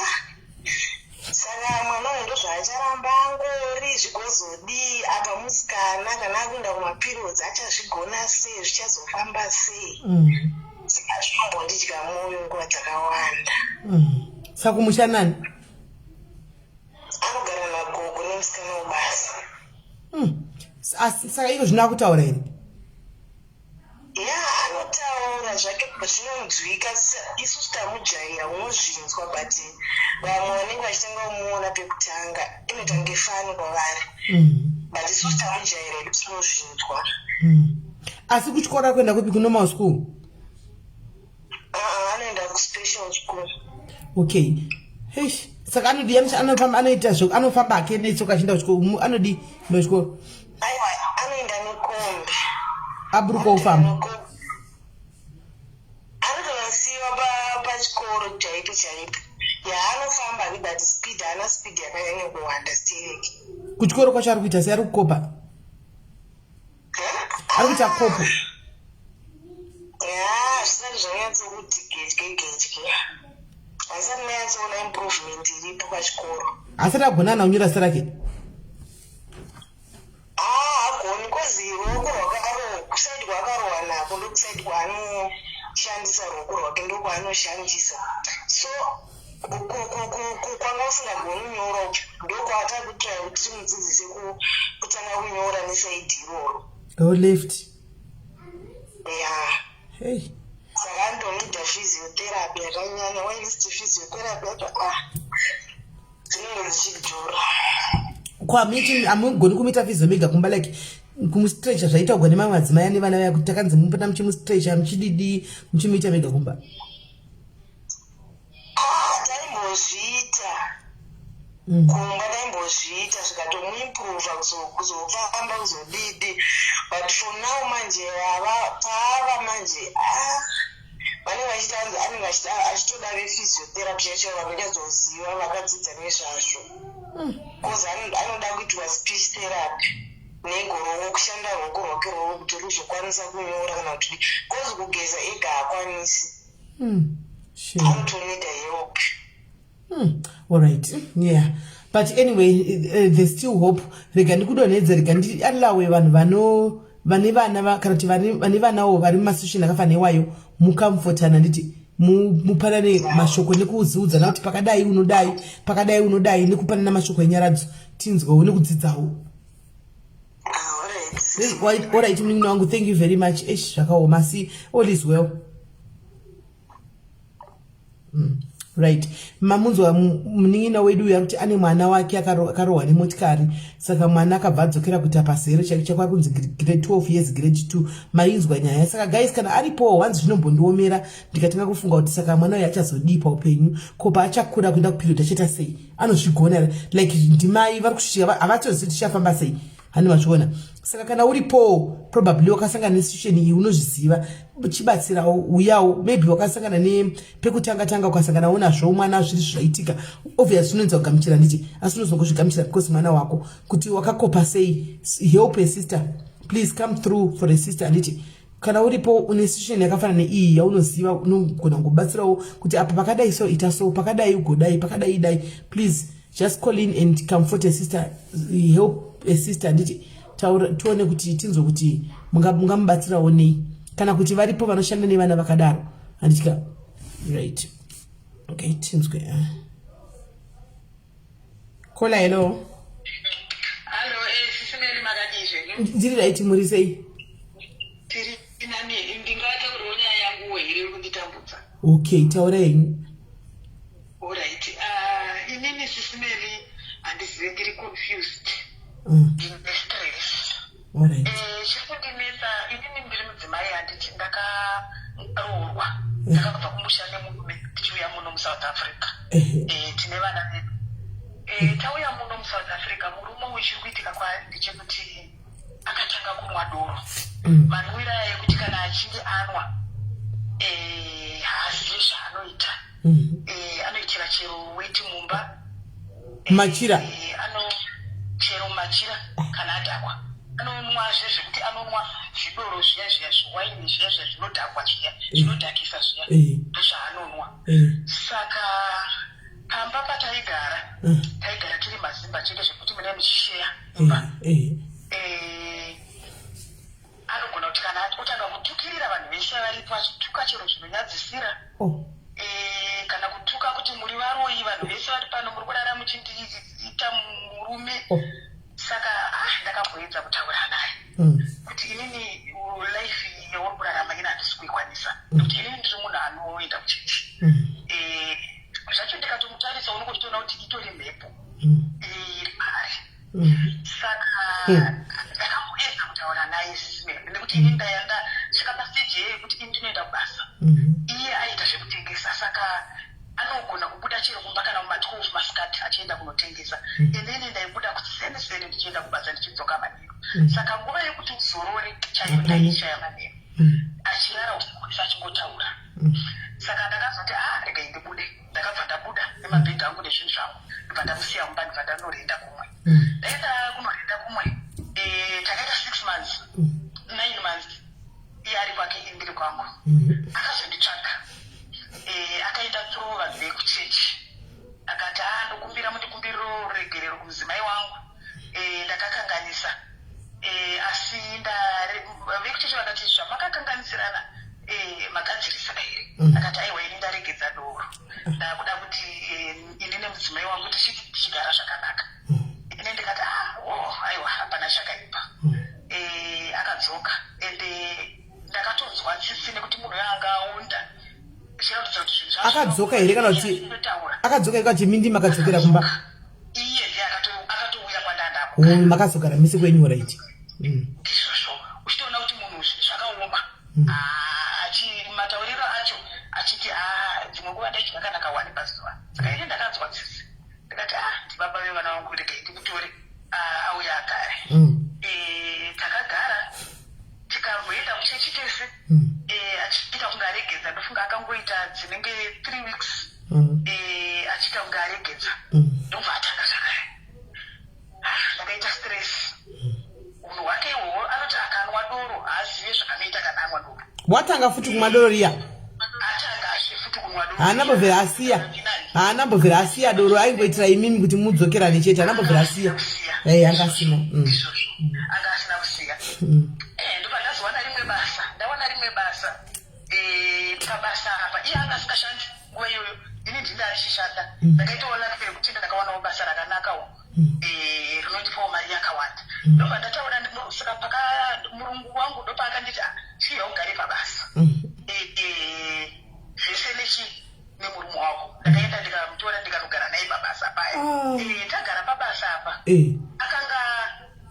saka mwana uyu ndozvaacharamba angori zvikozodii apa musikana kana akuenda kumaperiods achazvigona sei, zvichazofamba sei. Saka zvinombondidya mwoyo nguva dzakawanda. Saka kumushanani anogara nagogo nemusikana webasa. Saka iko zvino akutaura here? Ya, anotaura zvake zvinonzwika. Isusu tamujaira unozvinzwa, but vamwe vanenge vachitanga kumuona pekutanga inoita kunge fani kwavari, but isusu tamujaira edu tinozvinzwa. Asi kuchikora kuenda kupi, kunormal school? Anoenda kuspecial school. Okay. Hey, saka anodi anofamba anoita zvoko, anofamba hake netsoka achienda kuchikoro, anodi ndo chikoro. Aiwa, anoenda nekombi. Aburuka ufamba. Anotosiiwa pachikoro chaipo. Yaanofamba but speed haana speed yakanyanya kuwanda stereki. Kuchikoro kwacho ari kuita sei, ari kukopa? Ari kuita kopo? Ya, zvisati zvanyatsokuti gedye. Hasati nanyatsoona improvement iripo pachikoro. Asati agona kunyora zita rake? Hagoni, kozi ruoko kusaidi kwakarohwa nako ndokusaidi kwaanoshandisa ruoko rwake ndokwanoshandisa. So kwanga usingagoni kunyora ndokwatakutrai kuti timudzidzise kutanga kunyora nesaidhi iroro. Left. Ya. Hey. Saka andonoita physiotherapy yakanyanya. Wailist physiotherapy yacho dzinenge dzichidhura. Kwamiti amugoni kumita physio mega kumba like kumustretcha zvaitagwa nemamwe madzimai ane vana vaya kuti takanzi mupota muchimustretcha muchididi muchimuita mega kumba. Taimbozviita kumba, taimbozviita zvikatomuimprova kuzofamba kuzodidi, but for now manje paava manje vanenge vachitanzi anenge achitoda vephysiotherapy yacho vanochazoziva vakadzidza nezvazvo, bcause anoda kuitwa speech therapy negorowo kushanda ruoko rwake rworo kuti ruzokwanisa kunyora kana kuti bcause kugeza ega hakwanisi, anotonida help. Alright, yeah. But anyway, there's still hope. Rega ndikudonedza, rega ndialawe vanhu vane vana kana kuti vane vanawo vari mumasituation akafanana newayo mukamfotana nditi mupanane mashoko nekuudzana kuti pakadai unodai nekupanana mashoko enyaradzo tinzwawo nekudzidzawo. Alright, munhu wangu, thank you very much. Zvakaoma, see, all is well. Right. Mamunzwa munin'ina wedu yakuti ane mwana wake akarohwa nemotikari, saka mwana akabva adzokera kuita pasero chakwa kunzi grade 12 years grade 2. Mainzwa nyaya. Saka guys, kana aripo wanzi zvinombondiomera ndikatanga kufunga kuti saka mwana uyu achazodipa upenyu, kopa achakura kuenda kuperiod achita sei, anozvigona like ndimai vari kusvika havatozivi tichafamba sei, hani vachiona. Saka kana uripo probably wakasangana nesituation iyi unozviziva uchibatsirawo uyawo, maybe wakasangana nepekutanga ukasangana nazvo mwana zviri zvaitika, obviously unoenza kugamuchira nditi, asi unozongozvigamuchira because mwana wako kuti wakakopa sei. Help a sister, please come through for a sister nditi. Kana uripo une situation yakafanana neiyi yaunoziva unogona kubatsirawo kuti apa pakadai so ita so, pakadai ugodai, pakadai dai, please just call in and comfort a sister, help a sister nditi. Tuone kuti tinzwe kuti mungamubatsirawo nei, kana kuti varipo vanoshanda nevana vakadaro handitika. Right, okay, tinzwe. Kola, hello. Hello, sisimeli makadizve. Ndiri right, muri sei? Tiri nani, ndingataurawo nyaya yangu here kunditambudza. Okay, taurai. Alright, inini sisimeli handizive, ndiri confused. Stress. Alright. Chirikundinetsa, inini ndiri mudzimai handiti ndakaroorwa. Ndakabva kumusha nemurume tichiuya muno muSouth Africa. Tine vana vedu. Tauya muno muSouth Africa, murume uyu chiri kuitika ndechekuti akatanga kunwa doro. Manwira ekuti kana achinge anwa haazivi zvaanoita. Anoitira chero weti mumba. Machira. Chero machira kana adhakwa. Anonwazve zvekuti anonwa zvidoro zviya zviwaini zviya zvinodhakwa zviya zvinodhakisa zviya ndozvaanonwa. Saka pamba pataigara tiri mazimba chete zvekuti mune muchisheya imba. Anogona kuti kana otanga kutukirira vanhu vese varipo achituka chero zvinonyadzisira. Kana kutuka kuti muri varoi vanhu vese vari pano muri kurara muchindiita murume. Saka ndakamboedza kutaura naye kuti inini life yauri kurarama ina handisi kuikwanisa nokuti inini ndiri munhu anoenda kuchechi. Zvacho ndikatomutarisa unokutoona kuti itori mhepo iri pari. Saka ndakamboedza kutaura naye nekuti inini ndasvika pasteji yekuti ini ndinoenda kubasa, iye aita zvekutengesa. Saka anogona kubuda chero kumba kana muma12 masikati achienda kunotengesa. Inini ndaibuda kuseni ndichienda kubasa ndichidzoka manheru. Saka nguva yekuti uzorore chaiyo ndaichaya manheru achirara usiku achingotaura. Saka ndakazoti regai ndibude. Ndakabva ndabuda nemabhegi angu nezvinhu zvangu ndibva ndamusiya mumba ndibva ndanorinda kumwe. Ndaenda kunorinda kumwe takaita 6 months 9 months iye ari kwake indiri kwangu. Akazonditsvaga akaenda through vanhu vekuchechi akati ndokumbira mundikumbiro regerero kumuzimai wangu. Ndakakanganisa asi vekuchechi vakati zvamakakanganisirana magadzirisa here. Akati aiwa ini ndaregedza doro ndakuda kuti ini nemudzimai wangu tichigara zvakanaka. Ine ndikati aiwa hapana chakaipa. Akadzoka ende ndakatonzwa tsitsi nekuti munhu yanga aunda. Akadzoka here kana kuti akadzoka ikachimindima akadzokera kumba. Iye ndiye akatouya kwandandapo. Makazogara mise kwenyu right. Izvozvo uchitoona kuti munhu zvakaoma. Matauriro acho achiti dzimwe nguva ndaidya kana kawani pazuva. Saka ini ndakanzwa tsitsi ndikati ndibaba vevana vangu regai ndimutore auya agare. Takagara tikamboenda kuchechi tese achiita kunge aregedza. Ndofunga akangoita dzinenge 3 weeks achiita kunge aregedza ndobva atanga zvakare. Ndakaita stress. Unhu hwake ihwohwo anoti akanwa doro haazive zvakanoita kana anwa doro. Watanga futi kumwa doro riya? Atangazve futi kumwa doro. Haanambobvira asiya doro aingoitira imimi kuti mudzokerane chete. Haanambobvira asiya. Angasina. Anga asina kusiya. Ndobva ndazowana rimwe basa. Pabasa apa iye anga asikashandi nguva iyoyo ini ndinda achishanda. Ndakaitoona kuti ndakawanawo basa rakanakawo rinondipawo mari yakawanda. Ndobva ndataura saka murungu wangu ndopa akanditi chiya ugare pabasa zvese nemurume wako. Ndakaenda ndikamutora ndikanogara naye pabasa paya. Tagara pabasa apa akanga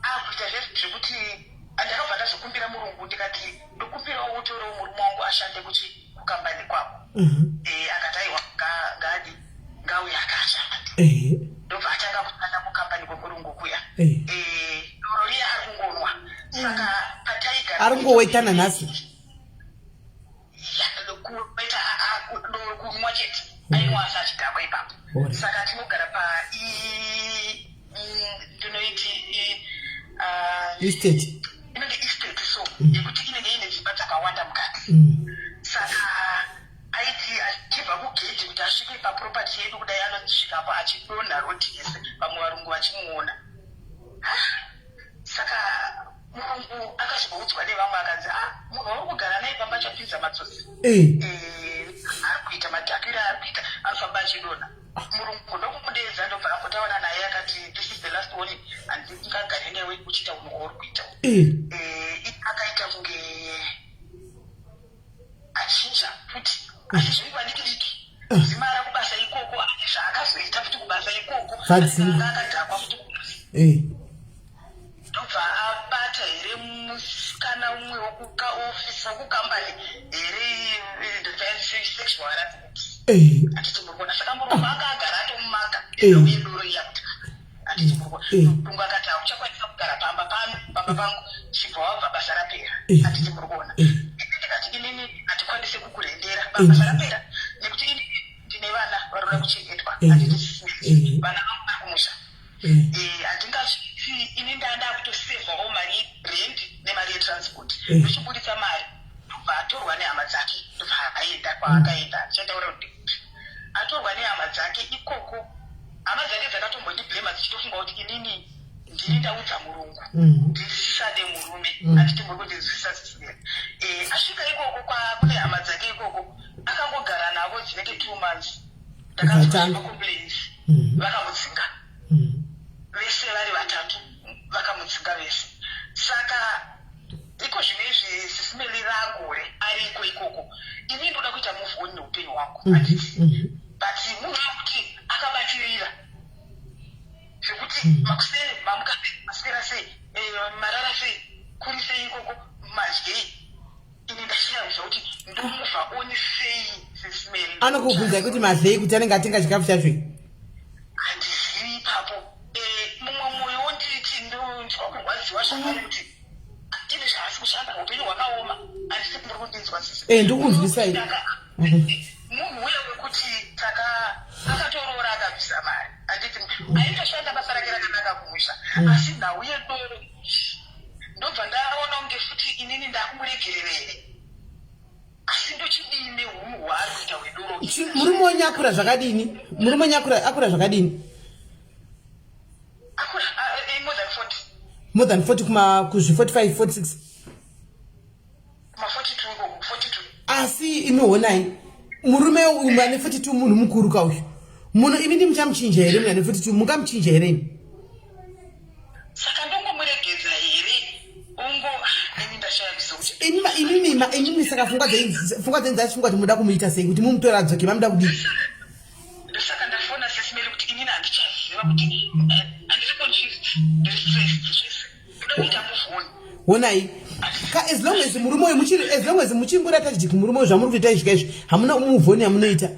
akuita zvekuti ndakabva ndazokumbira murungu ndikati ndokumbirawo utorewo murume wangu ashande kukambani kwako. Akati aiwa ngauya akashanda. Ndobva atanga kushanda mukambani kwemurungu kuya. Doro riya ari kungonwa. Saka pataigara ari kungowaitana nhasi. Kuita doro kunwa chete ainwa asachidhakwa ipapo. Saka tinogara ndinoiti estate. Inenge estate so yekuti inenge ine dzimba dzakawanda mukati. Saka aiti achibva kugedhi kuti asvike paproperty yedu kudai anozvisvikapo achidonha rodi yese vamwe varungu vachimuona. Saka murungu akazoboudzwa nevamwe akanzi munhu uri kugara naye pamba chapinza matsotsi ari kuita madhakiro ari kuita anofamba achidonha. Murungu ndokumudeedza ndobva ambotaura naye akati this is the last warning handingagare newe uchiita unhu wauri kuita. Akaita kunge achinja futi asi zvoiva diki zima rakubasa ikoko zvaakazoita futi kubasa ikoko akadhakwa futi kubasa. Ndobva abata here musikana umwe wekuofisi wokukambani here sexual harassment. Atiti murikuona saka murungu akagara atomumaka uye doro iya kuti anditi mulungu akati auchakwanisa kugara pamba pangu chibva wabva basa rapera anditi muri kuona ndikati inini handikwanisi kukurendera basa rapera nekuti ini ndine vana varoda kuchengetwa handiti vana vangu vakumusha handingazviti ini ndanda kutosevhawo mari rent nemari yetransport ndichibudisa mari ndobva atorwa nehama dzake ndobva aenda kwaakaenda ndichataura kuti atorwa nehama dzake ikoko hama dzake dzakatombondiblema dzichitofunga kuti inini ndini ndaudza murungu ndisisade murume handiti muri kundinzwisisa zvisire asvika ikoko kune hama dzake ikoko akangogara navo dzinenge 2 months ndakazvimacomplains vakamudzinga vese vari vatatu vakamudzinga vese saka iko zvine izvi sisimeli rangore ariko ikoko ini ndoda kuita move on neupenyu hwangu handiti but munhu wekuti akabatirira zvekuti makusere mamuka maswera sei marara sei kuri sei ikoko madyei ini ndashiya zvakuti ndomuva oni sei sisimeli anokubvunza kuti madlei kuti anenge atenga chikafu chacho handizivi ipapo mumwe mwoyo wonditi ndinokurwadziwa zvakare kuti ine zvaasi kushanda upenyu hwakaoma handisi muri kundinzwa sisi ndikunzwisai munhu uye wekuti akatoroora akabvisa mari handiti aitoshanda basa rake rakanaka kumusha asi nhau yedoro ndobva ndaona kunge futi inini ndakumuregererere asi ndochidini hunhu hwaari kuita hwedoro murume wenyu akura zvakadini murume wenyu akura zvakadini akura more than 40 kuzvi 45 46 42 asi inoonai murume uyu ane 42 munhu mukuru kauyu muno imi ndi muchamuchinja here munhu ane 42 mungamuchinja here imi saka ndongomuregedza here ungo ini ndashaya kuzokuti inini saka pfungwa dzenyu dzachifungwa kuti muda kumuita sei kuti mumutora adzoke mamuda kudii ndosaka ndafona sesimeri kuti inini handichaziva kuti handiri confused ndiri stressed zvese ndoda kuita move on honai as long as murume uyu muchingorata chidiki murume uyu zvamuri kuita izvika izvi hamuna muvhoni yamunoita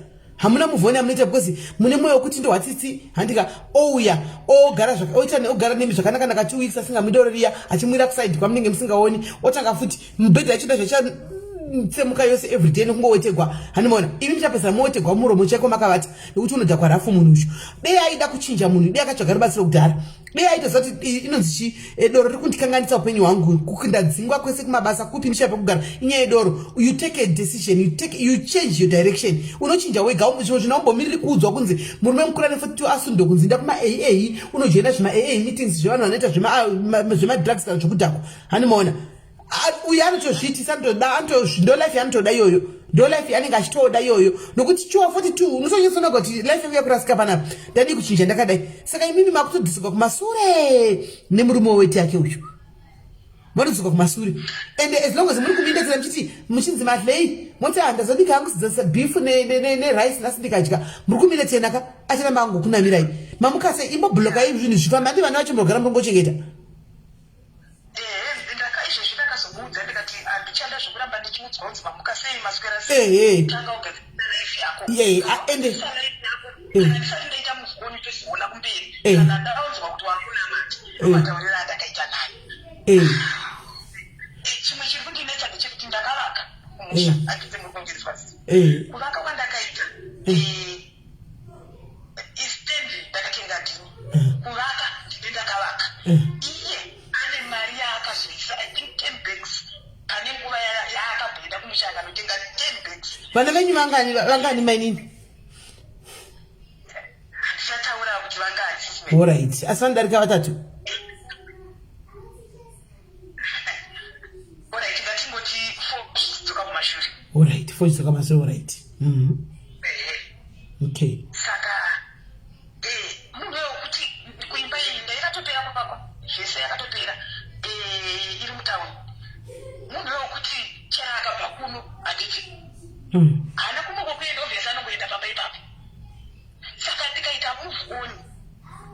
because mune mwoyo wekuti ndohwatsitsi handika ouya ogara nemi zvakanaka naka 2 weeks asingamudororiya achimwira kusaidi kwamunenge musingaoni otanga futi mubhedha achida zvachatsemuka yose everyday nekungowetegwa handimaona imi muchapesa mowetegwa muromo chako makavata nekuti unodha kwarafu munhu uyu dei aida kuchinja munhu dei akatsvaga rubatsiro kudhara dei aitoziva kuti inonzi doro riri kundikanganisa upenyu hwangu kukundadzingwa kwese kumabasa kupi ndichapa kugara inyaya yedoro you take a decision you change your direction unochinja wega zvimwe zvinambomiriri kuudzwa kunzi murume mukuru ane 42 asundo kunzi nda kuma AA unojoina zvima AA meetings zvevanhu vanoita zvemadrugs kana zvokudhakwa handimaona uyu anotozviitisa ndo life yaanotoda iyoyo ndo life yanenge achitoda iyoyo nokuti chuwa 42 unosonyesonaka kuti life yangu yakurasika panapa ndadi kuchinja ndakadai saka imimi makutodhisikwa kumasure nemurume weti yake uyu madhisikwa kumasure and as long as muri kumindedzera muchiti muchinzi madlei moti handazodika hangu beef nerice nasi ndikadya muri kumindetsenaka achiramba angu kunamirai mamukase imbobhuloka zvinhu zvifamba ndi vana vacho murogara murongochengeta chimwe chiri kundinetsa ndechekuti ndakavaka handiti muri kundirwa kuvaka kwandakaita istendi ndakatenga dini kuvaka ndine ndakavaka iye ane mari yaakazoisa I think 10 bags pane nguva yaakabhenda kumushanga notenga 10 bags vana venyu vangani mainini handisataura kuti vangani alright asi vanodarika vatatu alright ngatingoti 4 dzoka kumashure alright 4 dzoka kumashure alright okay saka munhu wekuti kuimba iyi ndaikatopera kupakwa zvese yakatopera iri mutauni munhu wekuti chera akabva kuno handiti haana kumbokuenda obviously anongoenda pamba ipapo saka ndikaita move on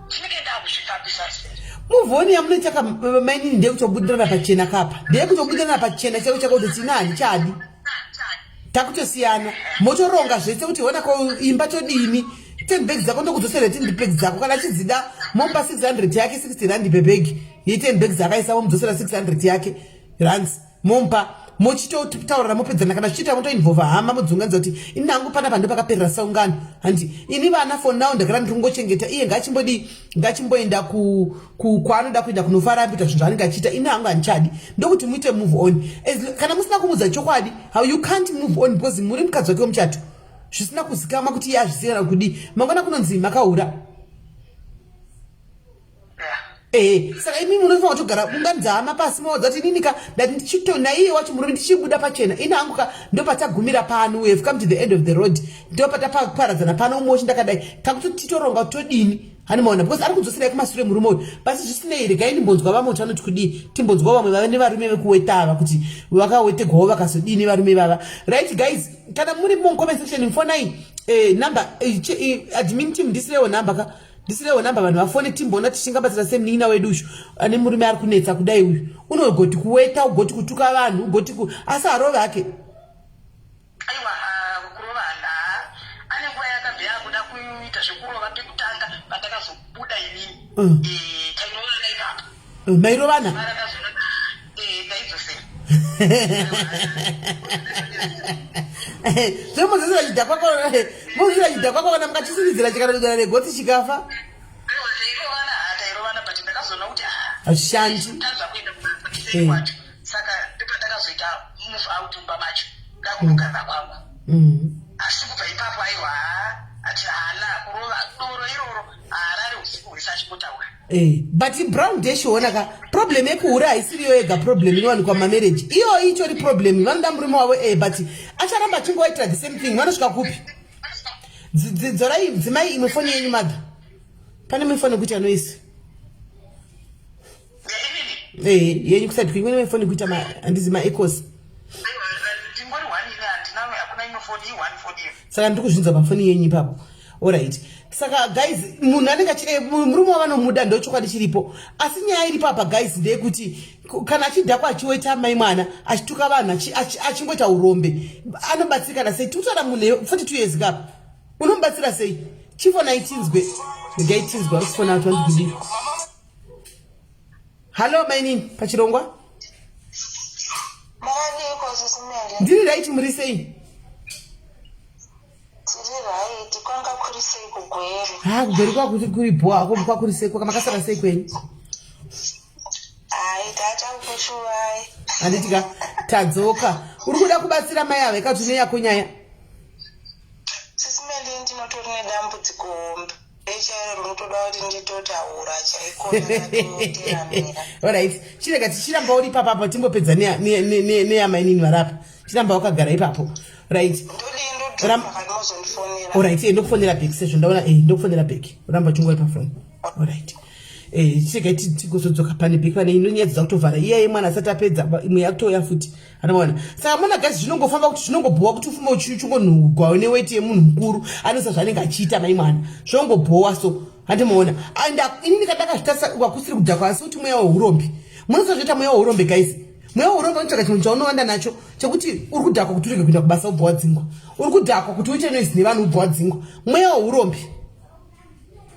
ndinenge ndakuzvifambisa sei move on yamunoita mainini ndeyekutobudirana pachena kapa ndeyekutobudirana pachena chako chako kuti tinani chadi takutosiyana motoronga zvese kuti ona ko imba todini 10 bags zako ndokudzosera 10 bags zako kana chidzida mopa 600 yake 60 rand per bag ye 10 bags zakaisa mudzosera 600 yake rands mompa mochitotaurira mopedzana kana chiita motoinvolva hama mudzunganidza kuti ini hangu pana pando pakaperera saungano handi ini vana for now ndagara ndikungochengeta iye ngachimboenda kwaanoda kuenda kunofara apita zvinhu zvaanenge achiita ini hangu handichadi ndokuti muite move on kana musina kumudza chokwadi how you can't move on because muri mukadzi wake womuchato zvisina kuzikama kuti iye azvisiyana kudi mangwana kunonzi makaura saka imi munofanira kutogara unganidza hama pasi maodza kuti ininika ndati ndichito naiye wacho murume ndichibuda pachena ina hanguka ndopatagumira pano we have come to the end of the road ndopataparadzana pano umochi ndakadai takutoti titoronga todini hani maona because ari kudzosera kumashure murume uyu basi zvisinei regai ndimbonzwa vamwe kuti vanoti kudii timbonzwa vamwe vave nevarume vekuwetava kuti vakawetegwawo vakazodini varume vava right guys kana muri comment section mfonai number admin team ndisirewo number ka ndisirewo namba vanhu vafone timbona tichingabatsira semunina wedu ushu ane murume ari kunetsa kudai uyu unogoti kuweta ugoti kutuka vanhu ugoti asi harove hake aiwa kurova ane nguva yakabve yakuda kuita zvekurova pekutanga pandakazobuda inini tairovana ipapo mairovana zvemuzisira chidha kwako kana mukachisiridzira chikadodana negotsi chikafa hazvishandi saka ndopandakazoita move out mumba macho ndakunogara kwangu asi kubva ipapo aiwa ati hala kurova doro iroro harare usiku hwese achimbotaura but brown day shionaka problem yekuhura haisiriyo yega problem inowanikwa mamarriage iyo ichori problem vanoda murume wavo but acharamba achingoitira the same thing vanosvika kupi dzorai dzimai imwe foni yenyu madha pane imwe foni yekuita noise yenyu kusati kuimwe imwe foni yekuita handizi maecos saka ndiri kuzvinzwa pafoni yenyu ipapo alright saka guys munhu anenge murume wavanomuda ndochokwadi chiripo asi nyaya iripo apa guys ndeyekuti kana achidhakwa achiweta mai mwana achituka vanhu achingoita urombe anobatsirikana sei tikutora munhu 42 years kapa unomubatsira sei chifona itinzwe ngaitinzwe ari kufona kuti vandikudii halo mainini pachirongwa ndiri raiti muri sei kugweri kwakuti kuri bhoa kwakuri sei kwaka makasara sei kwenyu handitika tadzoka uri kuda kubatsira mai avo ikadzune yako nyaya ndinotori nedambudziko echairo rinotoda kuti nditotaura alright chirega tichiramba uri ipapapo timbopedza neyamainini varapa chiramba wakagara ipapo right alright ndokufonera back session ndaona ndokufonera back ramba chingori pafoni alright chirega tigozodzoka pane back pane inonyadzisa kutovhara iyaye mwana asati apedza imwe yakutoya futi anoona saka mona gazi zvinongofamba kuti zvinongobhowa kuti ufuma uchingonhugwawo neweti yemunhu mukuru anosa zvanenge achiita mai mwana zvinongobhowa so handimaona and inini kadakazvita wakusiri kudhakwa asi kuti mweya weurombi munosazvoita mweya weurombi guys mweya weurombi anotsvaga chinhu chaunowanda nacho chekuti uri kudhakwa kuti urege kuenda kubasa ubva wadzingwa uri kudhakwa kuti uite noisi nevanhu ubva wadzingwa mweya weurombi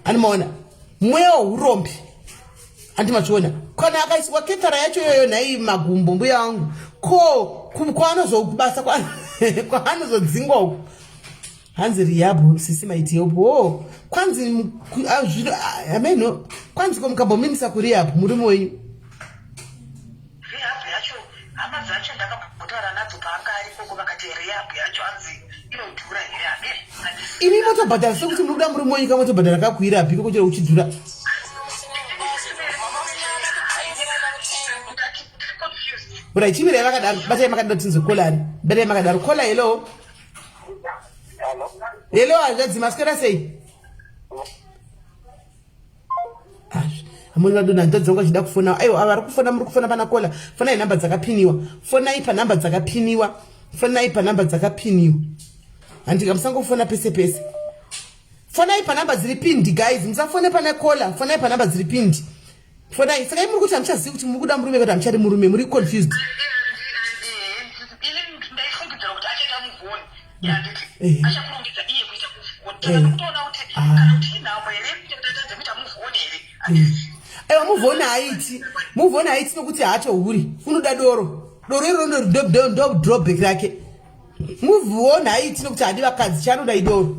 handimaona mweya weurombi handimachiona kana akaiswa kefara yacho iyoyo nhai magumbo mbuya wangu ko kwaanozokubasa kwaanozodzingwa uku hanzi rihabhu sisi maiti yopo kwanzi ameno kwanzi komukambominisa kurihabhu murume wenyu rihabhu yacho hama dzacho ndakambotara nadzo paanga arikoko vakati rihabhu yacho hanzi inodhura imi motobhadhara sekuti muri kuda murume wenyu kamotobhadhara kakuira bhiko kuti uchidhura Ura chimire makadaro batai makadaro tinzokolani batai makadaro kola hello hello azadzi maskera sei amuni vadona ndadzonga chida kufona ayo avari kufona muri kufona pana kola fonai namba dzakapiniwa fonai pa namba dzakapiniwa fonai pa namba dzakapiniwa handika musangofona pese pese fonai pa namba dziri pindi guys musafone pana kola fonai pa namba dziri pindi fonai saka muri kuti hamchazivi kuti muri kuda murume kuti hamchari murume muri confused achakurongedza iye kuita kutoona kuti kana kuti inhambo here kutotatadza kuita muvhoni here muvhoni haiti nokuti haatohuri unoda doro iroro ndodrobhek rake muvhoni haiti nokuti hadi vakadzi chanoda idoro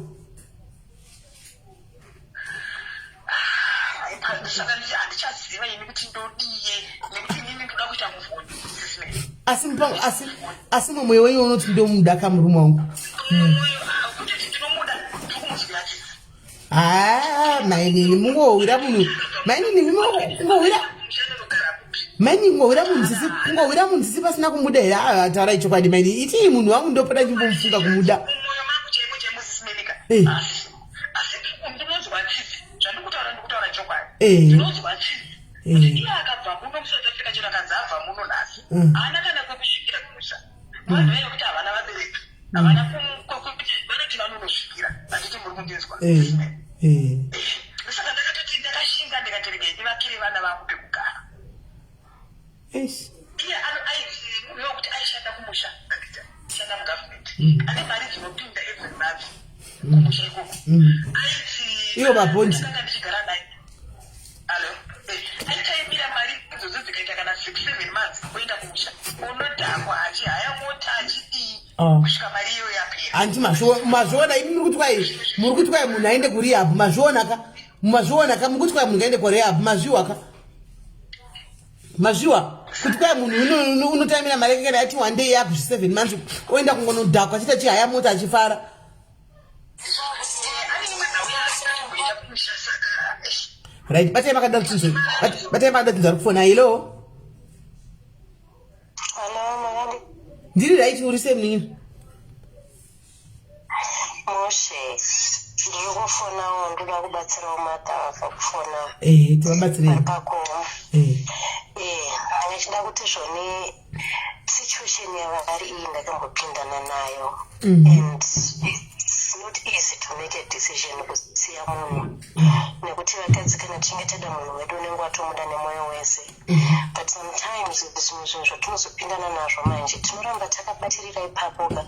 saka handichaziva ini kuti ndodiye nekuti inini ndoda kuita muvhoni asi mumwe wenyu unoti ndomuda kamurume wangu kutoti ndinomuda ndikumuzivyati mainini mungowira munhu kungowira munhu sisi pasina kumuda here taurai chokwadi mainini itii munhu wangu ndopota chimbomufunga kumuda mumwoyo mangu chaimo chaimosisimenika asi ndinonzwa tsitsi zvandikutaura ndikutaura chokwadi ndinonzwa tsitsi kuti iye akabva muno musouth africa chero akanzi abva muno nhasi haana kana kwekusvikira kumusha vanhu vaiva kuti havana vabereki havana vanoti vanonosvikira handiti muri kundinzwa saka ndakatoti ndakashinga ndikateregai ndivakire vana vangu pekugara iye aizi munhu wekuti aishanda kumusha shanda mugavhmendi ane mari dzinopinda every month kumusha ikoko aizi ivo mabhondi ndakanga ndichigara naye aichaimira mari idzodzo dzikaita kana 6-7 months kuenda kumusha unodhakwa achihaya mota achidii kusvika mari iyo yapera handi mazviona imi muri kuti kwai munhu aende kurehab mazvionaka muri kuti kwai munhu aende kurehab mazviwa kuti kwai munhu unotamira mari yake ati one day yapi 7 months oenda kungonodhakwa achiita chihaya mota achifara right batai makada tinzwa kufona hello ndiri right uri semnini Moshe ndiri kufonawo ndoda kubatsirawo matava kufona tivabatsirei pakoma ndachida kuti zvone situation yavari iyi ndakambopindana nayo and it's not easy to make a decision kusiya munhu nekuti vakadzi kana tichinge tada munhu wedu unenge watomuda nemwoyo wese but sometimes zvimwe zvinhu zvatinozopindana nazvo manje tinoramba takabatirira ipapoka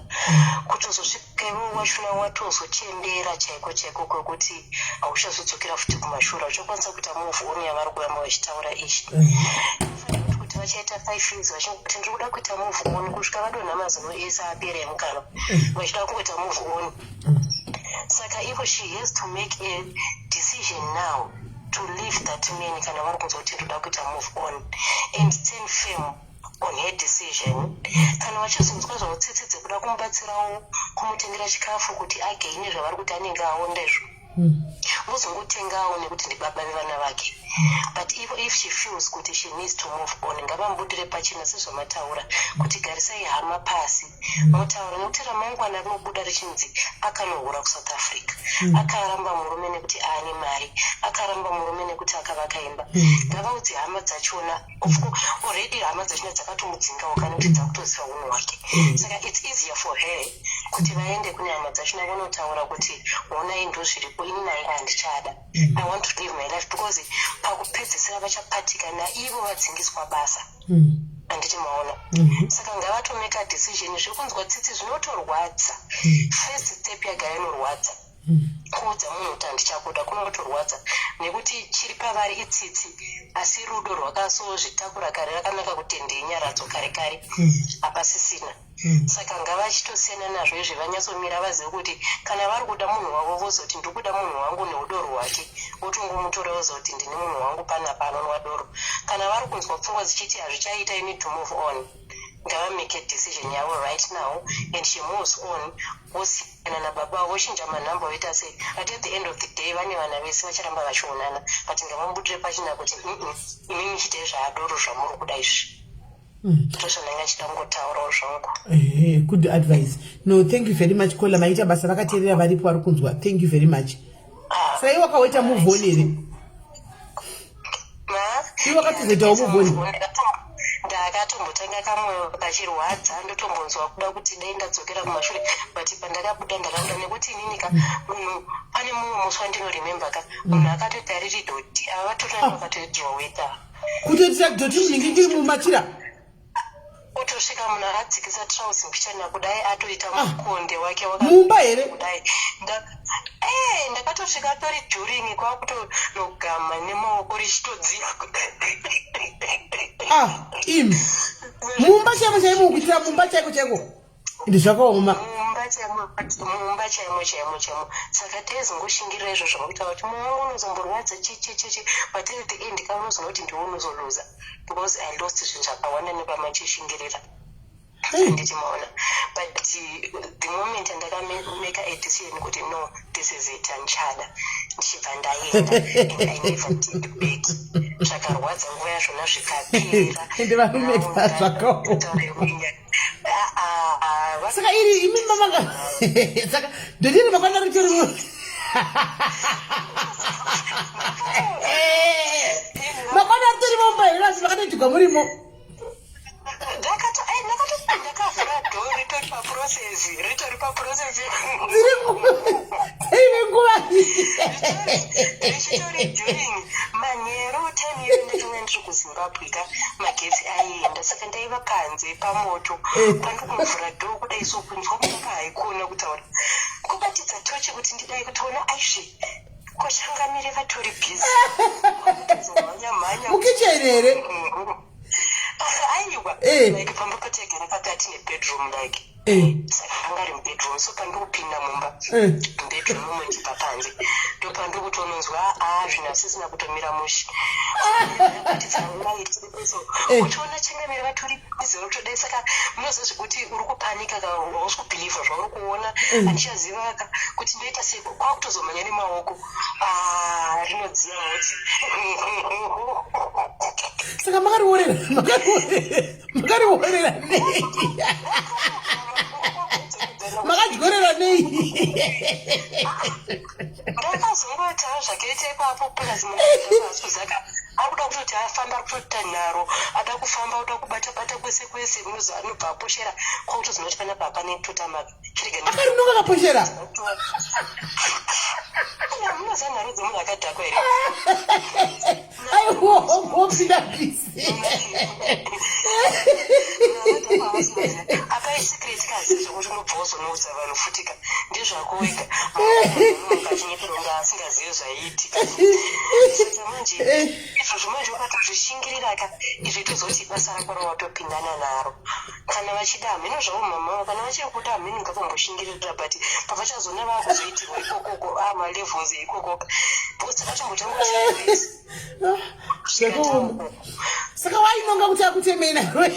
kutozosvika iwe wachona watozochendera chaiko kwekuti hauchazodzokera futi kumashure uchakwanisa kuita move on yavari kuramba vachitaura izvi kuti vachaita 5 years vachingoti ndiri kuda kuita move on kusvika vadonha mazino ese apera emukano vachida kuita move on saka ivo she has to make a decision now to leave that man kana vari kunzwa kuti ndoda kuita move on and stand firm on her decision kana vachazonzwa zvautsitsi dzekuda kumubatsirawo kumutengera chikafu kuti againe zvavari kuti anenge aonda izvo vozongotengawo nekuti ndibaba vevana vake but if she feels kuti she needs to move on ngavambudire pachina sezvamataura kuti garisai hama pasi motaura nekuti ramangwana rinobuda richinzi akanohura kuSouth Africa akaramba murume nekuti aane mari akaramba murume nekuti akavaka imba ngavaudzi hama dzachona already hama dzachona dzakatomudzingawo kana kuti dzakutoziva unhu hwake saka it's easier for her kuti vaende kune hama dzachona vanotaura kuti honai ndo zviripo ini naye handichada I want to live my life because pakupedzisira vachapatika naivo vadzingiswa basa handiti maona saka ngavatomeka decision zvekunzwa tsitsi zvinotorwadza first step yagara inorwadza kuudza munhu kuti handichabuda kunotorwadza nekuti chiri pavari itsitsi asi rudo rwakazozvitakura kare rakanaka kutendei nyaradzo kare kare hapasisina saka ngavachitosiyana nazvo izvi vanyatsomira vazive kuti kana vari kuda munhu wavo vozoti ndiri kuda munhu wangu neudoro hwake votongomutora vozoti ndine munhu wangu panapa anonwa doro kana vari kunzwa pfungwa dzichiti hazvichaita you need to move on ngavamake a decision yavo right now and she moves on vosiyana nababa vavo vochinja manhamba voita sei but at the end of the day vane vana vese vacharamba vachionana but ngavambudire pachina kuti imimi chitai zvaadoro zvamuri kuda izvi good advice. No, thank you very much. Kola maita basa vakateerera varipo vari kunzwa. Thank you very much. Sai wakaita move on here. Iwe wakatizoitawo move on. Ndakatombotanga kamwe kachirwadza ndotombonzwa kuda kuti dai ndadzokera kumashure but pandakabuda ndakaramba nekuti ininika munhu pane mumwe musi wandinorememba ka munhu akatoti ariri doti ava vatorani vakatodroweta kutotisa doti munenge ndiri mumachira Otosvika munhu akadzikisa trousi mbichana kudai atoita mukonde wake mumba here kudai ndakatosvika tori during kwakutonogama nemaoko richitodziva imi mumba chaimo chaimo kuitira mumba chaiko chaiko indi zvakaoma mumba chaimo saka taizongoshingirira izvozvo kuti kuti mumwe wangu unozomborwadza chichi but at the end kaunozona kuti ndiwe unozoluza because I lost zvinhu zvakawanda nepamachishingirira handichimaona but the moment ndakameka a decision kuti no this is it anchada ndichibva ndaenda and I never did back zvakarwadza nguva yazvona zvikapera ende vanomeka zvakaoma saka iri imi mamanga saka ndodini makwana ritori makwana ritori momba here asi makatoitigwa murimo ndakavhura dhoo ritori paprocess ive nguva richitori during manheru 10 years ndatinga ndiri kuzimbabwe ka magetsi aienda saka ndaiva panze pamoto pandokumvhura dhoo kudai sokunzwa mumba haikona kutaura kubatidza tochi kuti ndidai kutoona aisve koshangamire vatori bhizi mukicheni here aiwa like pamba pategera pakati nebedroom like saka anga ari mubedroom so pandokupinda mumba bedroom umwe ndipa panze ndopandikutononzwa zvinhu asisina kutomira mushe uchiona chengamira vatori bizi rotodai saka munoziva zvekuti uri kupanika ka hausi kubhilivha zvauri kuona handichaziva ka kuti ndoita sei kwakutozomhanya nemaoko rinodziya hoti saka makariworera nei makadyorera nei ndakazongota zvakaita ipapo pulazimuzaka akuda kutoti afamba kutota nharo ada kufamba uda kubata kwese munozi anobva aposhera kwakutozonoti panapa pane totamaka akarinonga kaposhera munoziva nharo dzemunhu akadhakwa here aiwopinda bisi apa isecret kazi zvokuti unobva uzonoudza vanhu futika ndezvako wega achinyeperonga asingazivi zvaiitika saka manje izvozvo manje ukatozvishingirira ka izvo itozoti basa rako rawatopindana naro kana vachida hameno zvavo mama kana vachiri kuti hameno ngavamboshingirira but pavachazona vakuzoitirwa ikokoko malevels eikokoka because takachambotangoshaisi saka wainonga kuti akutemei nawe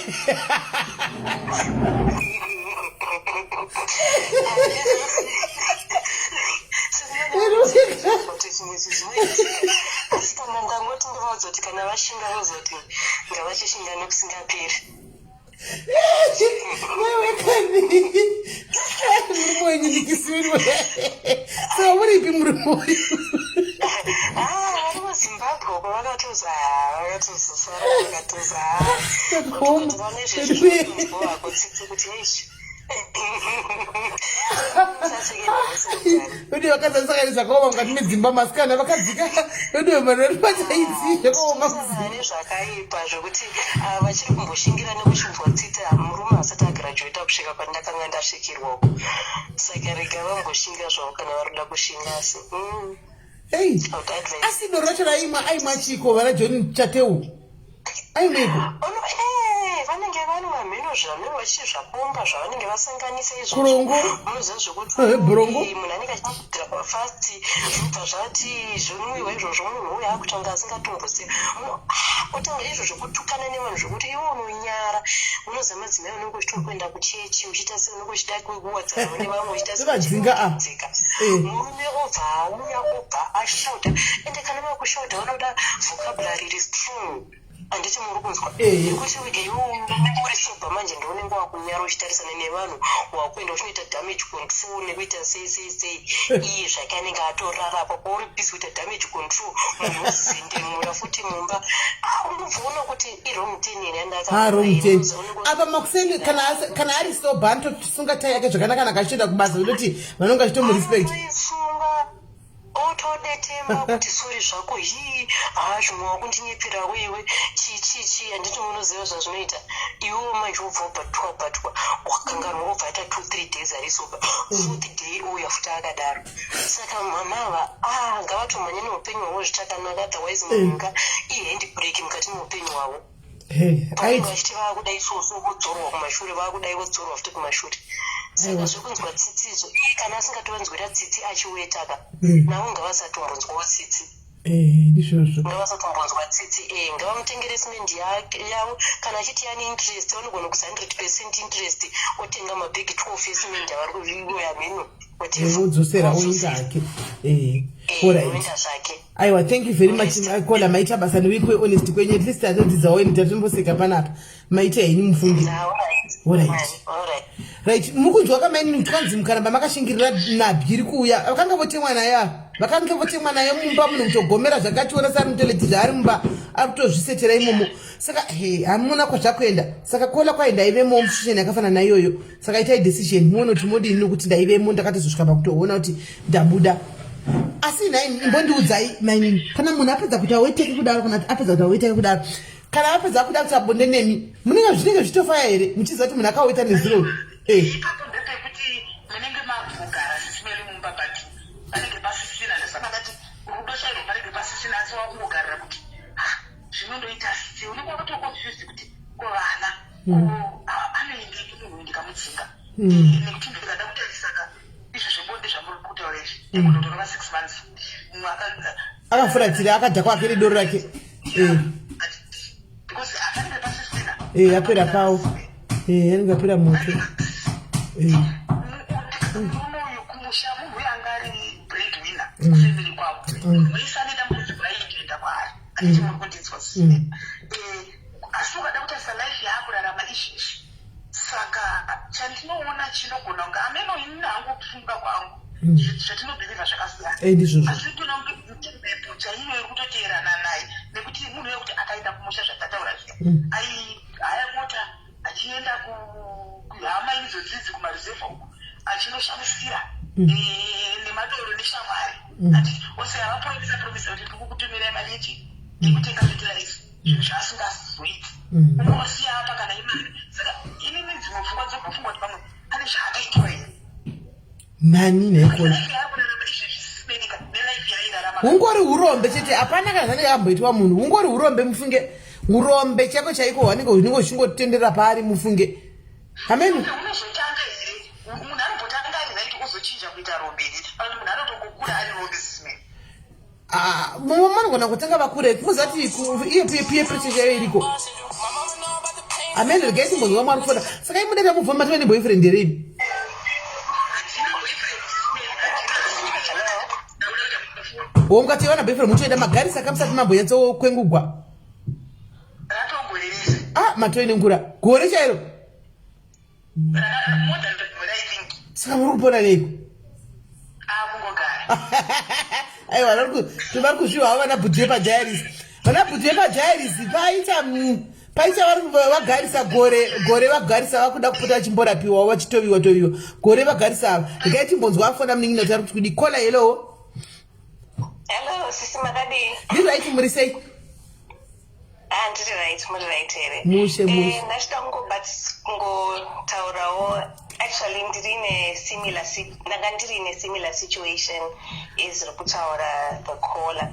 asi kana ndangoti ndovadzoti kana vashinga vozoti ngavachishinga nekusingaperi murume wenyu ndikisiwe saka muripi murume wenyu vari muzimbabwe uko vakatozosara vakatozavane zvezvizvovakotsitsi kuti eishi odi vakazasakani zvakaoma mukati medzimba masikana vakadzika odi vanoripachaidzi zvakaoma nezvakaipa zvokuti vachiri kumboshingira nekuchimbwatsita murume asati agirajueta kusvika kwandakanga ndasvikirwako saka rega vamboshinga zvavo kana varoda kushinga asi asi doro racho aimwa chiko vana John Chateu aimweiko vanenge vane mamheno zvameno vachizvapomba zvavanenge vasanganisa kurongo munoziva zvekuti burongo munhu anenge achiitira pafasti zvobva zvati zvomwiwa izvozvo munhu uyo akutanga asingatombosi otanga izvo zvokutukana nevanhu zvokuti iwe unonyara unoziva madzimai unenge uchitori kuenda kuchechi uchiita se unenge uchida kuwadzana nevamwe uchiita sedzika murume obva auya obva ashauta ende kana vakushauta vanoda vocabulary iri strong handiti muri kunzwa nekuti wege iweunenge uri soba manje ndounenge wakunyara uchitarisana nevanhu wakuenda uchinoita damage control nekuita sei iye zvake anenge atorarapo pauri bisi kuita damage control munhu uzendemura futi mumba unobvaona kuti iromuteni yaromuteni apa makuseni kana ari soba anotosunga tai yake zvakanaka kana kachienda kubasa kutoti vanonga achitomurespect otodetemba kuti sori zvako hii zvimwe wakundinyepera wewe chichichi handiti unoziva zvazvinoita iwewo manje wobva ubatwa wakanganwa wobva aita 2-3 days arisoba 4th day ouya futi akadaro saka mamava ngavatomhanye neupenyu hwavo zvichakanaka otherwise munga ihandbrake mukati meupenyu hwavo vachiti vaakuda isoso vodzorwa kumashure vaakuda vodzorwa futi kumashure saka zvekunzwa tsitsizvo kana asingatovanzwira tsitsi achiwetaka navo ngavasatombonzwawo tsitsi ndizvozvo ngavasatombonzwa tsitsi ngavamutengere simendi yavo kana achiti yani interest vanogona kusa 100% interest otenga mabhegi 12 esimendi avari kuzviyoya mhenu vodzosera oinda ake oenda zvake aiwa thank you very much kola maita basa neweek honest kwenye at least atodzidzawo eni tatomboseka panapa maita heni mufundi right mukunzwa kamaini twanzi mukaramba makashingirira nhabyi iri kuuya vakanga votemwa nayo vakanga votemwa nayo mumba muno kutogomera zvakationa sari muteledhizhi ari mumba ari kutozvisetera imomo saka hamuna kwazvakuenda saka kola kwaenda ivemo mushusheni yakafanana naiyoyo saka itai decision muone kuti modini nokuti ndaivemo ndakatozosvika pakutoona kuti ndabuda asi nai mbondiudzai maini kana munhu apedza kuti aweteke kudaro kana apedza kuti aweteke kudaro kana apedza kuda kuti abonde nemi munenge zvinenge zvitofaya here muchiziva kuti munhu akaweta neziro ipapo ndepekuti munenge makugara sisimeli mumba but panenge pasisina ndasaka ndati rudo chairo panenge pasisina asi wakungogarira kuti zvinondoita sei unenge watoconfused kuti kovana anoingi munhu ndikamudzinga nekuti ndikada kutarisaka izvo zvebonde zvamuri kutaura izvi nekundotorova 6 months mumwe akafuratira akadha kwake nedoro rake because akanenge pasisina apera pawo anenge apera moto unoyo kumusha munhu uyo anga ari breadwinner kusemberi kwavo muisane dambudziko raitoenda kwaari anditi muri kundinzwa asi ukada kutarisa life yaakurarama izvizvi saka chandinoona chinogona kunge ameno ini hangu kufunga kwangu zvatinobhiliva zvakasiyana asi tonamutembepo chaiyo iri kutoteerana naye nekuti munhu wekuti akaenda kumusha zvatataura zviya ayamota achienda kuhama izodzidzi kumaruzevha uku achinoshamisira nemadoro neshamwari ati ose avapromisa kuti ndikukutumirai mari yechi ndikutenga fetiraisi zvinhu zvaasingazoiti unosiya apa kana imari saka inini dzimwe pfungwa dzobvofungwa kuti pamwe pane zvaakaitwa here nani naikona hungori urombe chete hapana kana zvanenge amboitwa munhu hungori urombe mufunge urombe chako chaiko hwanenge hunenge uchingotenderera paari mufunge hameni unozotanga here munhu anobotanga ari naiti uzochinja kuita rombe here kana munhu anotongokura ari rombe sisimeni mumwe manogona kutanga vakure kuzati iyo piye pressure chayo iriko amene regaiti mbonzi wamwari kufoda saka imudeta mubva matove neboyfriend rei mukati wana boyfriend mutoenda magarisa kamusati mambonyatso kwengugwa matoine ngura gore chairo saka muri kupona neiko aiwa vari kuzviwa vana bhudhie padiaris vana bhudhie padiaris paita vagarisa gore vagarisa vakuda kupota vachimborapiwa vachitoviwa gore vagarisa ava rekaiti mbonzwa afona munin'ina kuti ari kuti kudi kola hello sisi makadii ndiri right muri sei ndiri right muri right here mushe ndachida kungotaurawo actually ndanga ndiri in a similar situation is rekutaura the caller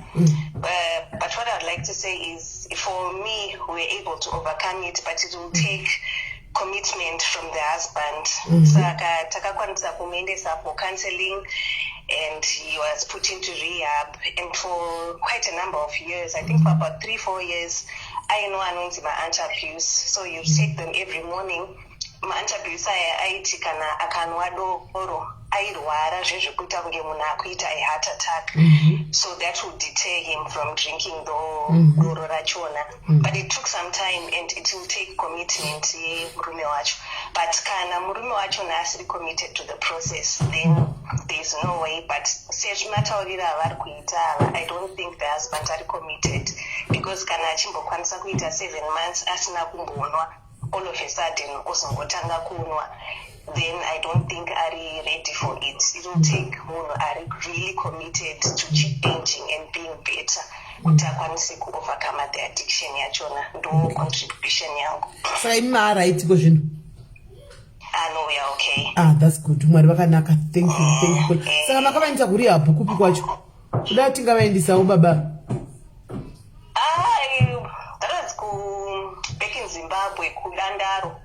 but what I would like to say is for me we're able to overcome it but it will take commitment from the husband saka takakwanisa kumuendesa for counseling and he was put into rehab and for quite a number of years I think for about 3-4 years I know anonzi ma-antabuse so you take them every morning ma-antabuse aya aiti kana akanwa doro airwara zvezvekuita kunge munhu akuita a heart attack so that would deter him from drinking doro rachona but it took some time and it will take commitment yemurume wacho but kana murume wachona asiri committed to the process then there's no way but sezvimataurira avari kuita ava I don't think the husband are committed because kana achimbokwanisa kuita 7 months asina kumbonwa all of a sudden uzongotanga kunwa then I don't think are ready for it. It will take munhu are really committed to changing and being better kuti akwanise kuovercome the addiction yachona. Ndo contribution yangu. Saka imi maaraitiko zvino? No, we are okay. That's good. Mwari vakanaka. Thank you. Saka makavaendesa kurehab kupi kwacho? Kuda tingavaendesawo baba. Back in Zimbabwe, kuDandaro.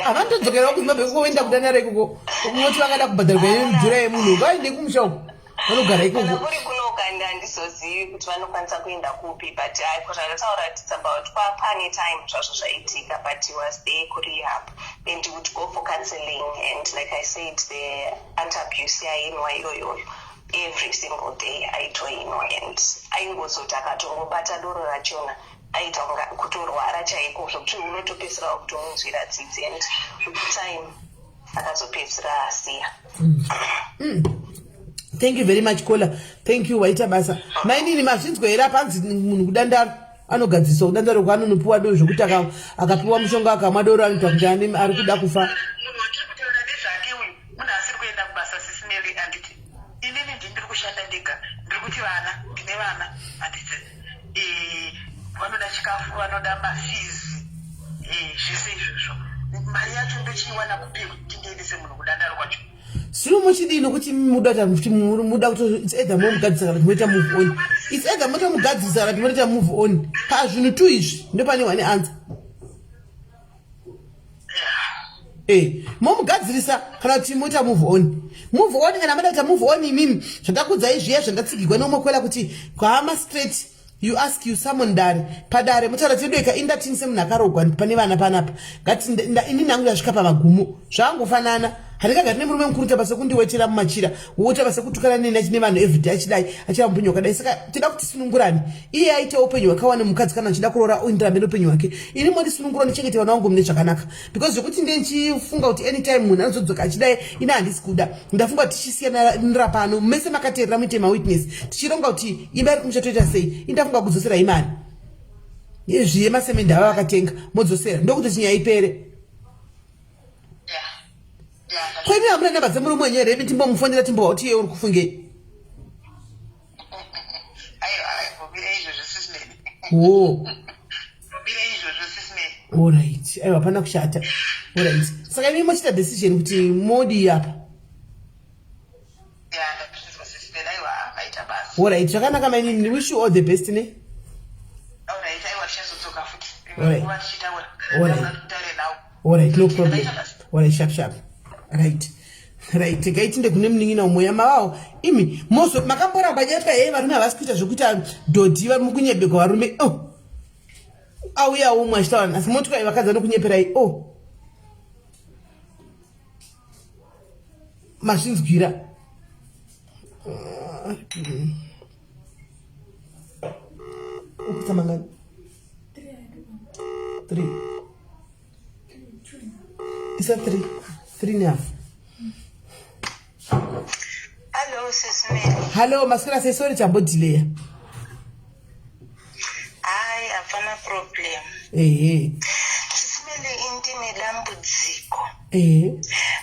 Avantodzokerawo kuZimbabwe kuenda kuDandaro ikoko. Unoti vakada kubhadharwa mujura yemunhu vaende kumushawo. Vanogara ikoko. Kana kuri kunoganda handizozivi kuti vanokwanisa kuenda kupi, but zvataura it's about pane time zvazvo zvaitika, but he was there kurehab and he would go for counseling, and like I said, the anti-abuse yainwa iyoyo every single day aitoinwa, and aingozoti akatongobata doro rachona aita kutorwara chaiko zvokuti unotopedzisira kutonzwira tsitsi, and time akazopedzisira asiya. Thank you very much, Kola. Thank you, waita basa. Mainini mazvinzwa here apanzi munhu kuDandaro anogadziswa kuDandaro kwaanonopuwa doro zvokuti akapiwa mushonga akamwa doro anoita kuti ari kuda kufa. Munhu watiri kutaura nezvake uyu munhu asiri kuenda kubasa sisineri, anditi inini ndiri kushanda ndega, ndiri kuti vana ndine vana, handiti vanoda chikafu, vanoda mafizi, zvese izvozvo. Mari yacho ndochiiwana kupi kuti ndiendese munhu kuDandaro kwacho? Zvino muchidini kuti muda kuti it's either momugadzisa kana kuti moita move on. It's either moita mugadzisa kana kuti moita move on. Pazvinhu tu izvi ndopane wane answer. Momugadzirisa kana kuti moita move on. Move on kana moita move on imimi zvakakudzai zviya zvandatsigirwa nomokwela kuti kwahama straight. You ask you someone dare padare mutaura tideka indatini semunhu akarogwa pane vana panapa ngati ini nangu yasvika pamagumo zvangofanana handikagari nemurume mukuru tabasa kundiwetera mumachira wota basa kutukana neni achine vanhu everyday achidai achira upenyu wakadai. Saka tida kuti sunungurani iye aite upenyu hwakawana mukadzi kana achida kuroora oendera mberi upenyu hwake. Ini moti sunungura ndichengete vana vangu mune zvakanaka, because zvekuti ndichifunga kuti anytime munhu anozodzoka achidai ina handisi kuda. Ndafunga kuti tichisiyanira pano mese makateerera muite mawitness tichironga kuti imba iri kumuchatoita sei. Indafunga kudzosera imani zviye masemende ava vakatenga modzosera ndokuti chinyaya ipere. Kwemi hamuna namba dzemurume wenyere imi timbomufonera timbowa kuti iye uri kufungei. Alright, aiwa hapana kushata. Alright. Saka imi mochita decision kuti modi apa. Alright, zvakanaka maini, wish you all the best ne. Alright, no problem. Alright, sharp. Right. Gaitinde kune munin'ina umoya mavawo imi mozo makamboramba nyapa varume havasi kuita zvokuti dhodhi vari mukunyepeka varume auya umwe achitaura asi motikari vakadza nokunyeperai mazvinzwira ukutsamangani 3 isa 3.5. Hello, Sismeli. Hello, maskira say sorry chambo delay. Hapana problem. Sismeli intine dambudziko.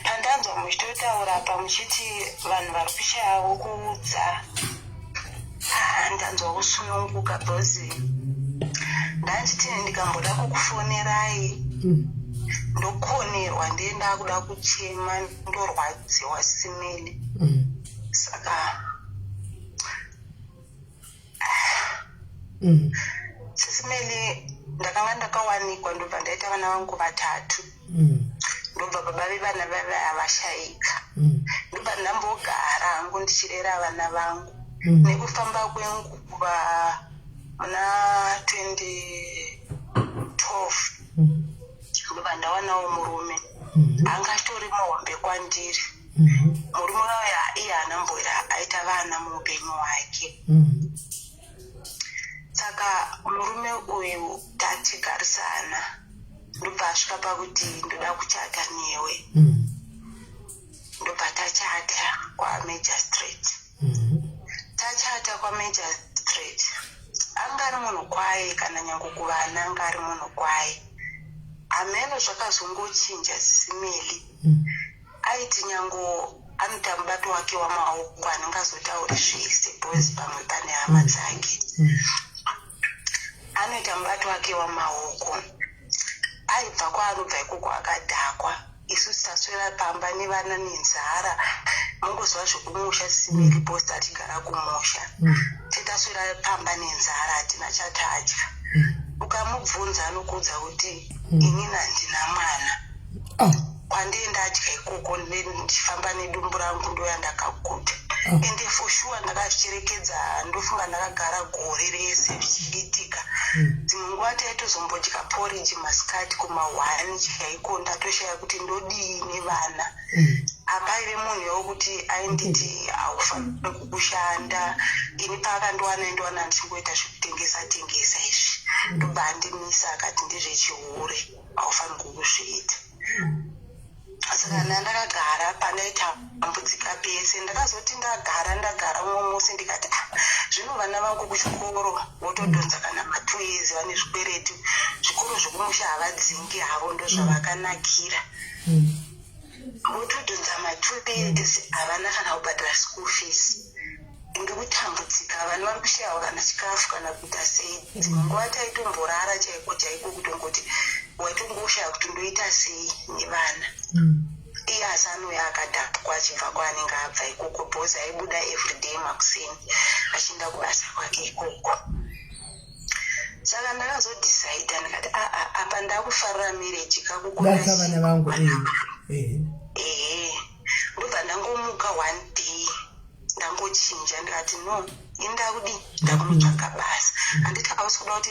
Pandanzwa muchitotaura pa muchiti vanhu vari kushayawo kuudza. Ndanzwa kusununguka bhozi. Ndanditi ndikamboda kukufonerai. Ndokonerwa ndenda kuda kuchema ndorwadziwa Simeli. Saka Simeli ndakanga ndakawanikwa ndobva ndaita vana vangu 3. Ndobva baba vevana vave havashaika. Ndobva ndambogara hangu ndichirera vana vangu. Nekufamba kwenguva muna 2012 ndobva ndawanawo murume angatori muhombe kwandiri. Murume waya iye anamboira aita vana muupenyu hwake. Saka murume uyu tatigarisana ndobva asvika pakuti ndoda kuchata newe. Ndobva tachata kwaMajistrate. Tachata kwaMajistrate. Anga ari munhu kwaye kana nyangu kuvana anga ari munhu kwaye. ameno zvakazongochinja zisimeli aiti nyango anoita mubato wake wamaoko anenge azotauri zvese bozi pamwe pane hama dzake anoita mubato wake wamaoko aibva kwaanobva ikoko akadhakwa isusu taswera pamba nevana nenzara mungozwa zvokumusha zisimeli bozi atigara kumusha titaswera pamba nenzara hatina chatadya ukamubvunza anokuudza kuti inini handina mwana kwandienda adya ikoko ndifamba nedumbu rangu ndoyandakaguta ende for sure ndakazvicherekedza ndofunga ndakagara gore rese zvichiitika dzimwe nguva taitozombodya poriji masikati kuma1 chaiko ndatoshaya kuti ndodii nevana apaive munhu wokuti ainditi aufanira kukushanda ini paakandowana ndichingoita zvekutengesa izvi ndobva andimisa akati ndezvechihure aufaniri kukuzviita saka ndakagara pandaitambudzika pese ndakazoti ndagara mwomusi ndikati zvino vana vangu kuchikoro votodhonza kana matwezi vane zvikwereti zvikoro zvokumusha havadzingi havo ndozvavakanakira votodhonza matwezi havana kana kubhadhara school fees ndikutambudzika vanhu vari kushayiwa kana chikafu kana kuita sei dzimwe nguva taitomborara chaiko kutongoti waitongoshaya kuti ndoita sei nevana iye asi anouya akadhakwa achibva kwaanenge abva ikoko bhosi aibuda everyday makuseni achienda kubasa kwake ikoko saka ndakazodhisaidha ndikati apa ndakufarira mireji kakukudasa vana vangu ndobva ndangomuka one day ndangochinja ndikati no indakudi ndakunotsvaka basa handiti hausi kuda kuti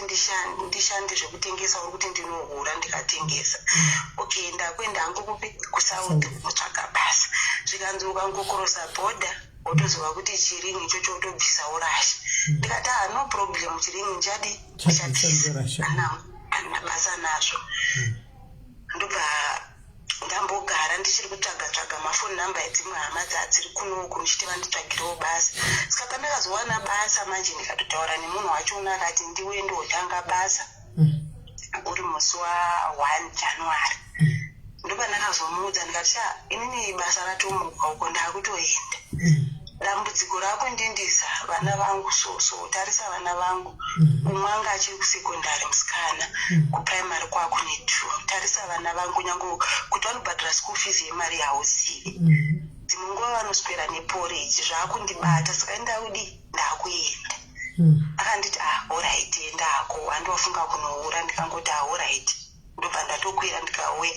ndishande zvekutengesa uri kuti ndinohura ndikatengesa okay ndakwenda hangu kusauthi kunotsvaka basa zvikanzi ukangokorosa bhodha wotozova kuti chiringi ichocho wotobvisa urashi ndikati no problem chiringi njadi chabvisa ana basa nazvo ndobva ndambogara ndichiri kutsvaga mafoni namba edzimwe hama dzadziri kunoku ndichiti vanditsvagirewo basa saka pandakazowana basa manje ndikatotaura nemunhu wachona akati ndiwe ndotanga basa uri musi wa1 January ndopa ndakazomuudza ndikati inini basa ratomuka uko ndakutoenda dambudziko rako ndindisa vana vangu so tarisa vana vangu umwe anga achiri kusekondari musikana kuprimary kwako ne2 tarisa vana vangu nyange kuti vanobhadhara school fees yemari yauzivi dzimwe nguva vanoswera neporiji zvakundibata saka ndakuenda akanditi alright endako handiwafunga kunoura ndikangoti alright ndobva ndatokwira ndikauya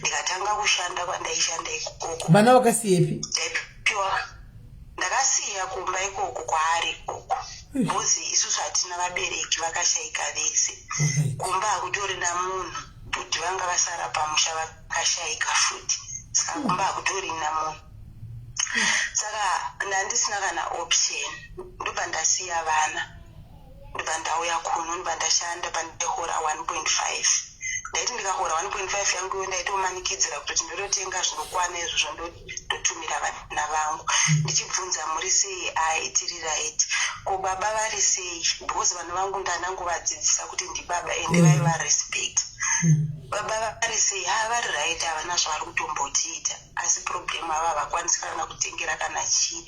ndikatanga kushanda kwandaishanda ikoko vana vakasiyepi ndakasiya kumba ikoko kwaari ikoko bhozi isusu hatina vabereki vakashayika vese kumba hakutorina munhu kuti vanga vasara pamusha vakashayika futi saka kumba hakutorina munhu saka ndandisina kana option ndobva ndasiya vana ndobva ndauya kuno ndobva ndashanda pandihora 1.5 ndaiti ndikahora 1.5 yangu iyo ndaitomanikidzira kuti ndototenga zvinokwana izvozvo ndotumira vana vangu ndichibvunza muri sei tiri right ko baba vari sei because vana vangu ndanangovadzidzisa kuti ndibaba ende vaiva respect baba vari sei vari right havana zvavari kutombotiita asi problem ava vakwanisi kana kutengera kana chii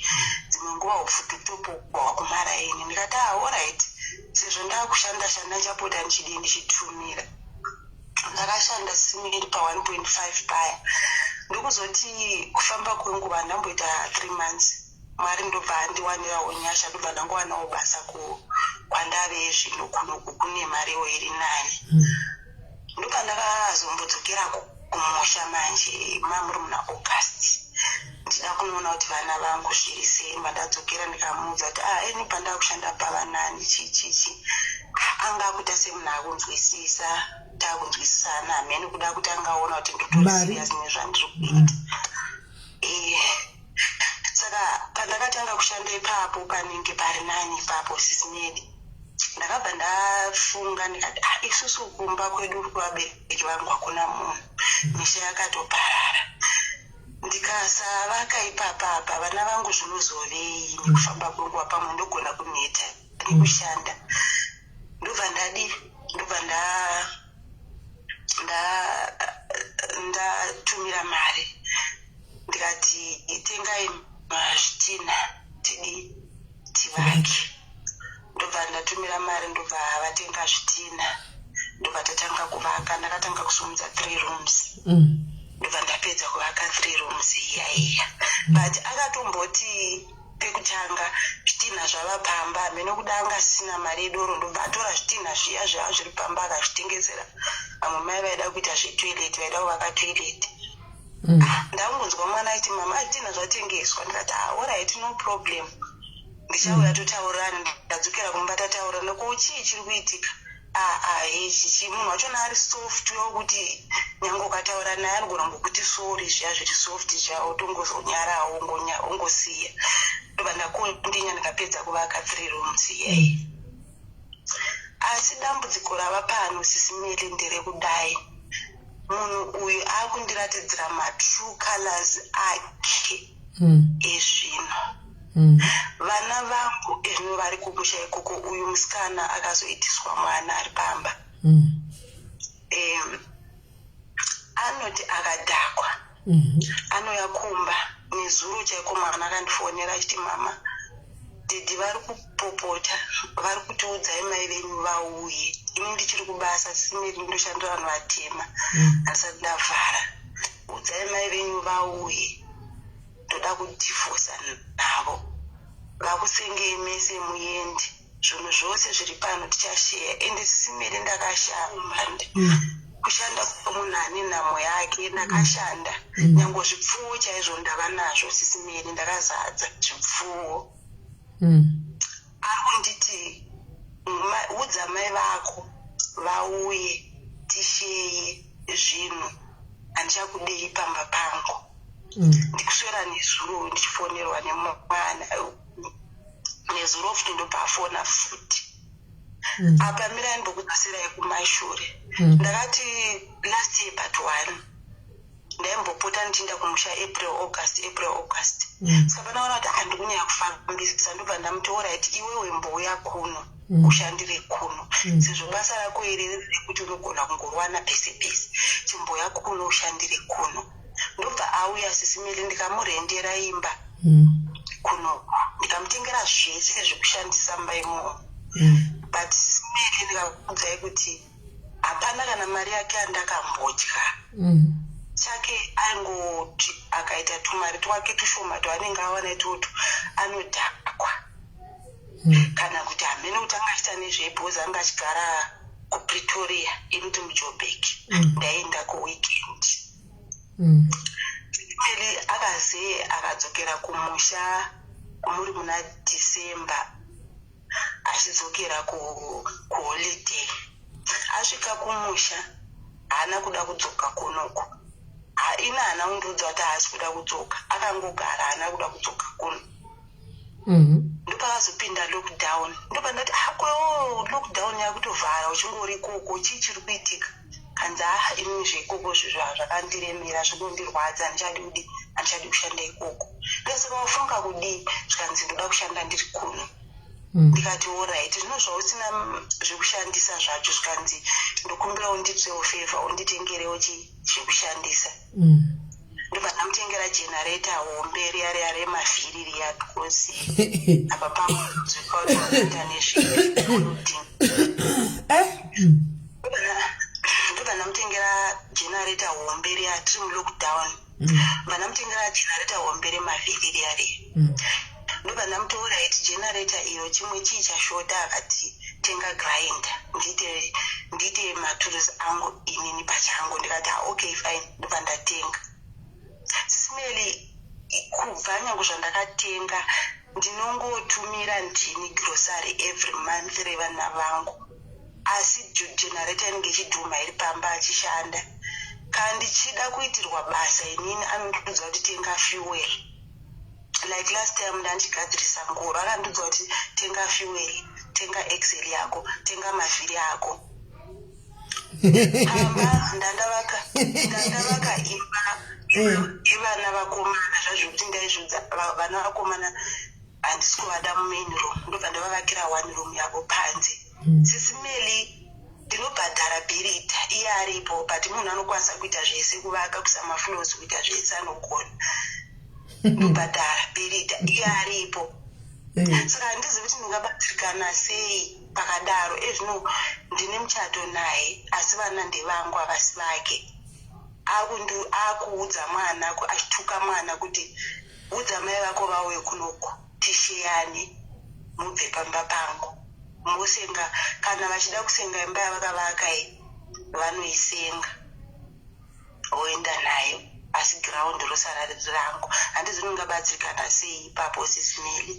dzimwe nguva upfupi topogwa kumaraini ndikati alright sezvo ndakushanda chapota ndichidi ndichitumira ndakashanda simiri pa1.5 paya ndokuzoti kufamba kwenguva ndamboita 3 months mwari ndobva andiwanirawo nyasha ndobva ndangowanawo basa kwandave zvino kunoku kune mariwo iri nani ndobva ndakazombodzokera kumusha manje mamuri muna August ndida kunoona kuti vana vangu zviri sei mandadzokera ndikamuudza kuti eni pandakushanda pavanani chichichi anga kuita semunhu akunzwisisa takunzwisisana hamene kuda kuti angaona kuti ndotoriserious nezvandiri kuita saka pandakatanga kushanda ipapo panenge pari nani ipapo sisinedi ndakabva ndafunga ndikati isusu kumba kwedu uri kuvabereki vangu hakuna munhu misha yakatoparara ndikasavaka ipapapa vana vangu zvinozovei nekufamba kwenguva pamwe ndogona kuneta nekushanda ndobva ndatumira mari ndikati tengai mazvitina tivake. Ndobva ndatumira mari ndobva vatenga zvitina ndobva tatanga kuvaka. Ndakatanga kusumudza 3 rooms ndobva ndapedza kuvaka 3 rooms iya but akatomboti pekutanga zvitina zvava pamba hamene kuda anga asina mari yedoro ndobva atora zvitina zviya zvava zviri pamba akazvitengesera vamwe mai vaida kuita zvetoilet vaida kuvaka toilet. Ndakungonzwa mwana aiti mama zvitina zvatengeswa ndikati alright no problem ndichauya totaurana. Ndadzokera kumba tataura ndoko chii chiri kuitika. Ichi munhu wachona ari soft yokuti nyange ukataura naye anogona ngokuti sorry zviya zviri soft chao tongozonyarawo ungosiya. Ndobva ndakondinya ndikapedza kuvaka 3 rooms iyayi. Asi dambudziko rava pano sisimeli nderekudai munhu uyu akundiratidzira matrue colors ake ezvino. Vana vangu ezvino vari kumusha ikoko uyu musikana akazoitiswa mwana ari pamba. Anoti akadhakwa anoya kumba nezuro chaiko mwana akandifonera achiti mama didi vari kupopota vari kutiudzai mai venyu vauye. Ini ndichiri kubasa simeri ndoshandira vanhu vatema handisati ndavhara. Udzai mai venyu vauye ndoda kudhivhosa navo vakusengei mese muendi. Zvinhu zvose zviri pano tichasheya ende sisimeri ndakashamba kushanda kwemunhu ane nhamo yake ndakashanda nyange zvipfuwo chaizvo ndava nazvo sisimeri ndakazadza zvipfuwo. Ari kunditi udza mai vako vauye tisheye zvinhu handichakudei pamba pangu. Ndikuswera nezuro ndichifonerwa nemwana nezuro futi ndobvafona futi. Apa mirai ndokudasirai kumashure. Ndakati last year part 1 ndaimbopota ndichienda kumusha April August. Saka panaona kuti handikunyanya kufambisa ndobva ndamutora kuti iwewe mbouya kuno ushandire kuno sezvo basa rako iri rekuti unogona kungorwana pese pese chimboya kuno ushandire kuno. Ndobva auya sisimeli ndikamurendera imba kuno ndikamutengera zvese zvekushandisa mumba imomo. But sisimeli ndikakuudzai kuti hapana kana mari yake andakambodya. Chake angoti akaita tumari twake tushoma twaanenge awana itutu anodhakwa. Kana kuti hamene kuti angaita nezvebhozi anga achigara kuPretoria imuti muJoburg ndaenda kuweekend. Sisimeli akaze akadzokera kumusha muri muna December achidzokera kuholiday. Asvika kumusha haana kuda kudzoka kunoko. Ina haana kundiudza kuti haasi kuda kudzoka akangogara haana kuda kudzoka kuno. Ndopakazopinda lockdown ndobva ndati lockdown yakutovhara uchingori ikoko chii chiri kuitika. Kanzi inini zveikoko zvakandiremera zvinondirwadza handichadi kushanda ikoko. Ndosaka wafunga kudii zvikanzi ndoda kushanda ndiri kuno. Ndikati alright zvino zvausina zvekushandisa zvacho zvikanzi ndokumbira unditsewo favor unditengerewo zvekushandisa. Ndobva ndamutengera generator hombe riya remavhiri riya because apa pamuzvikautaita nezvindodinga. Ndobva ndamutengera generator hombe riya tiri mulockdown. Ndobva ndamutengera generator hombe remavhiri riya. Ndobva ndamutoura kuti generator iyo chimwe chii chashota akati tenga grinder ndiite matools angu inini pachangu. Ndikati okay fine ndobva ndatenga. Sisimeli kubva nyange zvandakatenga ndinongotumira ndini grocery every month revana vangu. Asi generator inenge ichidhuma iri pamba achishanda. Kana ndichida kuitirwa basa inini anondiudza kuti tenga fuel. Like last time ndandigadzirisa ngoro akandiudza kuti tenga fuel, tenga excel yako, tenga mavhiri yako. Amba ndandavaka ivana vakomana zvazvokuti ndaizvudza vana vakomana handisi kuvada mumain room ndobva ndavavakira 1 room yavo panze. Sisimeli ndinobhadhara bhirita iye aripo but munhu anokwanisa kuita zvese kuvaka kusama floors kuita zvese anogona ndobhadhara bhirita iye aripo saka handizi kuti ndingabatsirikana sei pakadaro ezvino ndine muchato naye asi vana ndevangu avasi vake akuudza mwana achituka mwana kuti udza mai vako vauye kunoko tisheyane mubve pamba pangu musenga kana vachida kusenga imba yavakavaka vanoisenga oenda nayo asi giraundi rosara rangu handizi ndingabatsirikana sei ipapo sisimeli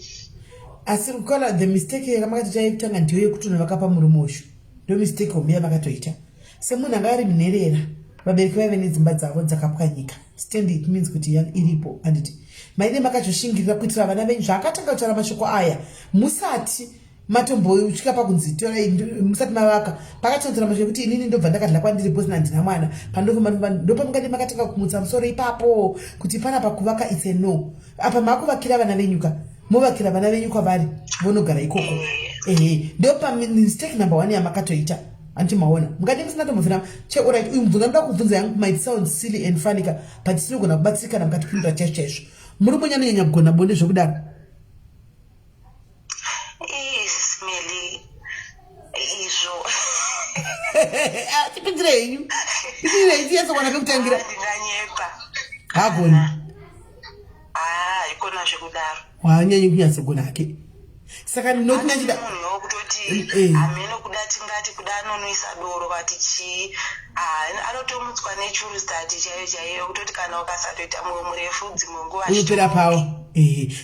asi kukola the mistake yamakati chaitanga ndiyo yekuti vakapa murume ushu ndo mistake homiya vakatoita semunhu anga ari munherera vabereki vaive nedzimba dzavo dzakapwanyika stand it means kuti iripo anditi maine makazoshingirira kuitira vana venyu zvaakatanga kutaura mashoko aya musati matombousvika pakunzi torai musati mavaka pakatonzera mashoko kuti inini ndobva ndakadla kwandiripo sina ndina mwana ndopamungadi makatanga kumutsa musoro ipapo kuti panapa kuvaka it's a no apa makuvakira vana venyuka movakira vana venyu kwavari vonogara ikoko ndopa mistake number 1 yamakatoita antimaona mungadi musina tombovhira alright uyu mubvunzo ndoda kubvunza yangu might sound silly and funny but tinogona kubatsirikana mukati kupindura chaizvo muri munyanya kugona bonde zvekudaro smeli izvo tipindire henyu itiyesokwana pekutangira ndinganyepa hagoni ikona zvekudaro wanyanyi kunyatsogona hake saka ndinoti nachida munhu wokutoti hameno kuda tingati kuda anonoisa doro vati chii anotomutswa nechurustati chaiyo chaiyo kutoti kana ukasatoita mwoyo murefu dzimwe nguva unopera pawo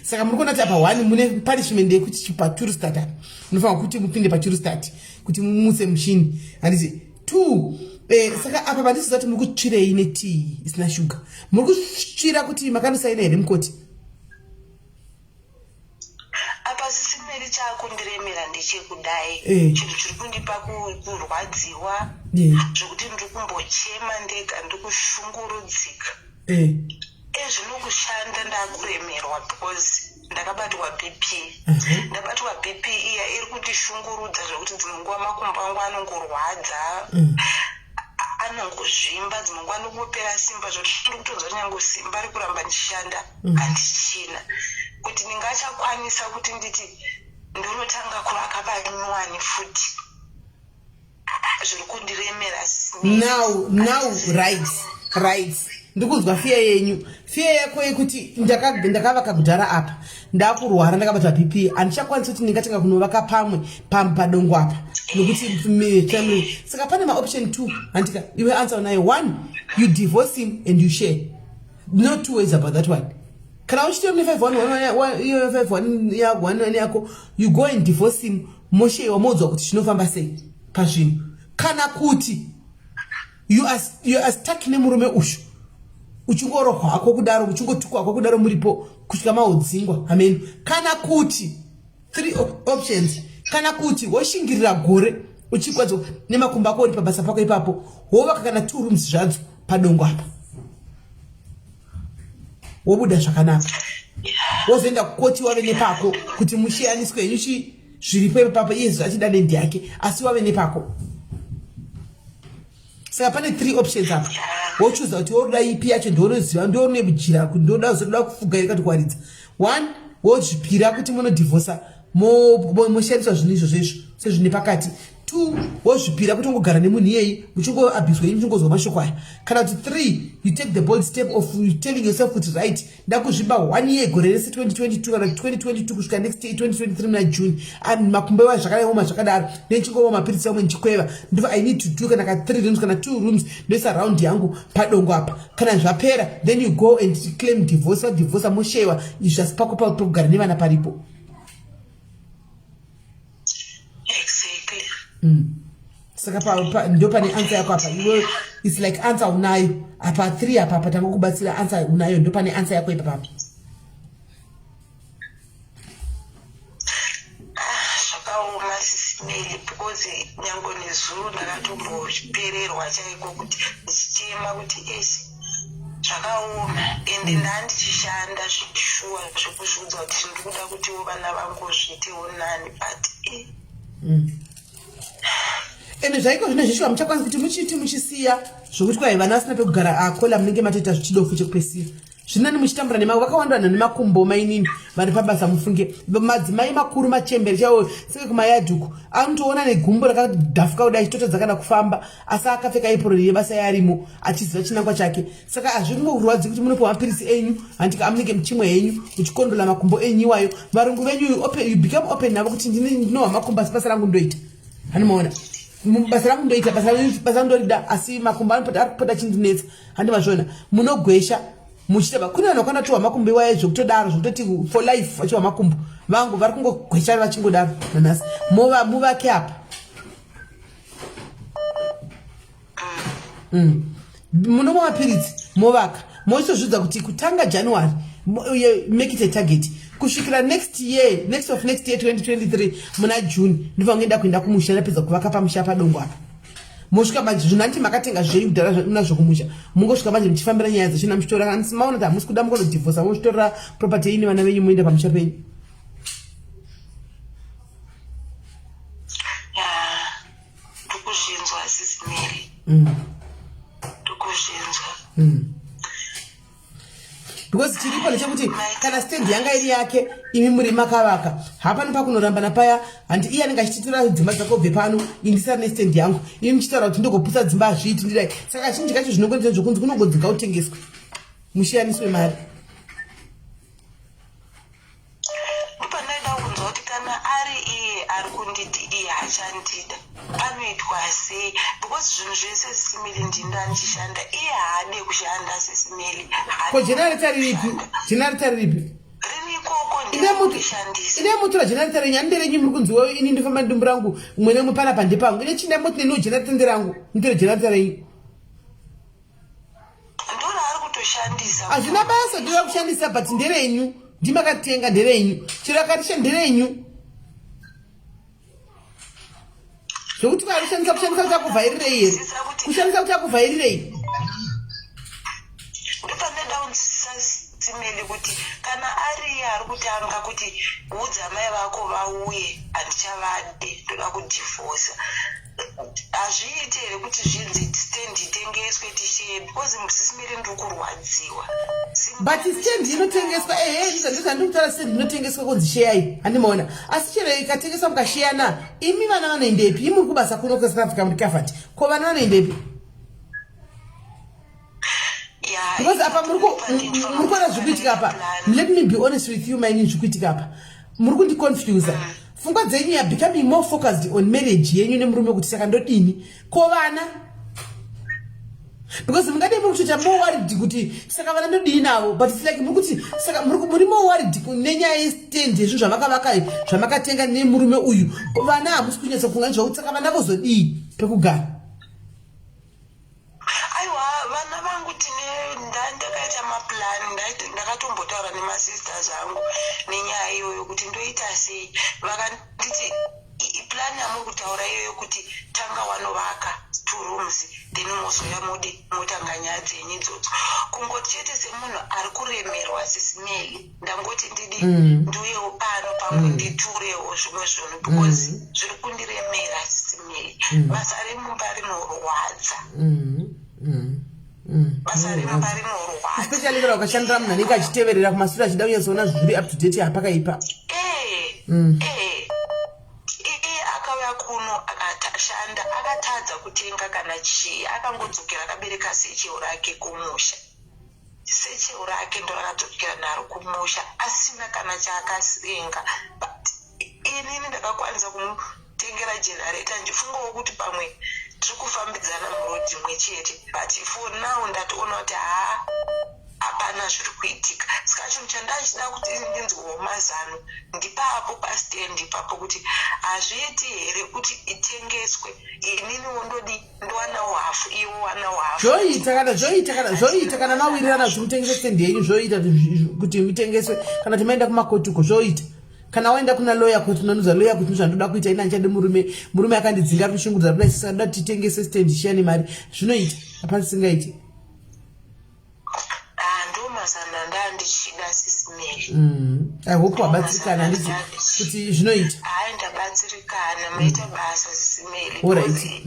saka muri kuona kuti apa 1 mune punishment yekuti pachurustat apa munofanira kuti mupinde pachurustat kuti mumutse mushini handiti 2 saka apa pandisiza kuti muri kutsvirei netii isina shuga muri kutsvira kuti makanosaina here mukoti apa sisimeri chakundiremera ndechekudai chinhu chiri kundipa kurwadziwa zvokuti ndiri kumbochema ndega ndiri kushungurudzika ezvinokushanda ndakuremerwa because ndakabatwa bp ndabatwa bp iya iri kutishungurudza zvokuti dzimwe nguva makumbo angu anongorwadza anongozvimba dzimwe nguva nokupera simba zvokuti ndiri kutonzwa nyange simba rikuramba ndichishanda handichina kuti ndingachakwanisa kuti nditi ndinotanga kuvaka vanyuwani futi zviri kundiremera now right ndikunzwa fiya yenyu fiya yako yekuti ndakavaka kudhara apa ndakurwara ndakabatwa bp handichakwanisa kuti ndingatanga kunovaka pamwe padongo apa nokuti family saka pane maoption 2 handika iwe answer unayo 1 you divorce him and you share no two ways about that one kana uchitora ne 5 yako you go and divorce him moshewa modzwa kuti zvinofamba sei pazvinhu kana kuti you are stuck nemurume ushu uchingorohwa hako kudaro uchingotukwa hako kudaro muripo kusvika mahodzingwa amen kana kuti 3 options kana kuti woshingirira gore uchikwadzo nemakumba ako uri pabasa pako ipapo wovaka kana 2 rooms zvadzo padongo apa wobuda zvakanaka wozoenda kukoti wave nepako kuti mushiyaniswe nyuchi zviripo ipapo iye zvachida nendi yake asi wave nepako saka pane 3 options apa wochuza kuti woruda ipi yacho ndoonoziva ndoone bujira kuti ndoda kufuga iri kati kwaridza 1 wozvipira kuti munodivorsa moshaniswa zvinhu izvozvo sezvine pakati 2 wozvipira kuti ungogara nemunhu iyeye muchingoabhiswa yenyu muchingozwa mashoko aya kana kuti 3 you take the bold step of telling yourself kuti right ndakuzvimba 1 year gore rese 2022 kana 2022 kusvika next year 2023 muna june makumbo ewa zvakadaoma zvakadaro nechingova mapirisi amwe ndichikweva ndivo I need to do kana ka 3 rooms kana 2 rooms ndoisa raundi yangu padongo apa kana zvapera then you go and claim divorce moshewa izvi zvasi pako pakugara nevana paripo. Saka ndo pane answer yako apa iwe it's like answer unayo apa 3 apa patanga kubatsira answer unayo ndo pane answer yako ipa papa zvakaoma sisimeli because nyango nezuro ndakatombopererwa chaiko kuti ndichitema kuti esi zvakaoma ende ndandichishanda zvishuwa zvekuzviudza kuti ndikuda kuti vana vangu zvitewo nani but ene zvaiko zvino zvishwa muchakwanisa kuti muchiti muchisiya zvokuti kwai vana vasina pekugara akola munenge matoita zvichidofu chekupesira zvinani muchitambura vakawanda vanhu nemakumbo mainini vari pabasa mufunge madzimai makuru machembere chaiwo seke kumayadhuku anotoona negumbo rakadhafuka kudai chitotodza kana kufamba asi akapfeka ipuroni yebasa yarimo achiziva chinangwa chake saka hazvingorwadzi kuti munopiwa mapirisi enyu handika amunenge muchimwe henyu muchikondola makumbo enyu iwayo varungu venyu you become open navo kuti ndinohwa makumbo asi basa rangu ndoita hanimaona basa rangu ndoita basa rangu ndorida asi makumbo aripota chindinetsa handimazvona munogwesha muchitaba kune vanhu vakandatiwa makumbo iwayo zvokutodaro zvokutoti for life vachiwa makumbo vangu vari kungogwesha vachingodaro nanhasi muvake apa munomwa mapiritsi movaka mochitozvidza kuti kutanga January make it a target kusvikira next year 2023 muna June ndibva ngenda kuenda kumusha napedza kuvaka pamusha padongo apa mosvika manje zvinanti makatenga zvenyu kudhara unazvo kumusha mungosvika manje muchifambira nyaya dzachina muchitora kana maona kuti hamusi kuda mungonodhivhosa mochitorera property yenyu vana venyu muenda pamusha penyu tukuzvinzwa sisimiri tukuzvinzwa because chiripo ndechekuti kana stand yanga iri yake imi muri makavaka hapana pakunoramba napaya handi iye anenge achititora dzimba dzako bve pano indisara nestand yangu imi muchitaura kuti ndogoputsa dzimba hazviiti ndidai saka azhinji kacho zvinongoita zvokunzi kunongodzinga utengeswa mushiyaniswe mari ndopandaida kunzwa kuti kana ari iye ari kunditi iye hachandida anoitwa sei because zvinhu zvese sisimili ndinda ndichishanda iye haade kushanda sisimili ko jenaritari ripi ine mutora jenaritari renyu anderenyu muri kunziwa ini ndifamba ndumbu rangu umwe nemwe pana pande pangu ine chinda moti neniwo jenaritari nderangu mutore jenaritari renyu ndona ari kutoshandisa hazvina basa ndoda kushandisa but nderenyu ndimakatenga nderenyu chiro akatisha nderenyu zvokuti varishandisa kushandisa kuti akuvhairirei here kushandisa kuti akuvhairirei ndopandada kunzwisisa simeli kuti kana ari iye ari kutanga kuti udza mai vako vauye handichavade ndoda kudhivhosa hazviiti here kuti zvinzi stand itengeswe tishiye because sisimeli ndikurwadziwa but stand inotengeswa ndizandikutaura stand inotengeswa kunzi sheyai handimaona asi chero ikatengeswa mukasheyana imi vana vanoendepi imi muri kubasa kuno kuSouth Africa muri kafati ko vana vanoendepi because apa muri kuona zvikuitika apa let me be honest with you maini zvikuitika apa muri kundiconfusa pfungwa dzenyu ya becoming more focused on marriage yenyu nemurume kuti saka ndodini ko vana because mungade muri kutoita more worried kuti saka vana ndodini navo but it's like muri kuti saka muri more worried nenyaya yestand yezvinhu zvamavaka zvamakatenga nemurume uyu vana hamusi kunyatsa kunganiswa kuti saka vana vozodii pekugara vana vangu ndakaita maplani ndakatombotaura nemasisters angu nenyaya iyoyo kuti ndoita sei vakanditi plani yamuri kutaura iyoyo kuti tanga wanovaka 2 rooms then mozoya motanga nyaya dzenyu idzodzo kungoti chete semunhu ari kuremerwa sisimeli ndangoti ndidi ndiuyewo pano pamwe nditurewo zvimwe zvinhu because zviri kundiremera sisimeli basa remumba rinorwadza basa remumba rinorwadza especially kana ukashandira munhu anenge achiteverera kumashure achida kunyazoona zviri up to date hapakaipa akauya kuno akashanda akatadza kutenga kana chii akangodzokera akabereka sechero rake kumusha sechero rake ndo rakadzokera naro kumusha asina kana chaakasenga but inini ndakakwanisa kumutengera generator ndifungawo kuti pamwe tiri kufambidzana murodhi imwe chete but for now ndatoona kuti hapana zviri kuitika saka chinhu chandachida kuti ndinzwewo mazano ndipapo pastendi ipapo kuti hazviiti here kuti itengeswe ininiwo ndodi ndowanawo hafu iwo wanawo hafu zvoita kana mawirirana kuti mutengese stendi yenyu zvoita kuti mitengeswe kana timaenda kumakotuko zvoita kana waenda kuna lawyer kuti unonudza lawyer kuti ndozvandoda kuita ina ndichade murume akandidzinga ari kushungurudza kuti saka ndoda titengese stendi shiyani mari zvinoita hapana singaiti ndomazana kana ndandichida sisimeli. I hope wabatsirikana nditi kuti zvinoita. Hai ndabatsirikana maita basa sisimeli. Alright.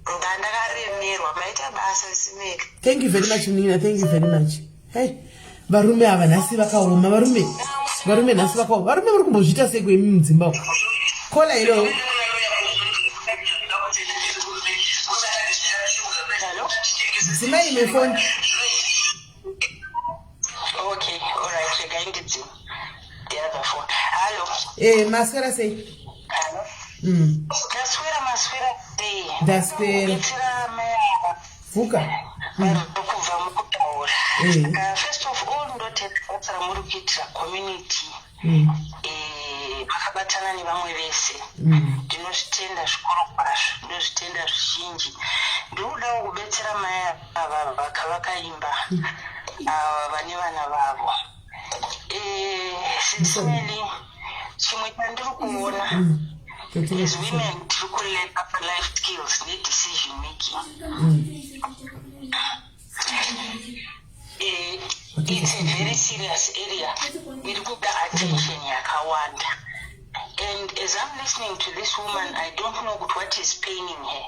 Ndandakaremerwa maita basa sisimeli. Thank you very much Nina, thank you very much. Hey, varume ava nhasi vakaoma, varume nhasi vakaoma. Varume vari kumbozviita sei kwemi mudzimba uko? Kola ilo. Dzimai ime phone. Okay, all right, you're going to do the other phone. Hello. Maswera sei? Hello. Maswera day. Daswera. Vuka. First of all, ndothetsa muri kuitira community. Vakabatana nevamwe vese. Ndinozvitenda zvikuru kwazvo, ndinozvitenda zvizhinji. Ndinodawo kubetsera mai ava vakaimba vane vana vavo. Sisimeli chimwe chandiri kuona is women tiri kulearn life skills ne-decision making. It's a very serious area. Iri kuda attention yakawanda. And as I'm listening to this woman, I don't know what is paining her.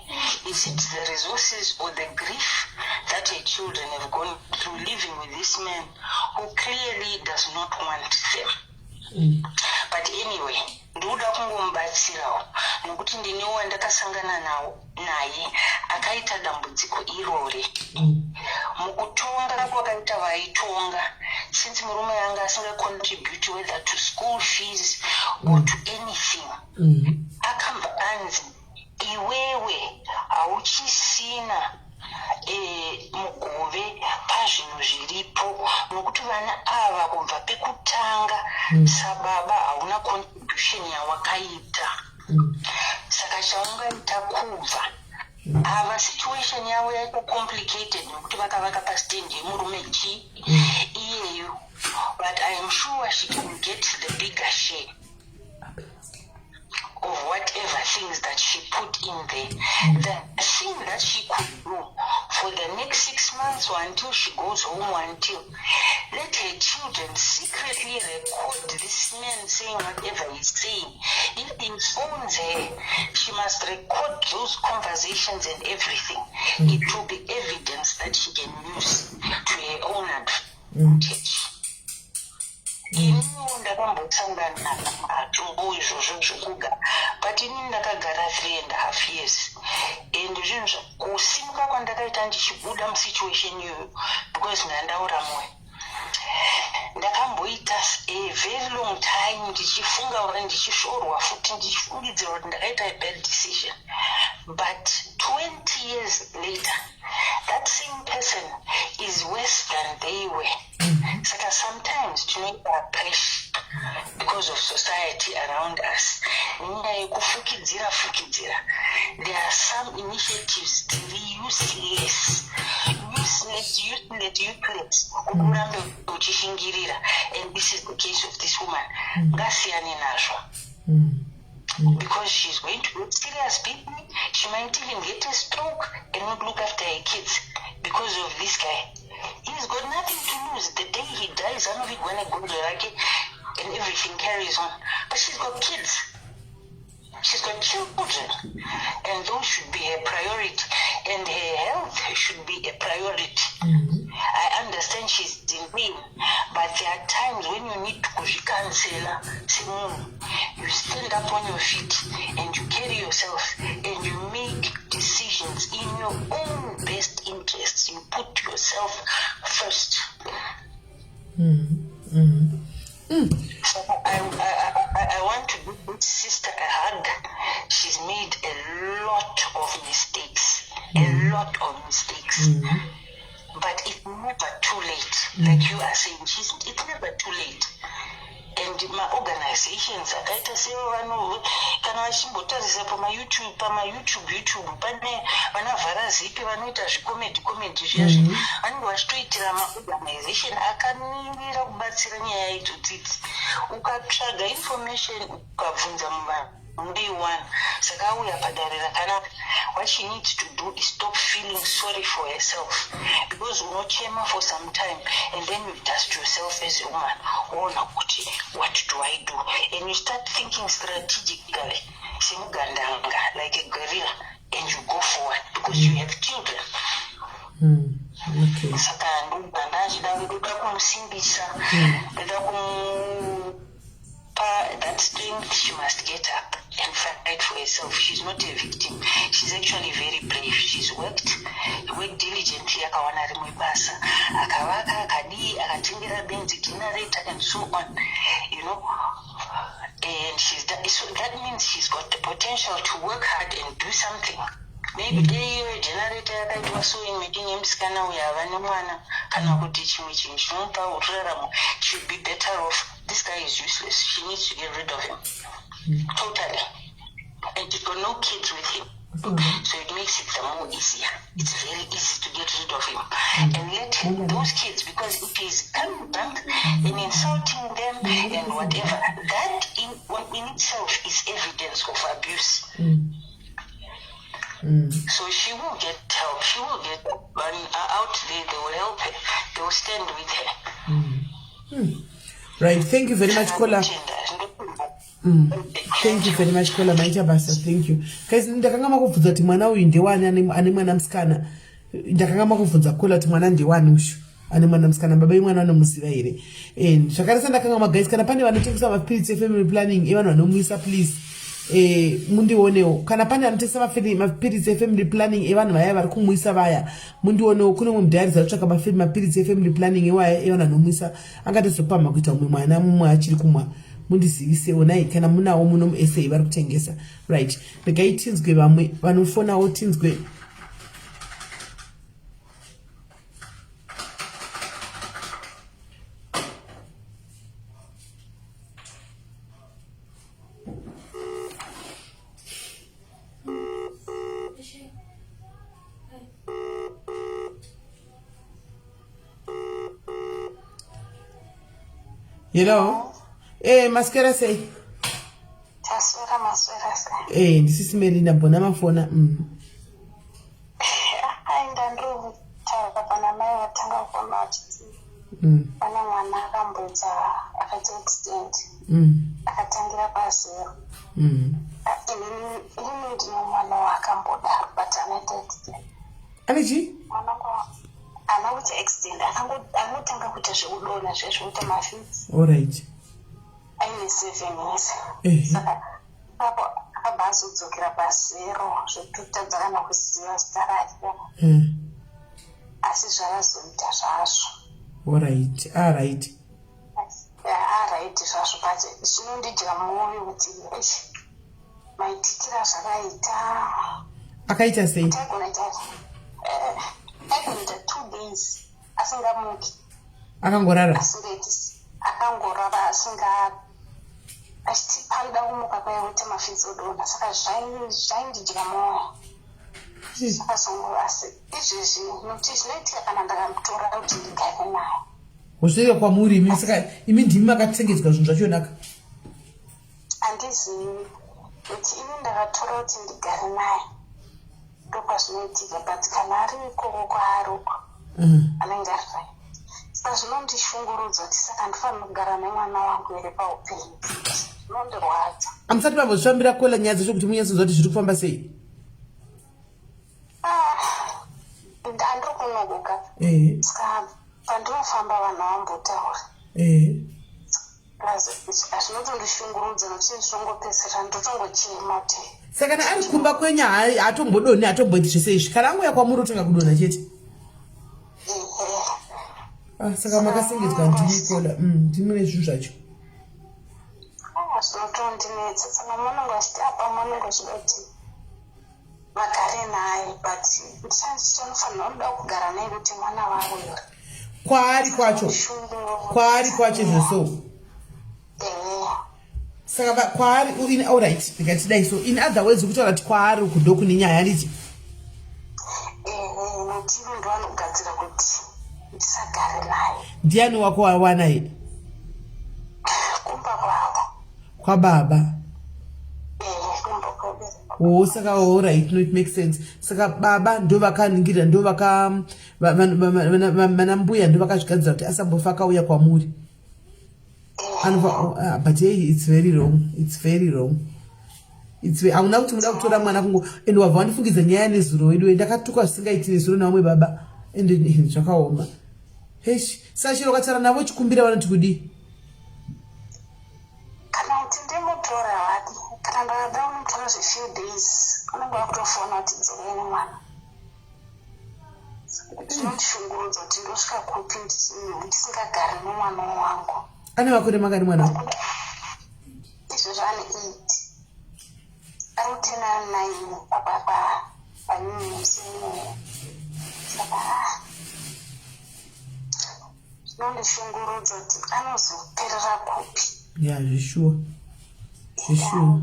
Is it the resources or the grief that her children have gone through living with this man who clearly does not want them? But anyway, ndoda kungomubatsirawo nokuti ndinewo ndakasangana naye akaita dambudziko irore. Mukutonga kwakaita vaitonga, since murume yanga asingacontribute whether to school fees or to anything, akamba anzi iwewe hauchisina mugove pazvinhu zviripo nokuti vana ava kubva pekutanga sababa hauna contribution yawakaita. Saka chaungaita kubva ava situation yavo yaita complicated nokuti vakavaka pastendi yemurume iyeyo, but I am sure she can get the bigger share of whatever things that she put in there. The thing that she could do for the next 6 months or until she goes home, until let her children secretly record this man saying whatever he's saying. If he phones her, she must record those conversations and everything. It will be evidence that she can use to her own advantage. Iniwo ndakambotsangana matumbu izvozvo zvokuga, but ini ndakagara 3.5 years, and zvinhu kusimuka kwandakaita ndichibuda musituation iyoyo because ndandaura moyo ndakamboita a very long time ndichifunga uri ndichishorwa futi ndichifungidzira kuti ndakaita a bad decision, but 20 years later that same person is worse than they were. Saka sometimes tinoita pressure because of society around us. Nyaya yekufukidzira. There are some initiatives very useless ukurambe uchishingirira, and this is the case of this woman. Ngasiyane nazvo. Because she's going to get serious people. She might even get a stroke and not look after her kids because of this guy. He's got nothing to lose. The day he dies, I know he's going to go to Iraq and everything carries on. But she's got kids. She's got children. And those should be her priority. And her health should be a priority. I understand she's in pain, but there are times when you need to kuzvikansela semunhu. You stand up on your feet and you carry yourself and you make decisions in your own best interests. You put yourself first. So I want to give this sister a hug. She's made a lot of mistakes. But it's never too late. Like you are saying, it's never too late. And my organizations akaita sevo vanhu kana vachimbotarisa pama-YouTube pane vanavhara zipi vanoita zvikomedi zviyazvi vanenge vachitoitira maorganization akamirira kubatsira nyaya idzodzi. Ukatsvaga information ukabvunza muvanhu what she needs to do is stop feeling sorry for herself, because you know chema for some time and then you dust yourself as a woman. Oh no, what do I do? And you start thinking strategically, like a guerrilla, and you go forward because you have children. Okay. That strength, she must get up and fight for herself. She's not a victim. She's actually very brave. She's worked diligently, and so on, you know. And she's done, so that means she's got the potential to work hard and do something. Maybe they generator that was so in making him scanner. We have anyone can teach me. She'd be better off. This guy is useless. She needs to get rid of him. Totally. And she's got no kids with him. So it makes it more easier. It's very easy to get rid of him. And let those kids, because if he's coming back and insulting them and whatever, that in itself is evidence of abuse. So she will get help. She will get out there. They will help her. They will stand with her. Right. Thank you very much, Kola. Thank you very much, Kola. Maita basa. Thank you. Guys, ndakanga makuvudza kuti mwana uyu ndewani ane mwana musikana. Ndakanga makuvudza Kola kuti mwana ndewani ushu. Ane mwana musikana baba imwana anomuziva here. And zvakarisa ndakanga guys kana pane vanotengesa mapills family planning evanhu vanomwisa please. Mundionewo kana pane anotengesa mapills family planning evanhu vaya vari kumwisa vaya mundionewo kune mumwe mudhayariza kutsvaka mapills family planning evanhu vanomwisa angatozopama kuita mumwe mwana mumwe achiri kumwa mundizivisewo nai kana munawo muno muSA vari kutengesa right regai tinzwe vamwe vanofonawo tinzwe. Hello? Mascara say. This is Melinda Bonamafona. All right. I'm 7 years. All right. Akaita say. Akangorara. Usvika kwamuri imi saka imi ndimi makatengedzwa zvinhu zvachonaka. Andizivi kuti ini ndakatora kuti ndigare naye ndopazvinoitika but kana ari ikoko kwaariko anenge ari rai saka zvinondishungurudza kuti saka ndifanira kugara nemwana wangu here paupenyu zvinondirwadza. Amusati mambozvifambira Kola nyaya dzacho kuti munyatsoziva kuti zviri kufamba sei? Handiri kunogoka saka pandinofamba vanhu vambotaura hazvinotondishungurudza nokuti ndinongopedzisira ndotongochema kuti saka kana ari kumba kwenya hatombodoni hatomboiti zvese izvi kana angouya kwamuri otonga kudonha chete. Saka makasengedzwa ndimi Kola ndimune zvinhu zvacho zvinotondinetsa saka munongo achiti apa munongo zvida kuti vagare naye but ndichanofanira kuda kugara naye kuti mwana wavo yori kwaari kwacho zvoso. Saka kwaari all right ndikatidai so in other words kutaura kuti kwaari kudo kune nyaya nditi nokuti ndo vanogadzira kuti ndisagare naye. Ndiani wako wawana here? Kumba kwavo kwababa. saka alright, no, it makes sense. Saka baba ndo vakaningira, ndo manambuya ndo vakazvigadzira kuti asambofa akauya kwamuri. But hey, it's very wrong. It's very wrong. Hauna kuti muda kutora mwana kungo ende wabva wandifungidza nyaya nezuro wedu ndakatuka zvisingaiti nezuro namwe baba ende zvakaoma. Hesh, saka chero katsara navo chikumbira vanoti kudi. Kana kuti ndimutora hadi, kana ndada unotora few days, unenge wakutofona kuti dzimweni mwana. Zvinotishungurudza kuti ndosvika kupi ndisingagari nomwana wangu. Ane makore mangani mwana? Izvo zvane 8. Ari 10 papa panyumusini. Saka zvinondishungurudza kuti anozoperera kupi. Yeah, zvishua. Kuchikoro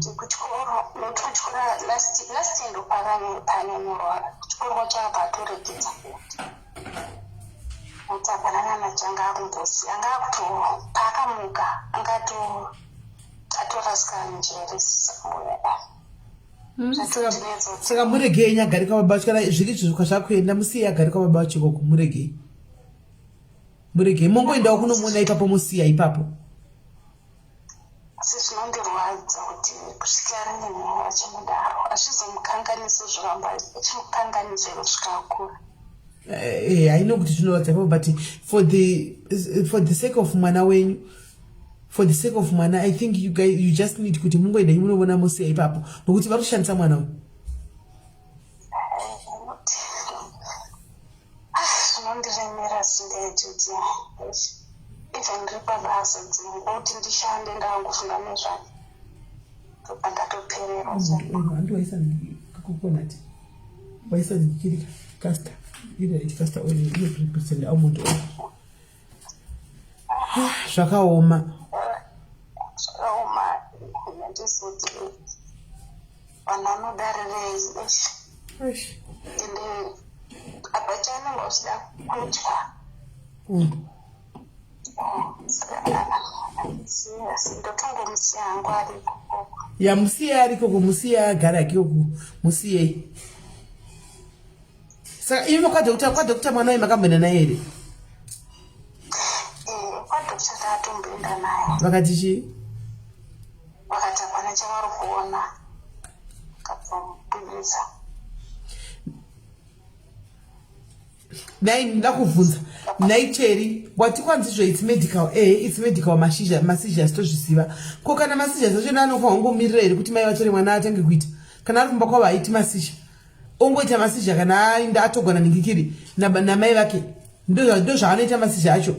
last ndo pakanyorwa kuchikoro chapatorekedza kuti apanana nachanga akumbosi anga pakamuka atorasika njere saka muregei nyagari kwababa vacho kana zviri zvizuka zvakuenda musiye agari kwababa vacho ikoko muregei mongoendawo kunomona ipapo musiya ipapo. Asi zvinondirwadza kuti kusvikira rinenhova vachimudaro hazvizomukanganisi zvoramba chimukanganisi kusvika akura. I know kuti zvinorwadza ipapo, but for the sake of mwana wenyu, for the sake of mwana, I think you just need kuti mungoenda munovona musiya ipapo nokuti varushandisa mwana uyu. Zvinondiremera singaitidzi even ndiri pabasa dzimba kuti ndishande ndavangofunga nezvake topa ndatoperera. Handi waisa kakokonati waisa chiri kasta kasta oil iyo 3% almond oil zvakaoma ndizoti vanhu vanodarirei ende apa chanenge uchida kutya ndotongomusiya hangu ariko musiya arikoko musiya agara akiyoko musiyei. Saka imi kwadhokta mwana wayo makambenda naye here? Kwadhokta taatomboenda naye. Vakati chii? Vakati hapana chavari kuona kapamupinisa. Nai ndakubvunza naiteri wati kwanzizvo it's medical masizha tozviziva ko kana masizha zvacho nanofanwa kungomirira here kuti mai vatore mwana atange kuita kana ari kumba kwavo haiti masizha ongoita masizha kana aenda atogona ningikiri namai vake ndo zvaanoita masizha acho.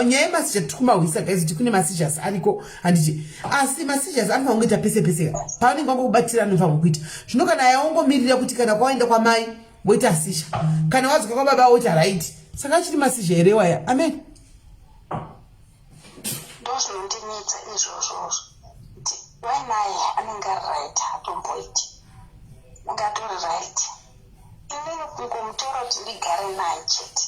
Nyaya yemasizha tikumahwisa guys kuti kune masizhas ariko handiti asi masizhas anofanwa kungoita pese pese paanenge wangokubatira anofanwa kuita zvino kana yaongomirira kuti kana kwaenda kwamai woita sisha kana wadzoka kwababa woita right saka achiri masizha here waya. Amen. Ndozvinondinetsa izvozvo kuti wai naye anenge ari right atomboiti unge atori right inini kungomutora kuti ndigare naye chete.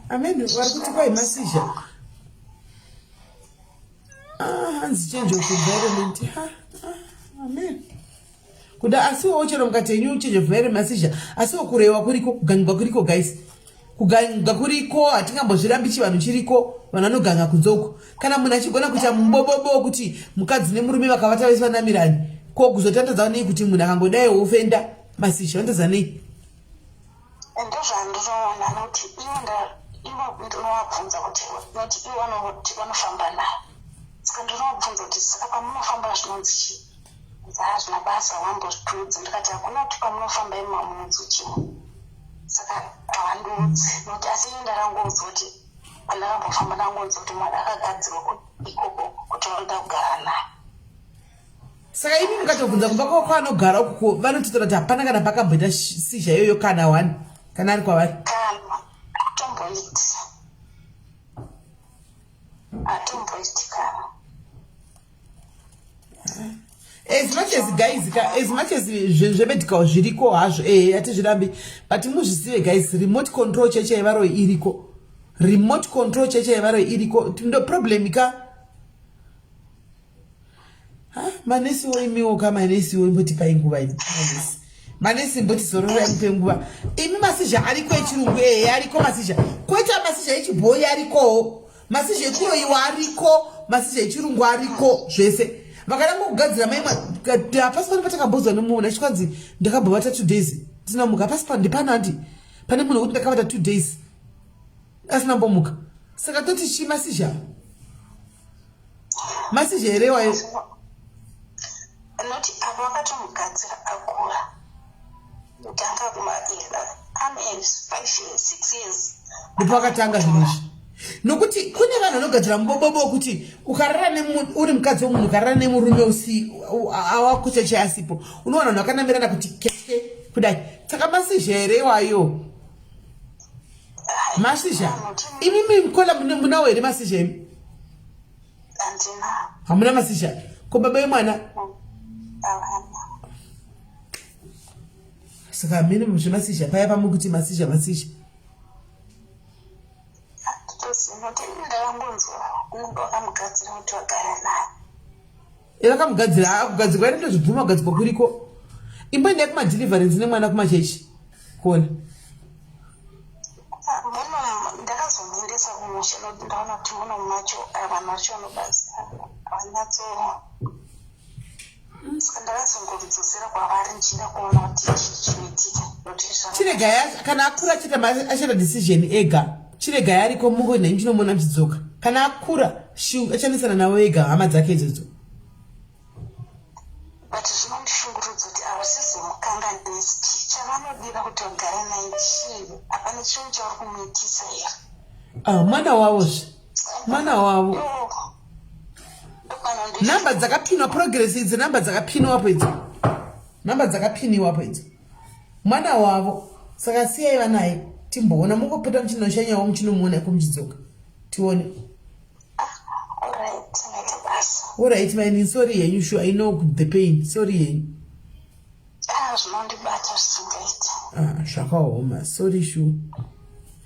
Amen. Vari kuti kwai masizha hanzi change of environment. Amen. Kuda asiwo chero mukati yenyu change of environment masizha asiwo kureva kuriko kugangwa kuriko guys. Kuganga kuriko hatingambozvirambichi vanhu chiriko vanhu vanoganga kunzoko kana munhu achigona kuita mubobobo kuti mukadzi nemurume vakavata vese vanamirani ko kuzotandadza nei kuti munhu akangodai ofenda masizha vandadza nei. Ndozvandinoona nokuti ivo ndinovabvunza kuti noti ivo vanofamba naye saka ndinovabvunza kuti saka pamunofamba zvinonzi chii zvina basa wambozvipudzi ndikati hakuna kuti pamunofamba imamunonzi chii saka havandiudzi nokuti asi ndakangoudza kuti pandakambofamba ndangoudza kuti mwana akagadzirwa ikoko kuti vanoda kugara naye. Saka imi mukatobvunza kumba kwako kwanogara ukuko vanototora kuti hapana kana pakamboita sizha iyoyo kana wani kana ari kwavari atomboiti kana as much as zvemedical zviriko hazvo hatizvirambi but muzvisive guys remote control cheche yevaro iriko remote control cheche yavaro iriko ndo problem ka manesi woimiwo kamanesi woimboti painguva ini manesi mboti zorora mupenguva imi masizha ariko echirungu ariko masizha koita masizha echibhoyi ariko masizha ekuroyiwa ariko masizha echirungu ariko zvese vakananga kugadzira maimwa hapasi pano patakambozwa nomunhu achikwanzi ndakambovata 2 days tinamuka hapasi pano ndipanandi pane munhu wekuti ndakavata 2 days asina mbomuka saka toti chi masizha here wayo noti avo vakatomugadzira akura kutanga I'm 5 years 6 years ndipo akatanga zvinozvi nokuti kune vanhu vanogadzira mubobobo wekuti ukarara uri mukadzi womunhu ukarara nemurume awakucheche asipo unowana vanhu vakanamirana kuti keke kudai saka masizha here wayo masizha imi mikola munawo here masizha imi hamuna masizha ko baba yemwana saka mini muzvimasizha paya pamukuti masizha yakamugadzira akugadzirwa ine ndozvibvuma kugadzirwa kuriko imbo enda kumadeliverance nemwana kumachechi kuona ndakazomundisa kumusha ndaona kuti muno macho vanhu vacho vanobasa havanyatso saka ndakazongorudzosera kwavari ndichida kuona kuti chinoitika chiregaya kana akura achita decision ega chiregaya ariko mungo nai chinomona mchidzoka kana akura achanesana nawo ega hama dzake idzodzo but zvinondishungurudza kuti havasisi mukanganisi chavanodira kuti vagare naye chii hapana chinhu chavari kumuitisa here mwana wavozve mwana wavo namba dzakapinwa progress idzi namba dzakapinwapo idzo namba dzakapiniwapo idzo mwana wavo saka siyai vanaye timboona mungopota muchinoshanyawo muchinomuona kumchidzoka tione alright my name sorry yenyu sure I know the pain sorry yenyu zvinondibata zvisingaiti zvakaoma sorry sure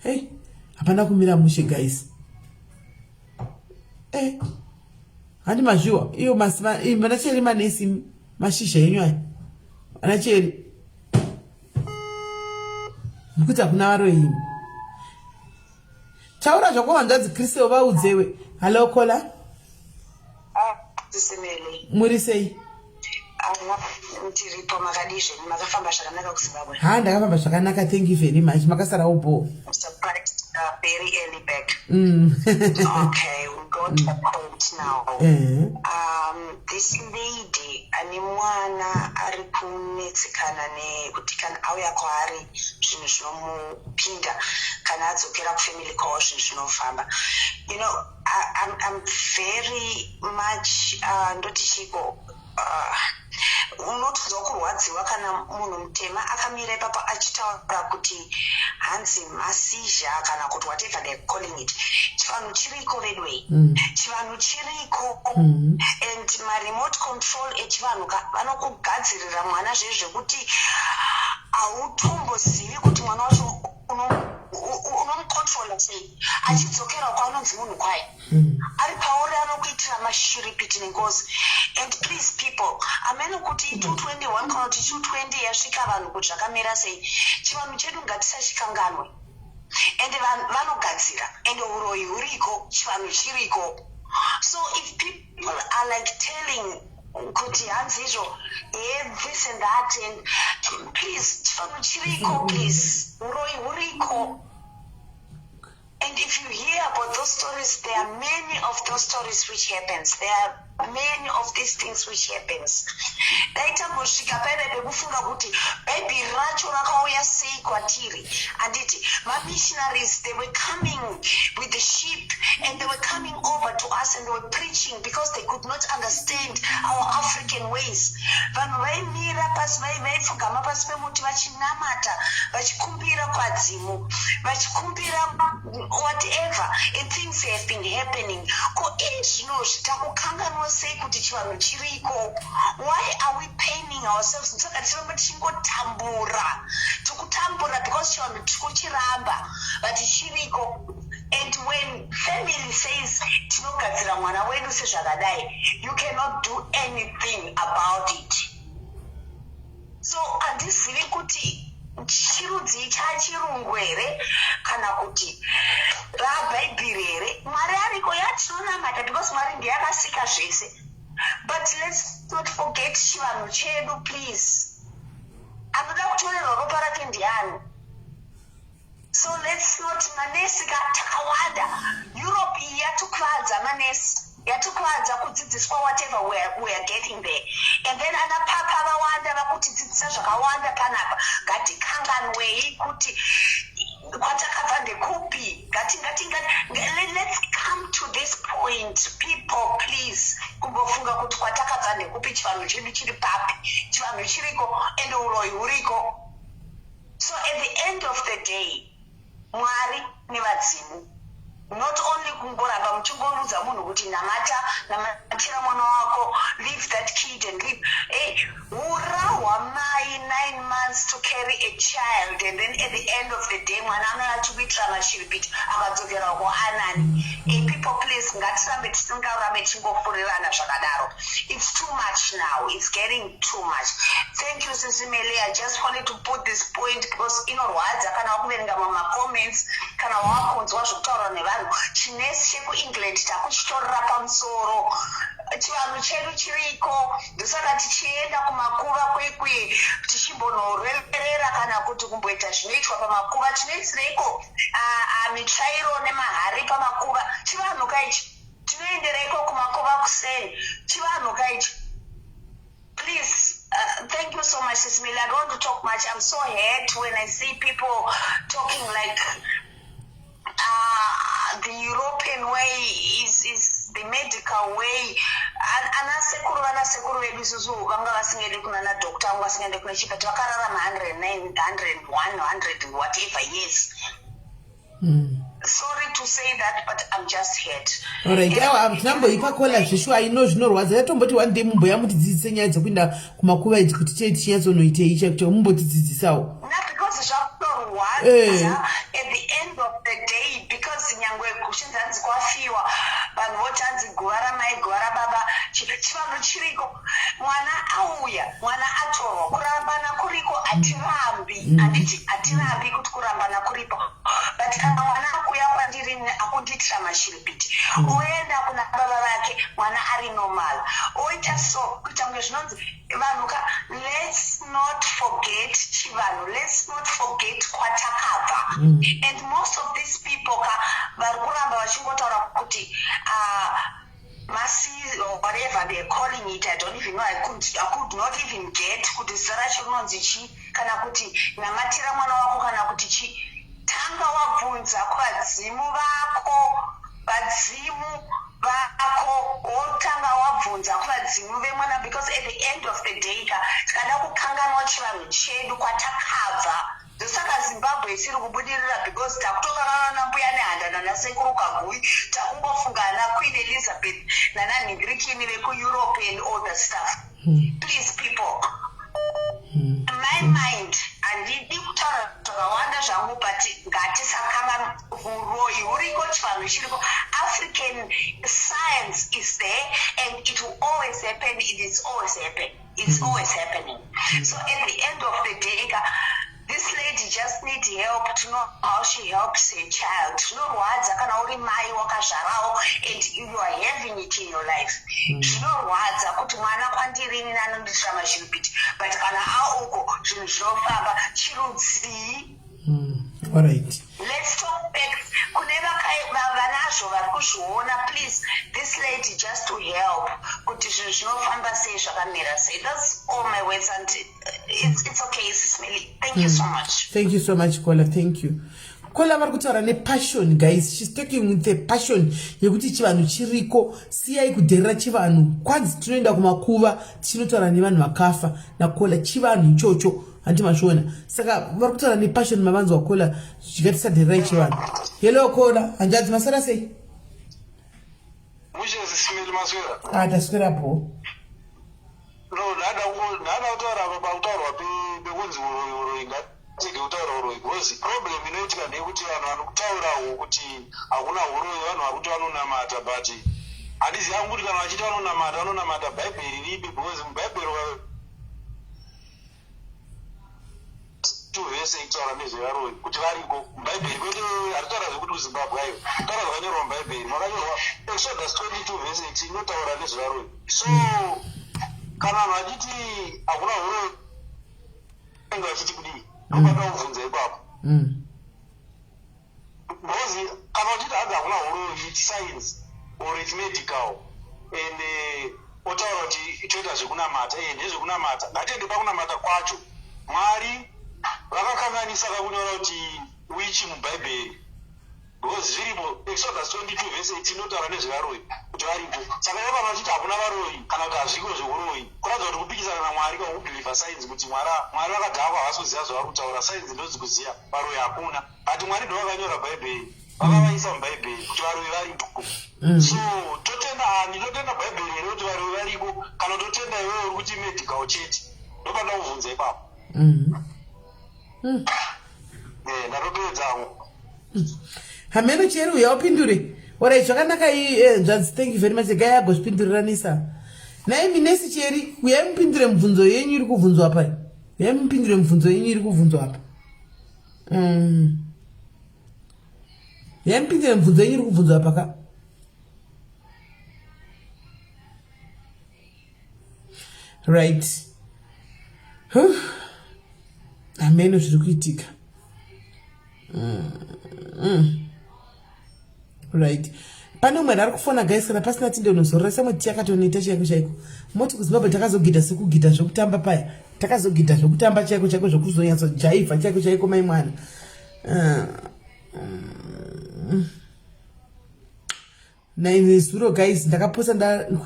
hey hapana kumira mushe guys handi mazviwa iyo manacheri manesi mashisha yenyu aya manacheri nekuti hakuna varo yini taura zvakwahanzvadzi kristo vaudzewe halo kola muri sei ndiripo makadizve makafamba zvakanaka kuzimbabwe ndakafamba zvakanaka thank you very much makasarawo bo very early back okay we got the point now this lady ane mwana ari kunetsekana nekuti kana auya kwaari zvinhu zvinomupinda kana adzokera kufamily kwavo zvinhu zvinofamba you know I'm very much ndoti chiko unotuzwa kurwadziwa kana munhu mutema akamira ipapo achitaura kuti hanzi masizha kana kuti whatever they're calling it chivanhu chiriko redway chivanhu chiriko and maremote control echivanhu vanokugadzirira mwana zvezvekuti hautombozivi kuti mwana wacho unomucontrola sei achidzokera kwaanonzi munhu kwaye ari pauri anokuitira mashiripiti nengozi and please people amene kuti 221 kana kuti 220 yasvika vanhu kuti zvakamira sei chivanhu chedu ngatisashikanganwe and vanogadzira and uroyi huriko chivanhu chiriko so if people are like telling kuti hanzi izvo this and that and please chivanhu chiriko please uroyi huriko. And if you hear about those stories, there are many of those stories which happens. There are many of these things which happens. Daitambosvika paive pekufunga kuti bhaibheri racho rakauya sei kwatiri anditi missionaries, they were coming with the sheep and they were coming over to us and they were preaching because they could not understand our African ways. Vanhu vaimira pasi vaipfugama pasi pemuti vachinamata vachikumbira kwadzimu vachikumbira whatever and things have been happening. Ko zvino zvitakukanganwa sei kuti chivanhu chiriko? Why are we paining ourselves? Saka tiramba tichingotambura tikutambura because chivanhu tikuchiramba but chiriko. And when family says tinogadzira mwana wedu sezvakadai, you cannot do anything about it. So handizivi kuti chirudzi chachirungu here kana kuti rabhaibheri here. Mwari ariko yatinonamata because Mwari ndiye akasika zvese. But let's not forget chivanhu chedu, please. Anoda kutorerwa ropa rake ndiani? So let's not, manesi takawanda. Europe yatukwadza manesi. Yatukwadza kudzidziswa whatever we are getting there. And then anapapa vawanda vakutidzidzisa zvakawanda panapa. Ngatikanganwei kuti kwatakabva ndekupi. Let's come to this point, people, please. Kumbofunga kuti kwatakabva ndekupi chivanhu chedu chiri papi. Chivanhu chiriko ende uroyi huriko. So at the end of the day, Mwari nevadzimu, not only kungoramba muchingorudza munhu kuti namatira mwana wako, leave that kid and leave. Ura mai 9 months to carry a child, and then at the end of the day mwana anoyachikuitira mashiripiti akadzokera kuanani. People, please, ngatirambe tingofurirana zvakadaro. It's too much now. It's getting too much. Thank you, Sisimele. I just wanted to put this point because inorwadza kana wakuverenga mamacomments kana wakunzwa zvekutaura nevanhu. Chinesi chekuengland takuchitorera pamusoro. Chivanhu chedu chiriko, ndosaka tichienda kumakuva kwekwe tichimbonorwerera kana kuti kumboita zvinoitwa pamakuva. Tinoitireiko mitsvairo nemahari pamakuva? Chivanhu kaichi. Tinoendereiko kumakuva kuseni? Chivanhu kaichi. Please, thank you so much, Sisimele. I don't want to talk much. I'm so hurt when I see people talking like the European way is the medical way. Anasekuru vedu isusu vanga vasingende kuna na doctor, vanga vasingende kuna chipati vakararama 109, 101, 100 whatever years. Sorry to say that, but I'm just hurt. Alright, tinamboipa kola zvishu aino zvinorwadza. Yatomboti one day mumboya mutidzidzise nyaya dzekuenda kumakuva idzi kuti chei tichinyazonoitei kuti mumbotidzidzisawo. Because zvakunorwadza at the end of the day, because nyangwe kushinzanzi kwafiwa vanhu votanzi guva ramai guva rababa, chivanhu chiriko. Mwana auya, mwana atorwa, kurambana kuriko hatirambi. Handiti hatirambi kuti kurambana kuripo. But kana mwana akuya kwandiri akundiitira mashiripiti, oenda kuna baba vake mwana ari normal, oita so kuita kunge zvinonzi vanhuka. Let's not forget chivanhu, let's not forget kwatakabva. And most of these people vari kuramba vachingotaura kuti Masi or whatever they're calling it, I don't even know. I could not even get kuti zara chinonzi chi kana kuti namatira mwana wako kana kuti chi. Tanga wabvunza kuvadzimu vako, vadzimu vako, wotanga wabvunza kuvadzimu vemwana, because at the end of the day tikada kukanganwa chivanhu chedu kwatakabva. Ndosaka Zimbabwe isiri kubudirira because takutokanana nambuya nehanda nasekuru Kagui, takungofunga na Queen Elizabeth nananhingirikini veku-Europe and all the stuff. Please, people, my mind, handidi kutaura zvakawanda zvangu, but ngatisakanga uroyi huriko, chivanhu chiriko. African science is there and it will always happen. It is always happening. It's always happening. So at the end of the day, this lady just needs help to know how she helps her child. Zvinorwadza kana uri mai wakazvarawo and you are having it in your life. Zvinorwadza kuti mwana kwandirini nanondiitira mashiripiti, but kana auko zvinhu zvinofamba chirudzii. All right. Let's talk back. Vanazvo vari kuzviona, please, this lady just to help kuti zvinhu zvinofamba sei zvakamira sei. That's all my words, and it's okay, Sisimele. Thank you so much. Thank you so much, Kola. Thank you. Kola vari kutaura nepassion, guys. She's talking with the passion yekuti chivanhu chiriko, siyai kudherera chivanhu. Kwanzi tinoenda kumakuva tichinotaura nevanhu vakafa naKola, chivanhu ichocho handi mashona. Saka vari kutaura nepassion mavanzwa Kola, zvingatisadherirai chivanhu. Hello Kola, hanzvadzi masara sei? Muche Sisimele maswera. Taswerapo. No, nada kutaura pakutaurwa pekunzi uroyi kutaura uroyi because problem inoitika ndeyekuti vanhu vanokutaurawo kuti hakuna uroyi vanhu vari kuti vanonamata but hadizi yangu kuti kana vachiti vanonamata bhaibheri ripi because mubhaibheri vese itaura nezvevaroyi kuti variko mubhaibheri kwete haritaura zvekuti kuzimbabwe ayo taura zvakanyorwa mubhaibheri makanyorwa exodus 22 vese 18 inotaura nezvevaroyi so kana vanhu vachiti hakuna uroyi enge vachiti kudii nobada kuvhunza ipapo because kana vachiti hanzi hakuna uroyi iti science or iti medical and otaura kuti toita zvekunamata ndezvekunamata ngatiende pakunamata kwacho mwari vakakanganisa kakunyora kuti wichi mubhaibheri because zviripo exodus 22 vese 18 inotaura nezvevaroyi kuti varipo saka ivo vanhu vachiti hakuna varoyi kana kuti hazviko zveuroyi kuratidza kuti kupikisana namwari kwakubhilivha sainzi kuti mwari vakadhakwa havasi kuziva zvavari kutaura sainzi ndozi kuziva varoyi hakuna but mwari ndo vakanyora bhaibheri vakavaisa mubhaibheri kuti varoyi varipo so totenda bhaibheri here kuti varoyi varipo kana totenda iwewe uri kuti medical chete ndopanda kuvhunza ipapo ndatopedzamo hameno cheri uya upindure orai zvakanaka zvanzi thank you very much gai agozvipinduriranisa nai minesi cheri uyai mupindure mibvunzo yenyu iri kuvhunzwa apa uyai mupindure mibvunzo yenyu iri kuvhunzwa apa uyai mupindure mibvunzo yenyu iri kuvhunzwa apa ka right hameno zviri kuitika right pane umwe ari kufona guys kana pasina tindonozorora semuti yakatonoita chaiko chaiko moti kuzimbabwe takazogidha sekugidha zvokutamba paya takazogidha zvokutamba chaiko chaiko zvokuzonyatsa jaivha chaiko chaiko mai mwana nezuro guys ndakaposa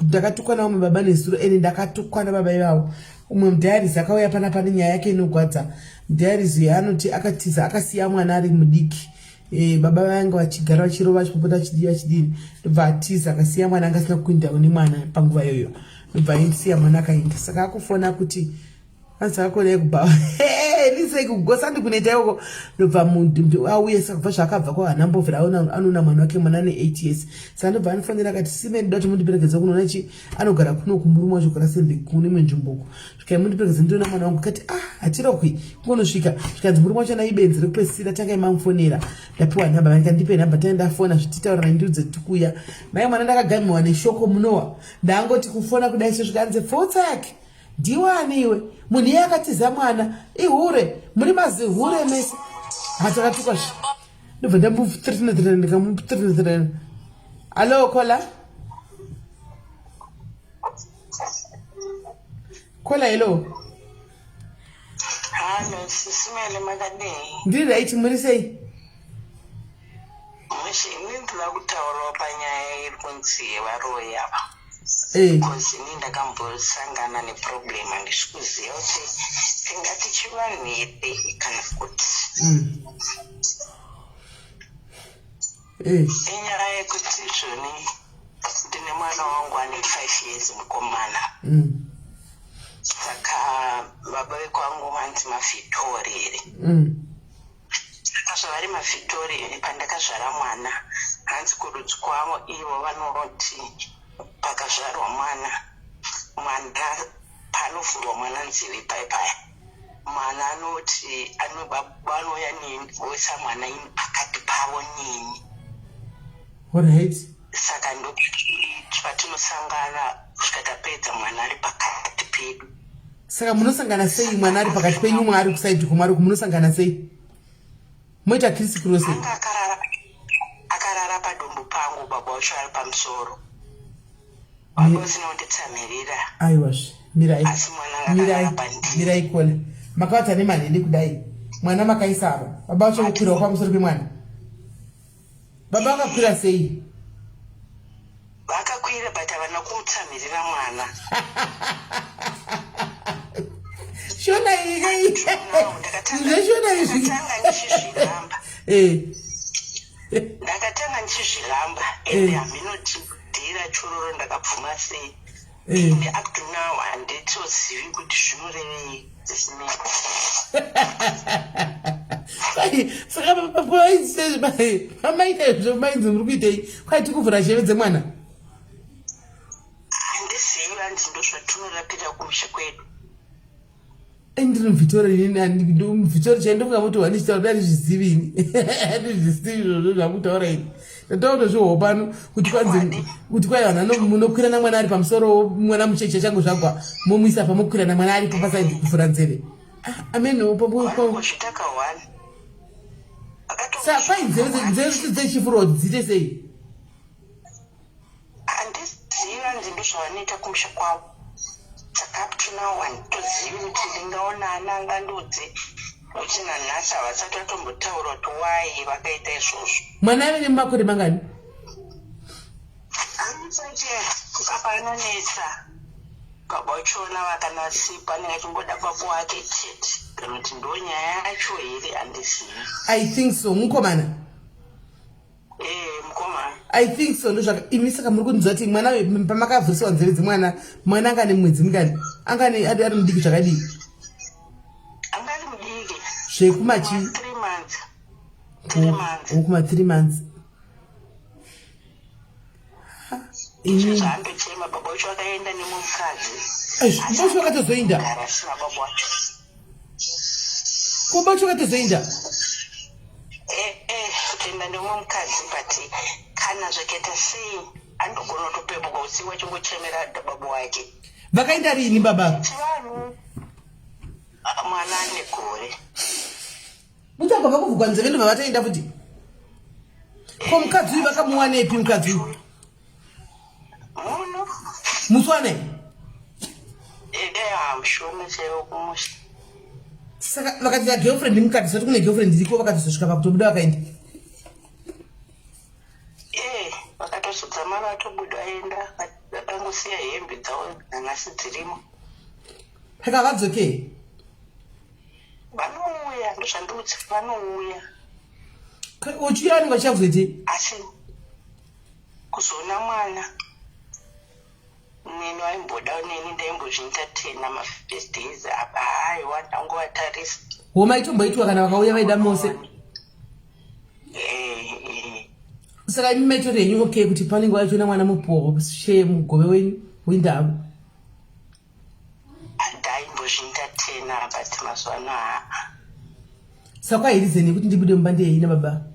ndakatukwa nawo mababa nezuro ene ndakatukwa nababa ivavo umwe mudhayarizi akauya pana nyaya yake inogwadza mudhayarizi anoti akatiza akasiya mwana ari mudiki baba vanga vachigara vachirova vachipopota achidini ndobva atiza akasiya mwana angasina kuindawo nemwana panguva iyoyo ndobva aisiya mwana akaenda saka akufona kuti anzakakonai kubva nisei kugosa ndikunoita ikoko ndobva munhu auye saka kubva zvaakabva kwahanambovhera anona mwana wake mwana ne8 years saka ndobva anofanira akati sime ndoda kuti mundiperekedza kunoona chi anogara kuno kumurume wacho kwarasembe kune mwenjumboko svikai mundiperekedza ndiona mwana wangu kati hatirokwi kunosvika zvikanzi murume wacho naibenzi rekupesisira tangai mamufonera ndapiwa nhamba vandikandipe nhamba tai ndafona zvititaura nandiudze tikuya mai mwana ndakagamiwa neshoko munowa ndangoti kufona kudai sezvikanze fotsa yake ndiwaniwe munhu iye akatiza mwana ihure muri mazihure mese hatakatuka ndobva ndambu ndikamu alo kola helo halo sisimele makadei ndiri raiti muri sei ini ndila kutaurawo panyaya iri kunzi yevaroyi ava because ini ndakambosangana neproblem handisi kuziva kuti tingati chivanhu here kana kuti inyaya yekuti zvoni ndine mwana wangu ane 5 years mukomana saka baba vekwangu vanzi mavhitorere saka zvavari mavhitorere pandakazvara mwana hanzi kurudzi kwavo ivo vanoti pakazvarwa mwana panovhurwa mwana nzeve paipaya mwana anoti anoya nini voisa mwana ini pakati pavo nini alright saka ndopatinosangana kusvika tapedza mwana ari pakati pedu saka munosangana sei mwana ari pakati penyu mwaari kusaidi kumwari munosangana sei moita krisi krose akarara padombo pangu baba wacho ari pamusoro wakosina kunditsamirira aiwazve mirai kona makavata nemanhende kudai mwana makaisa apa baba vacho kukwirawo pamusoro pemwana baba vakakwira sei vakakwira but havana kumutsamirira mwana shona izveshona ndakatanga ndichizviramba ende haminodhira chororo ndakabvuma sei ende up to now handitozivi kuti zvinorevei dzisinei Amaita zvomainzi muri kuitei kwaiti kuvhura sheve dzemwana handisiyi vanzi ndozvatinorapira kumusha kwedu ndiri muvhitora chaindofunga kuti wanichitaura andizvizivini andizvisivi izvozvo zvamutaura ini ndataura zvoho pano kuti kwanzi kuti kwai vanhu munokwirana mwana ari pamusoro mwana mucheche changu zvagwa momuisa pamokwirana mwana aripo pasaidi kuvhura nzeve amenozvitakawana kwai nzeve dzechifuro dzite sei handisiyi vanzi ndozvavanoita kumusha kwavo saka up to now handitozivi kuti ndingaonana angandudze uchina nhasi havasati vatombotaura kuti wai vakaita izvozvo mwana ave nemakore mangani anisati papanonetsa baba uchiona vakanasipa anenge achimboda baba wake chete kana kuti ndo nyaya yacho here handisiyi I think so mukomana mukomana I think so imi saka muri kunzwa kuti mwana pamakavhurisiwa nzeve dzemwana mwana angane mwedzi mingani angane ari mudiki zvakadii angari mudiki zvekumachi 3 months okuma 3 months zvaandochema baba wacho akaenda nemumukadzi bacho vakatozoinda asina baba wacho ko bacho vakatozoinda kutoenda nemumukadzi but kana zvakaita sei andogona kutopepuka usiku wachingochemera baba wake vakaenda rini baba chivanhu mwana ane gore muchagwa vakuvhugwa nzeve ndobva vatoenda futi ko mukadzi uyu vakamuwanepi mukadzi uyu muno muswane mushome chaiwo kumusha saka vakati girlfriend mukati sati kune girlfriend iriko vakatozosvika pakutobuda vakaenda vakatozodzama vatobuda vaenda vakangosiya hembe dzavo nanhasi dzirimo saka vadzokei vanouya ndozvandikuti vanouya uchiani vachazoti asi kuzoona mwana neni waimboda neni ndaimbozviita 10 mafirst days haiwa ndangovatarisa homa itomboitwa kana vakauya vaida mose saka imi maitori yenyu okay kuti panenge vachiona mwana mupoho she mugove wenyu wendau ndaimbozviita 10 but mazuva ano saka kwairizeni kuti ndibude mumba ndeina baba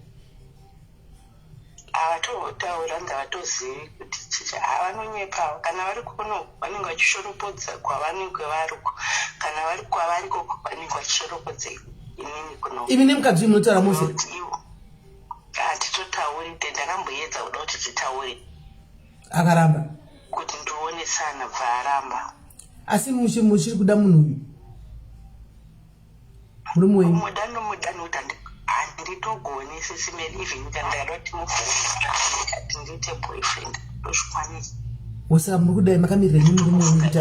havatotaura ndavatozivi kuti chicha havanonyepawo kana vari kuno vanenge vachishoropodza kwavanenge variko kana vari kwavariko vanenge vachishoropodza inini kuno imi nemukadzi uyu munotaura mose hatitotauri ndakamboedza kuda kuti titaure akaramba kuti ndionesana bva aramba asi muchiri kuda munhu uyu murume wenyu muda nomudani kuti handitogoni sisimeri even kandada kuti mufati ndiite boyfriend ndozvikwanisa osaka muri kudai makamirira inyi murume wenyu kuti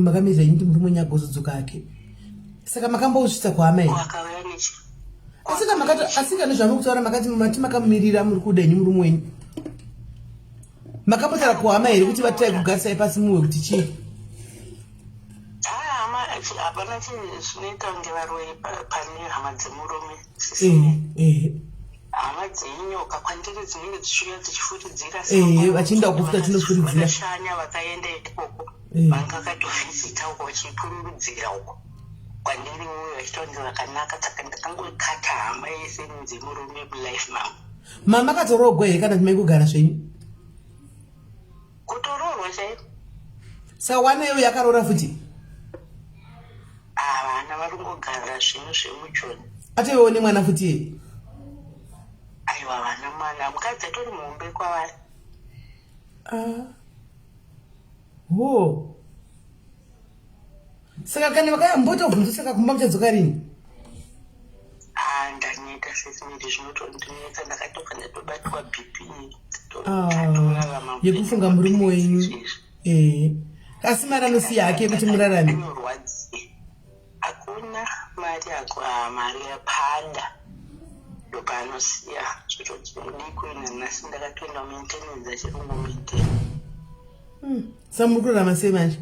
makamirira inyi kuti murume wenyu agozodzoka ake saka makambousvitsa kuhama here wakauya nechi asika nezvamuri makati mati makamirira muri kuda inyi murume wenyu makambotara kuhama here kuti vatai kugarisai pasi muwe kuti chii hapana chinhu zvinoita kunge varoi pane hama dzemurume hama dzeinyoka kwandiri dzinenge dzichiuya dzichifuridzira vachienda kufuta tinofuridzira shanya vakaenda ikoko vanga vakatofizita uko vachipururudzira uko kwandiri uyo vachitaunzi vakanaka saka ndakangokata hama yese dzemurume mulife mangu mama katorogwa here kana timai kugara zvenyu kutororwa chaivo saka waneyo yakarora futi vana vari kungogara zvinhu zvemuchoni ataiwo nemwana futi here aiwa vana mwana mukadzi atori muhombe kwavari saka kana vakayambotobvunza saka kumba muchadzoka rini ndaneta sesimiri zvinotondinetsa ndakatoka ndatobatwa bp yekufunga murume wenyu asi mari anosiya ake kuti murarame hakuna mari yapanda ndopaanosiya zvotodikuina nhasi ndakatoenda maintenance achirungu maintain sa muri kurarama sei manje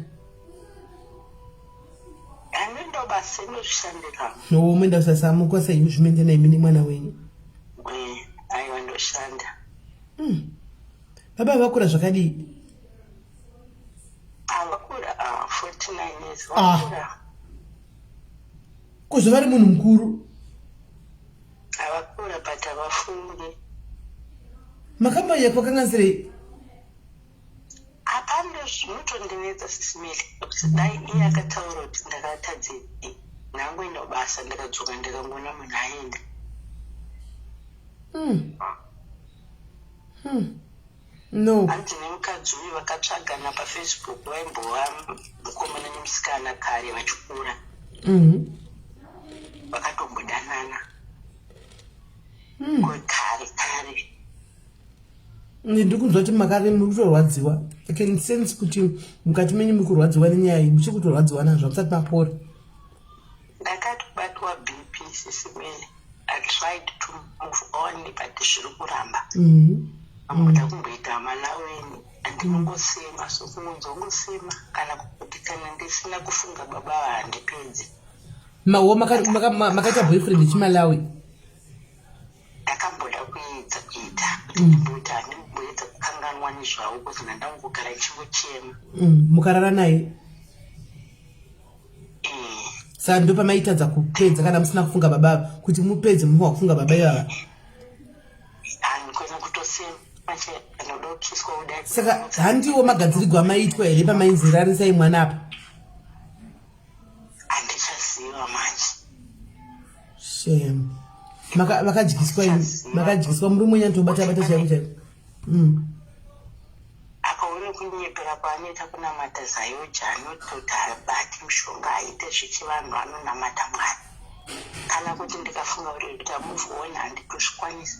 handindoba mabasa inozvishandira. No, mwenda usasamuka seizvimende naimini mwana wenyu. Aiwa ndoshanda. Baba vakura zvakadii? Vakura 49 years. Vakura. Kuzva vari munhu mukuru. Vakura but havafungi. Makambaya kwakanganisirei? Hapana zvinotondinetsa sisimeli. Dai iye akataura kuti ndakatadze ndangoenda basa ndakadzoka ndakangona munhu aenda. No. Handine mukadzi uyu vakatsvagana paFacebook vaimbova mukomana nemusikana kare vachikura. Vakatombodanana. Kare. Ndiri kunzwa kuti makare muri kutorwadziwa. I can sense kuti mukati menyu muri kurwadziwa nenyaya iyi, muchiri kutorwadziwa nazvo musati mapora. Ndakatobatwa BP sisimele. I tried to move on but zviri kuramba. Amuda kumboita malaweni andinongosema so kunzongosema kana kuti kana ndisina kufunga baba handipedzi. Mawo makaita boyfriend chimalawi. Ndakamboda kuedza kuita kuti ndimboita ndimboedza kukanganwa nezvavo kuti ndangogara chingochema. Mukarara naye? Saka ndo pamaitadza kupedza kana musina kufunga baba kuti mupedze muwa kufunga baba ivava. Kona kutosema anodokiswa kudai. Saka handiwo magadzirirwo amaitwa here pamainzirarisai mwana apa? Handichaziva manje. Shame. Makadyiswa muri munyatobata chaiko chaiko. Akaona kunyepera kwaanoita kunamata zayoja anototi habati mushonga aite zvechivanhu anonamata Mwari. Kana kuti ndikafunga kuti move on handitozvikwanisi.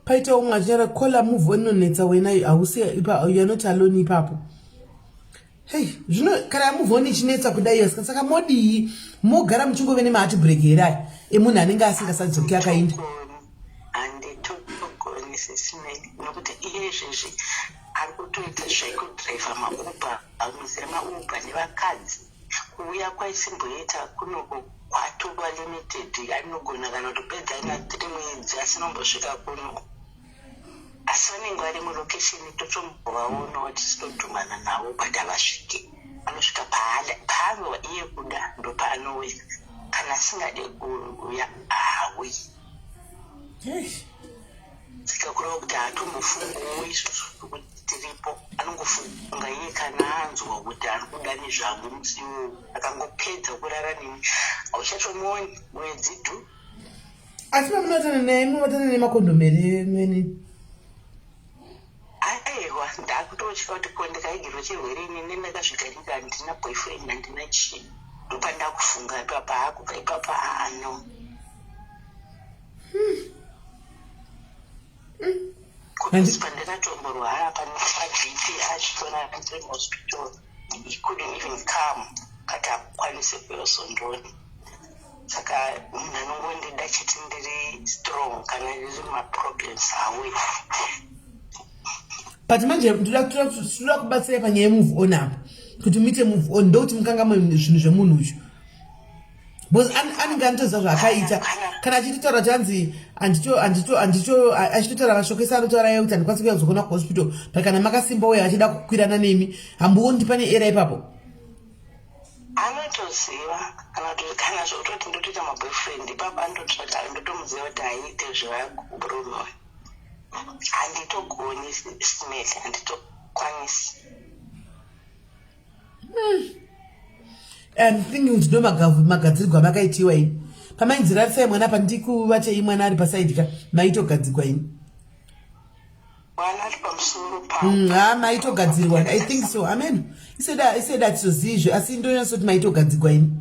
Paita umwe achara kola move on inonetsa wena hausi you're not alone ipapo. Hey, zvino kana move on ichinetsa kudai saka modii mogara muchingove nemahati break here emunhu anenge asingasadzoki akainda. Handitogoni sisimeli nokuti iye izvezvi ari kutoita zvekudhiraivha mauber amuzira mauber nevakadzi kuuya kwaisimboita kunoko kwatova limited anogona kana kutopedza ina 3 mwedzi asinombosvika kuno asi vanenge vari mulokesheni totombovaona tichitodhumana navo but havasviki anosvika paanova iye kuda ndopaanouya kana asingade kuuya haawi zikakureva kuti haatombofungowo izvozvo kuti tiripo anongofunga iye kana anzwa kuti ari kuda nezvangu musiwo akangopedza kurara nemi hauchatomuoni mwedzi tu. Asi pamunotana naye munovatana nemakondomu here mweni? Aiwa ndakutotya kuti ko ndikaigirwa chirwere inini ndakazvigarika handina boyfriend handina chii ndopandakufunga ipapa hakuka ipapa ano. Kuti pandakatomborwara paGP achitona hospital he couldn't even come kati akukwanise kuyosondoni. Saka munhu anongondida chiti ndiri strong kana ndiri maproblems hawe. But manje ndoda kubatsira panyaya yemove on apa kuti muite move on ndokuti mukanga zvinhu zvemunhu uyu because anenge anotoziva zvaakaita kana achitotaura chanzi achitotaura mashoko ese anotaura ye kuti handikwanisi kuya kuzokona kuhospital but kana makasimba uye achida kukwirana nemi hambooni pane era ipapo. Anotoziva kana zvokutoti ndotoita maboyfriend ipapo anototsvaga ndotomuziva kuti aiite zvevakurume handitogoni smell handitokwanisi. I'm thinking kuti ndo magadzirirwo amakaitiwa ini pamainzirarisai mwana pandikuvachei mwana ari pasaidika maitogadzirwa ini mwana ari pamusoro pavo maitogadzirwa. I think so. Amen. Iseda tizozizvo asi ndonasoti maitogadzirwa ini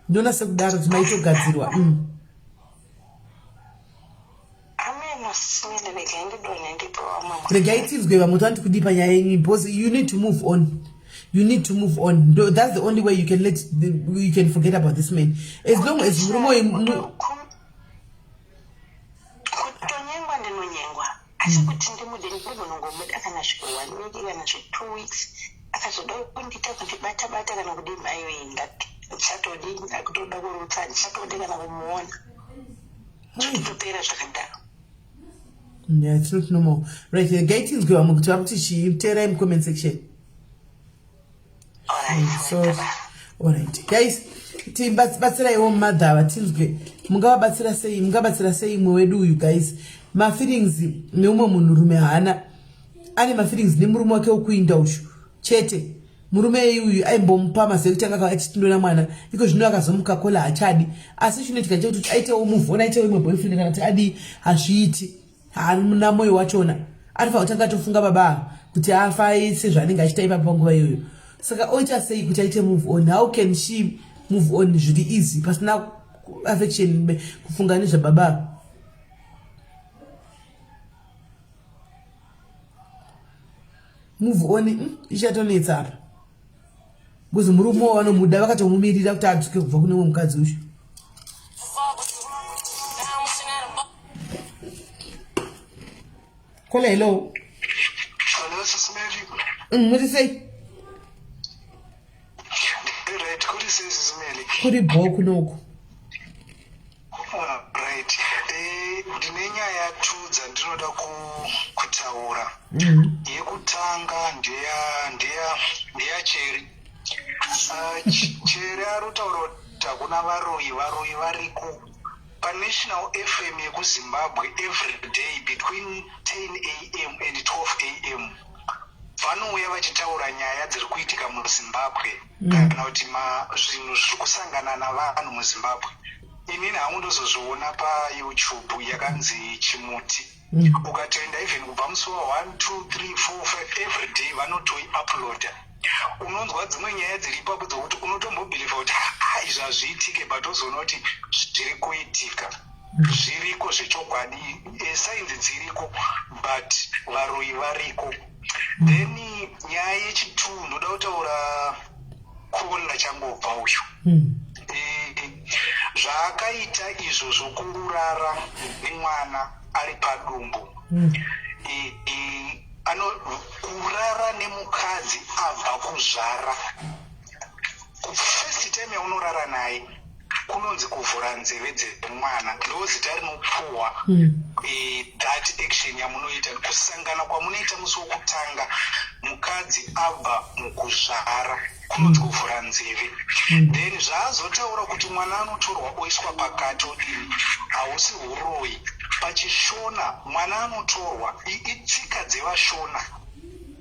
ndonase kudaro kuti maitogadzirwa. Regaitidzwe vamwe tandi kudi panyaya yenyu because you need to move on. You need to move on. That's the only way you can forget about this man. As long as you know kutonyengwa ndinonyengwa asi kuti ndimude ndinongomuda kana zviko 1 week kana 2 weeks akazoda kundita kuti bata kana kudii mai wenga chatodi akutoda kurutsa chatodi kana kumuona chitopera zvakadaro. Yeah, it's not normal. Right, the gate is going to have to see Terra in comment section. Alright, guys. Batsira yo mother batinzwe mungabatsira sei mwedu uyu guys. Ma feelings ne umwe munhu rume hana. Ane ma feelings ne murume wake ukuinda ushu. Chete. Murume uyu aimbomupa masekutanga kwa achitindona mwana. Iko zvino akazomuka kola achadi. Asi zvinoitika kuti aite umuvona aite umwe boyfriend kana kuti adi hazviiti. Hamuna moyo wachona. Arifa utanga tofunga baba kuti afa ise zvanenge achita ipa panguva iyoyo. Saka oita sei kuti aite move on? How can she move on really easy? Pasina affection kufunga nezva baba. Move on ichatonetsa apa. Kuzi murume wanomuda vakatomumirira kuti adzoke kubva kune umwe mukadzi uyu. Kola hello. Hello, Sismeri. Muri sei? Right, kuri sei Sismeri? Kuri boku noku. Right. Ndine nyaya tudza ndinoda kutaura. Yekutanga ndeya Cheri. Cheri arutaura kuti hakuna varoyi variko paNational FM yekuZimbabwe every day between 10 a.m. and 12 a.m. vanouya vachitaura nyaya dziri kuitika muZimbabwe kana kuti zvinhu zviri kusangana navanhu muZimbabwe. Inini hamundozozviona paYouTube yakanzi Chimuti. Ukatoenda even kubva musi wa 1 2 3 4 5 every day vanotoiuploada. Unonzwa dzimwe nyaya dziri ipapo dzokuti unotombobhiliva kuti izvi hazviitike but ozoona kuti zviri kuitika. Zviriko zvechokwadi, sainzi dziriko but varoyi variko. Then nyaya yechitunhu ndoda kutaura kuona changobva uyu. Zvaakaita izvo zvokurara nemwana ari padumbu. Kurara nemukadzi abva kuzvara. First time yaunorara naye kunonzi kuvhura nzeve dzemwana ndo zita rinopuwa that action yamunoita kusangana kwamunoita musi wokutanga mukadzi abva mukuzvara kunonzi kuvhura nzeve. Then zvaazotaura kuti mwana anotorwa oiswa pakati odini hausi uroyi. Pachishona mwana anotorwa itsika dzevashona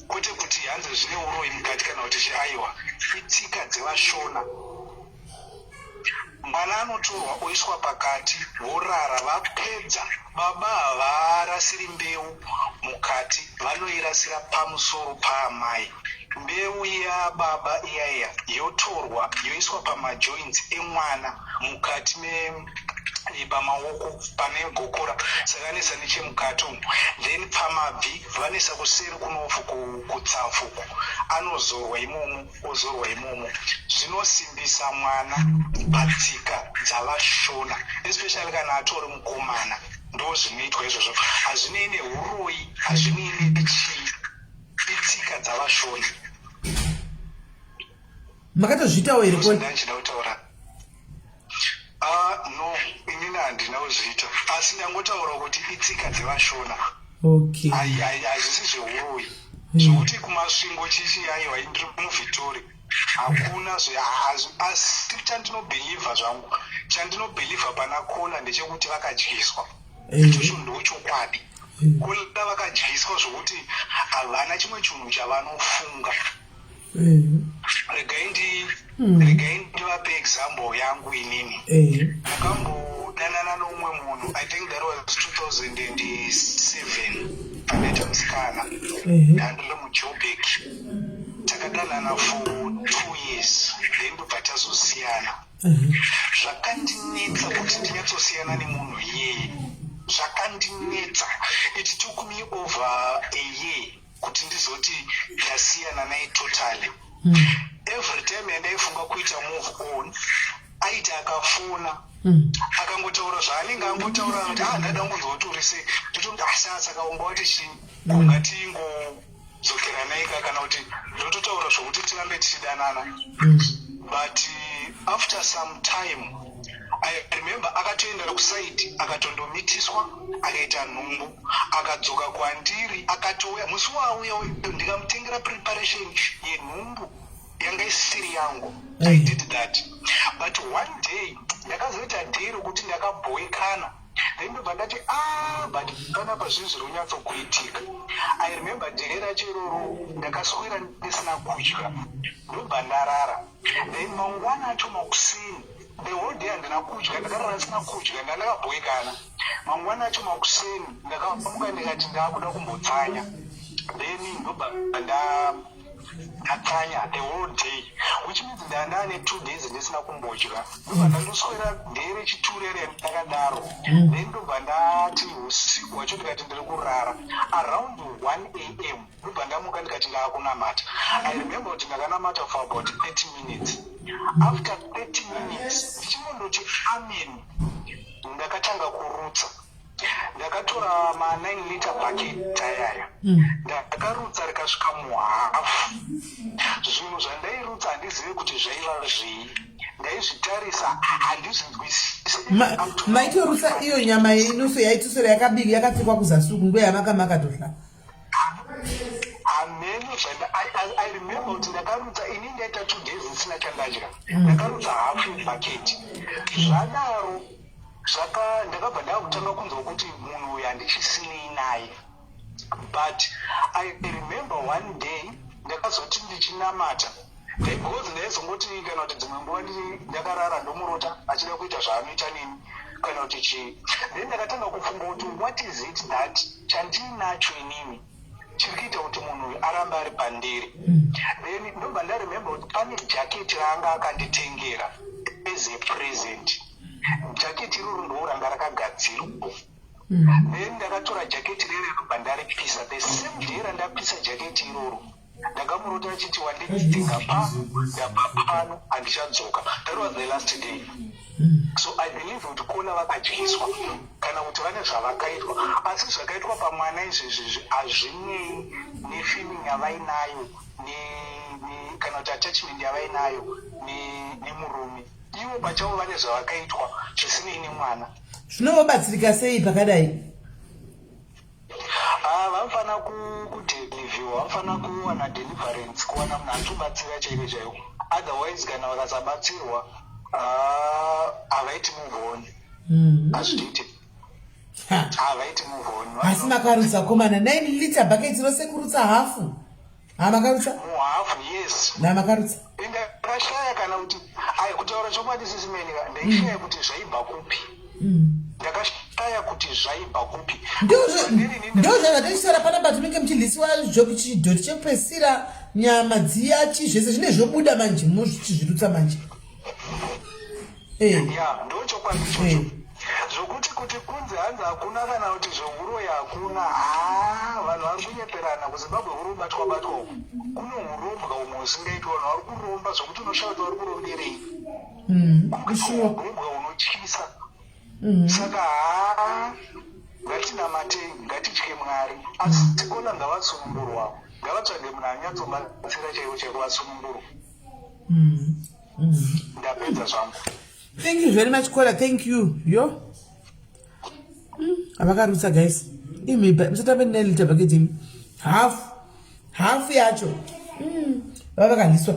kwete kuti hanzi zvine uroyi mukati kana kuti aiwa itsika dzevashona. Mwana anotorwa oiswa pakati vorara vapedza baba havarasiri mbeu mukati vanoirasira pamusoro paamai. Mbeu ya baba iyaya yotorwa yoiswa pamajoints emwana mukati pamaoko pane gokora sakanisa nechemukati umu. Then pamabvi vanisa kuseri kunofu kutsafu anozorwa imomo ozorwa imomo. Zvinosimbisa mwana patsika dzavashona especially kana atori mukomana. Ndo zvinoitwa izvozvo. Hazvinei neuroyi, hazvinei nechii, itsika dzavashona. Makatozvitawo here koni? Ndachida kutaura. No, inini handina kuzviita. Asi ndangotaura kuti itsika dzevashona. Okay. Hazvisi zveuroyi. Zvokuti kumasvingo chichi aiwa indiri muVictoria. Hakuna asi chandinobhilivha zvangu. Chandinobhilivha pana Kola ndechekuti vakadyiswa. Ichocho ndochokwadi. Kola vakadyiswa zvokuti havana chimwe chinhu chavanofunga. Regai ndivape example yangu inini. Ndakambodanana nomumwe munhu, I think that was 2007. Anoita musikana. Ndandiri muJoburg. Takadanana for 2 years. Then ndobva tazosiyana. Zvakandinetsa kuti ndinyatsosiyana nemunhu iyeye. Zvakandinetsa. It took me over a year kuti ndizoti ndasiyana naye totally. Every time yandaifunga kuita move on aita akafona akangotaura zvaanenge angotaura kuti ndada ngonzwa kuti uri sei ndotonga asasa kaomba kuti chii kungatingo dzokera naika kana kuti ndototaura zvokuti tirambe tichidanana. But after some time I remember akatoenda kusaiti akatondomitiswa akaita nhumbu akadzoka kwandiri akatouya musi wauya ndikamutengera preparation yenhumbu yanga isiri yangu. I did that. But one day ndakazoita day rokuti ndakabhoekana ndobva ndati but panapa zvinhu zviri kunyatsokuitika. I remember day racho iroro ndakaswera ndisina kudya ndobva ndarara. Then mangwana acho makusini the whole day handina kudya ndakarara ndisina kudya ndakabhoekana. Mangwana acho makusini ndakamuka ndikati ndakuda kumbotsanya. Then ndobva ndatsanya the whole day, which means ndandane 2 days ndisina kumbodya. Ndobva ndandoswera ndere chiturere ndakadaro. Then ndobva ndati usiku wacho ndikati ndiri kurara around 1 AM ndobva ndamuka ndikati ndaakunamata. I remember kuti ndakanamata for about 30 minutes. After 30 minutes ndichingondoti amen ndakatanga kurutsa. Ndakatora ma9 liter bucket tayaya ndakarutsa rikasvika muhafu. Zvinhu zvandairutsa handizivi kuti zvaiva zvii, ndaizvitarisa handizvinzwisisi. Maitorutsa iyo nyama inoso yaitosora yakabika yakapfekwa kuzasuku nguva yamakamakatosha. Amen. I remember kuti ndakarutsa ini ndaita 2 days ndisina chandadya. Ndakarutsa hafu bucket. Zvadaro ndakabva ndakutanga kunzwa kuti munhu uyu handichisinei naye. But I remember one day ndakazoti ndichinamata because ndaizongoti kana kuti dzimwe nguva ndakarara ndomurota achida kuita zvaanoita nini kana kuti chii. Then ndakatanga kufunga kuti what is it that chandinacho inini chiri kuita kuti munhu uyu arambe ari pandiri. Then ndobva ndaremember kuti pane jaketi raanga akanditengera as a present. Jaketi iroro ndouranga rakagadzirwa. Then ndakatora jaketi rero ndobva ndaripisa. The same day randapisa jaketi iroro ndakamurota achiti wandidzinga ndabva pano handichadzoka. That was the last day. So I believe kuti kuona vakadyiswa kana kuti vane zvavakaitwa, asi zvakaitwa pamwana izvezvi hazvinei nefeeling yavainayo kana kuti attachment yavainayo nemurume. Ivo pachavo vane zvavakaitwa zvisinei nemwana. Zvinovabatsirika sei pakadai? Vanofana kudeliviwa, vanofana kuwana deliverance, kuwana munhu anobatsira chaiko chaiko. Otherwise kana vakasabatsirwa havaiti move on. Hazvitoite. Havaiti move on. Asi makarutsa komana 9 liter bucket rose kurutsa hafu. Makarutsa? Muhafu, yes. Makarutsa. Ndakashaya kana kuti kutaura chokwadi sisimenika ndaishaya kuti zvaibva kupi. Ndakashaya kuti zvaibva kupi. Ndozvazvatisora panapa tinenge muchidlisiwa chidhoti chekupesira nyama dziya zvese zvine zvobuda manje muzvichizvirutsa manje. Ya ndochokwadi ichocho. Zvokuti kuti kunze hanzi hakuna kana kuti zvouroyi hakuna. Vanhu vari kunyeperana kuZimbabwe kuri kubatwa uku. Kuno uromba umwe usingaitwa, vanhu vari kuromba zvokuti unoshaura kuti vari kuromberei. Uromba unotyisa. Saka ngatinamatei, ngatitye Mwari. Asi tikona ngavasunungurwa. Ngavatsvage munhu anyatsobatsira chaiko chaiko vasunungurwa. Ndapedza zvangu. Thank you very much, Kola. Thank you. Yo. Avakarutsa guys. Musatape 9 liter bucket imi. Half yacho. Vavakaliswa.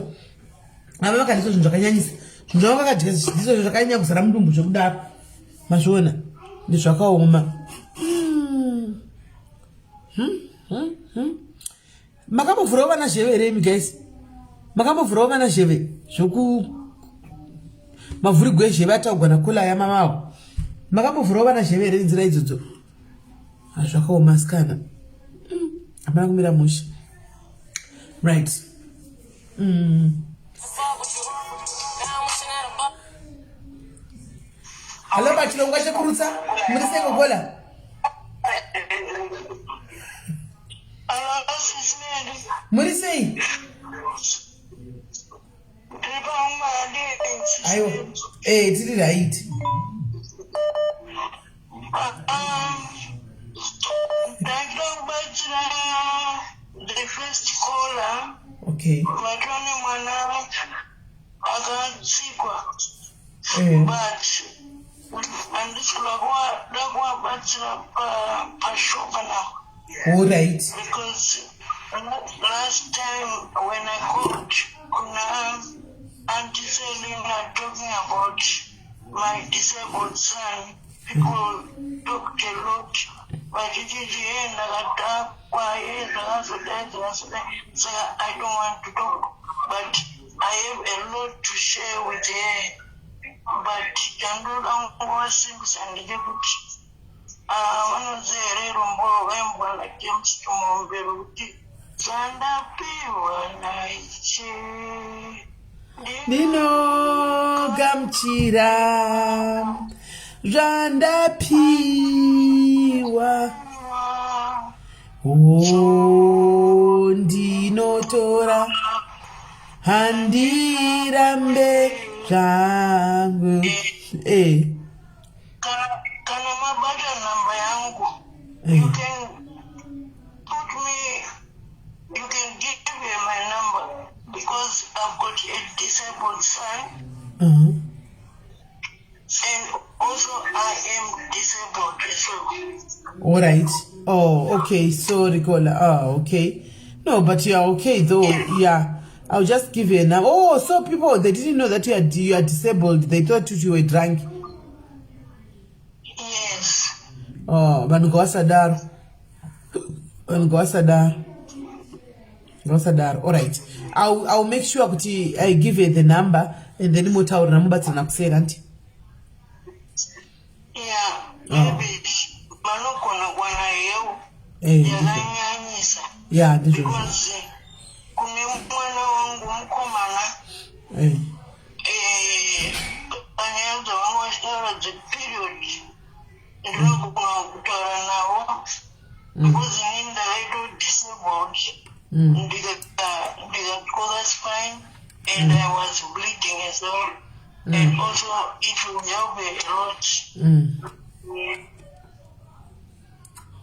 Vavakaliswa zvinhu zvakanyanyisa. Zvinhu zvavakadya zvidziso zvakanyanya kuzara mudumbu zvekudaro. Mazviona. Ndizvakaoma. Makambovhurawo vana zheve here imi guys? Makambovhurawo vana zheve zvoku mavhurigwe zheve ataugwa naKola yamamavo. Makambovhurawo vana zheve here nzira idzodzo? Zvakaoma sikana. Hapana kumira musha. Right. Hello, bachilongwa chekurutsa. Muri sei Kola? Muri sei? Aiwa. Tiri right. The first ndakatevera. Okay. Vatone mwana akatsikwa. But handisikuda kuvabatsira pashopa now. All right. Because last time when I called kuna Auntie Selena talking about my disabled son, people talked a lot. But it is the end so I don't want to talk. But I have a lot to share with her. But I was and the one of the Rombo Wemba like James Tomomberuti. Sanda Piwa Nino Gamchira Randa Piwa Oh Dino Tora Handirambe Jangu Kana mabada namba yangu. You can put me, you can give me my number because I've got a disabled son. And also I am disabled as well. All right. Oh, okay. Sorry, Kola. Oh, okay. No, but you are okay though. Yeah. I'll just give you a number. Oh, so people, they didn't know that you are disabled. They thought you were drunk. Yes. Oh, but go sadar. All right. I'll make sure that I give you the number and then we'll tell number to say that. Yeah. Maybe manoko yeah, this because kuna mwana wangu mkomana anaanza wangu the period ndio kutoa nao because ninda I disabled that's fine and I was bleeding as well and also it will help a lot.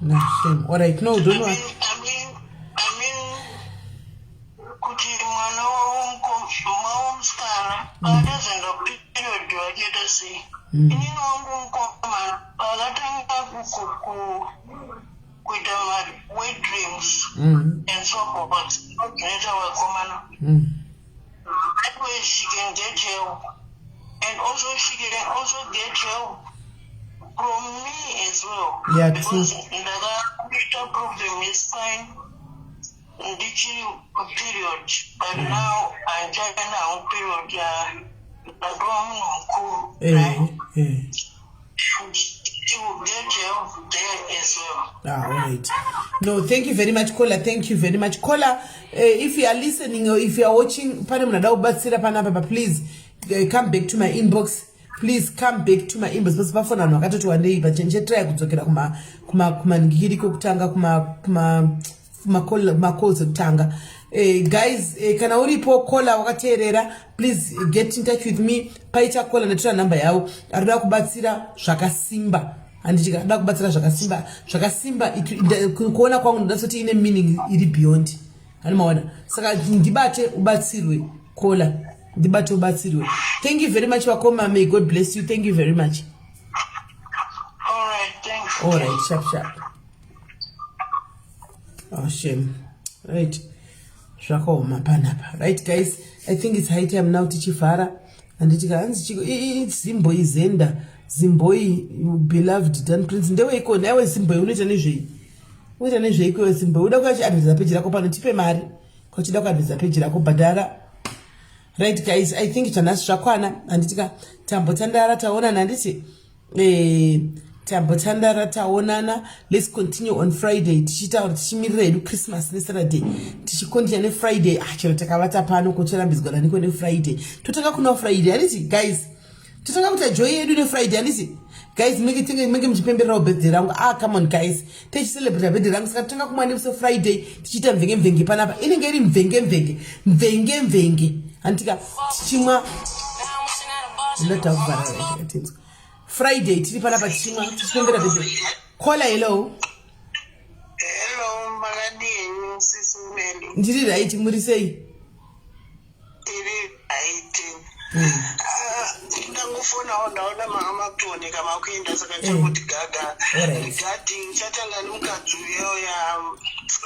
No shame. All right, no, don't worry. I mean kuti mwana wamskana adazenda period wajeta sei inini wangu mkomana akatanga kuita wet dreams and so forth tunaita wakomana that way she can get help and also she can also get help from me as well. Yeah, because the problem is fine. Period, but now I'm taking out period. All right. No, thank you very much, Kola. Thank you very much, Kola. If you are listening or if you are watching, please come back to my inbox. Please come back to my inbox. Because bafona wakati wandei bachenje try kudzokera kuma ngiriko kutanga kuma calls kutanga. Guys, kana uripo Kola wakateerera, please get in touch with me. Paita Kola netura number yao. Arida kubatsira zvakasimba. Anditi kada kubatsira zvakasimba kuona kwangu ndasoti ine meaning iri beyond. Hanimaona. Saka ndibate ubatsirwe Kola. Ndibate ubatsirwe. Thank you very much Wakoma. May God bless you. Thank you very much. All right, thanks. All right, sharp. Oh, shame. Right. Right, guys. I think it's high time now tichifara. And it's Zimboi Zenda. Zimboi beloved Dan Prince. Ndewe iko nawe Zimboi unaita nezvei. Unaita nezvei iko Zimboi. Uda kuachi advertise page rako pano tipe mari. Kwa chida ku advertise page rako badara. Right, guys. I think chanasi zvakwana. Anditika tambo tandara taonana anditi tambo tandara taonana. Let's continue on Friday. Tichimirira edu Christmas ne Saturday. Tichikontinue ne Friday. Chero takavata pano kuchera mbizgona niko ne Friday. Totaka kuna Friday. Anditi guys. Totaka kuta joy edu ne Friday. Anditi guys, make mchipembera birthday rangu. Come on guys. Techi celebrate birthday rangu. Saka tanga kumani so Friday. Tichita mvenge panapa. Inenge iri mvenge. Antika tichimwa ndata kubara right. Friday tiri panapa tichimwa tichipembera birthday. Kola hello. Hello, Magadi, Sisi Meli. ndiri right muri sei iri right ndangofonawo ndaona makutooneka makuenda saka chakuti gaga regarding chatanga nomukadzi uyoya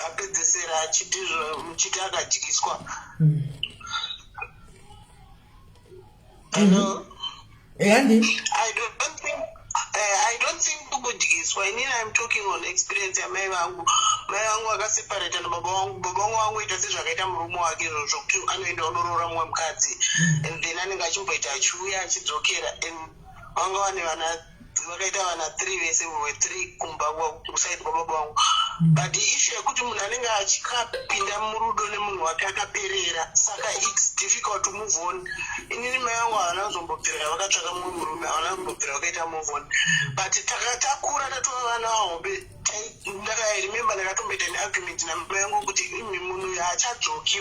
apedzesera achiti muchiti akadyiswa yandi I don't think kukudyiswa. Inini I'm talking on experience yamai vangu. Mai vangu vakaseparata nababa vangu. Baba vangu vangoita sezvakaita murume wake izvozvo kuti anoenda kundoroora mumwe mukadzi. And then anenge achimboita achiuya achidzokera. And vanga vakaita vana 3 vese we 3 kumba kusaidi kwababa vangu. But issue yekuti munhu anenge achikapinda murudo nemunhu wake akaperera, saka it's difficult to move on. Inini mai vangu havana kuzombopera vakatsvaka mumwe murume, havana kuzombopera vakaita move on. But takura tatova vana vahombe. Ndakairemember ndakatomboita neargument namai vangu kuti imi munhu haachadzoki.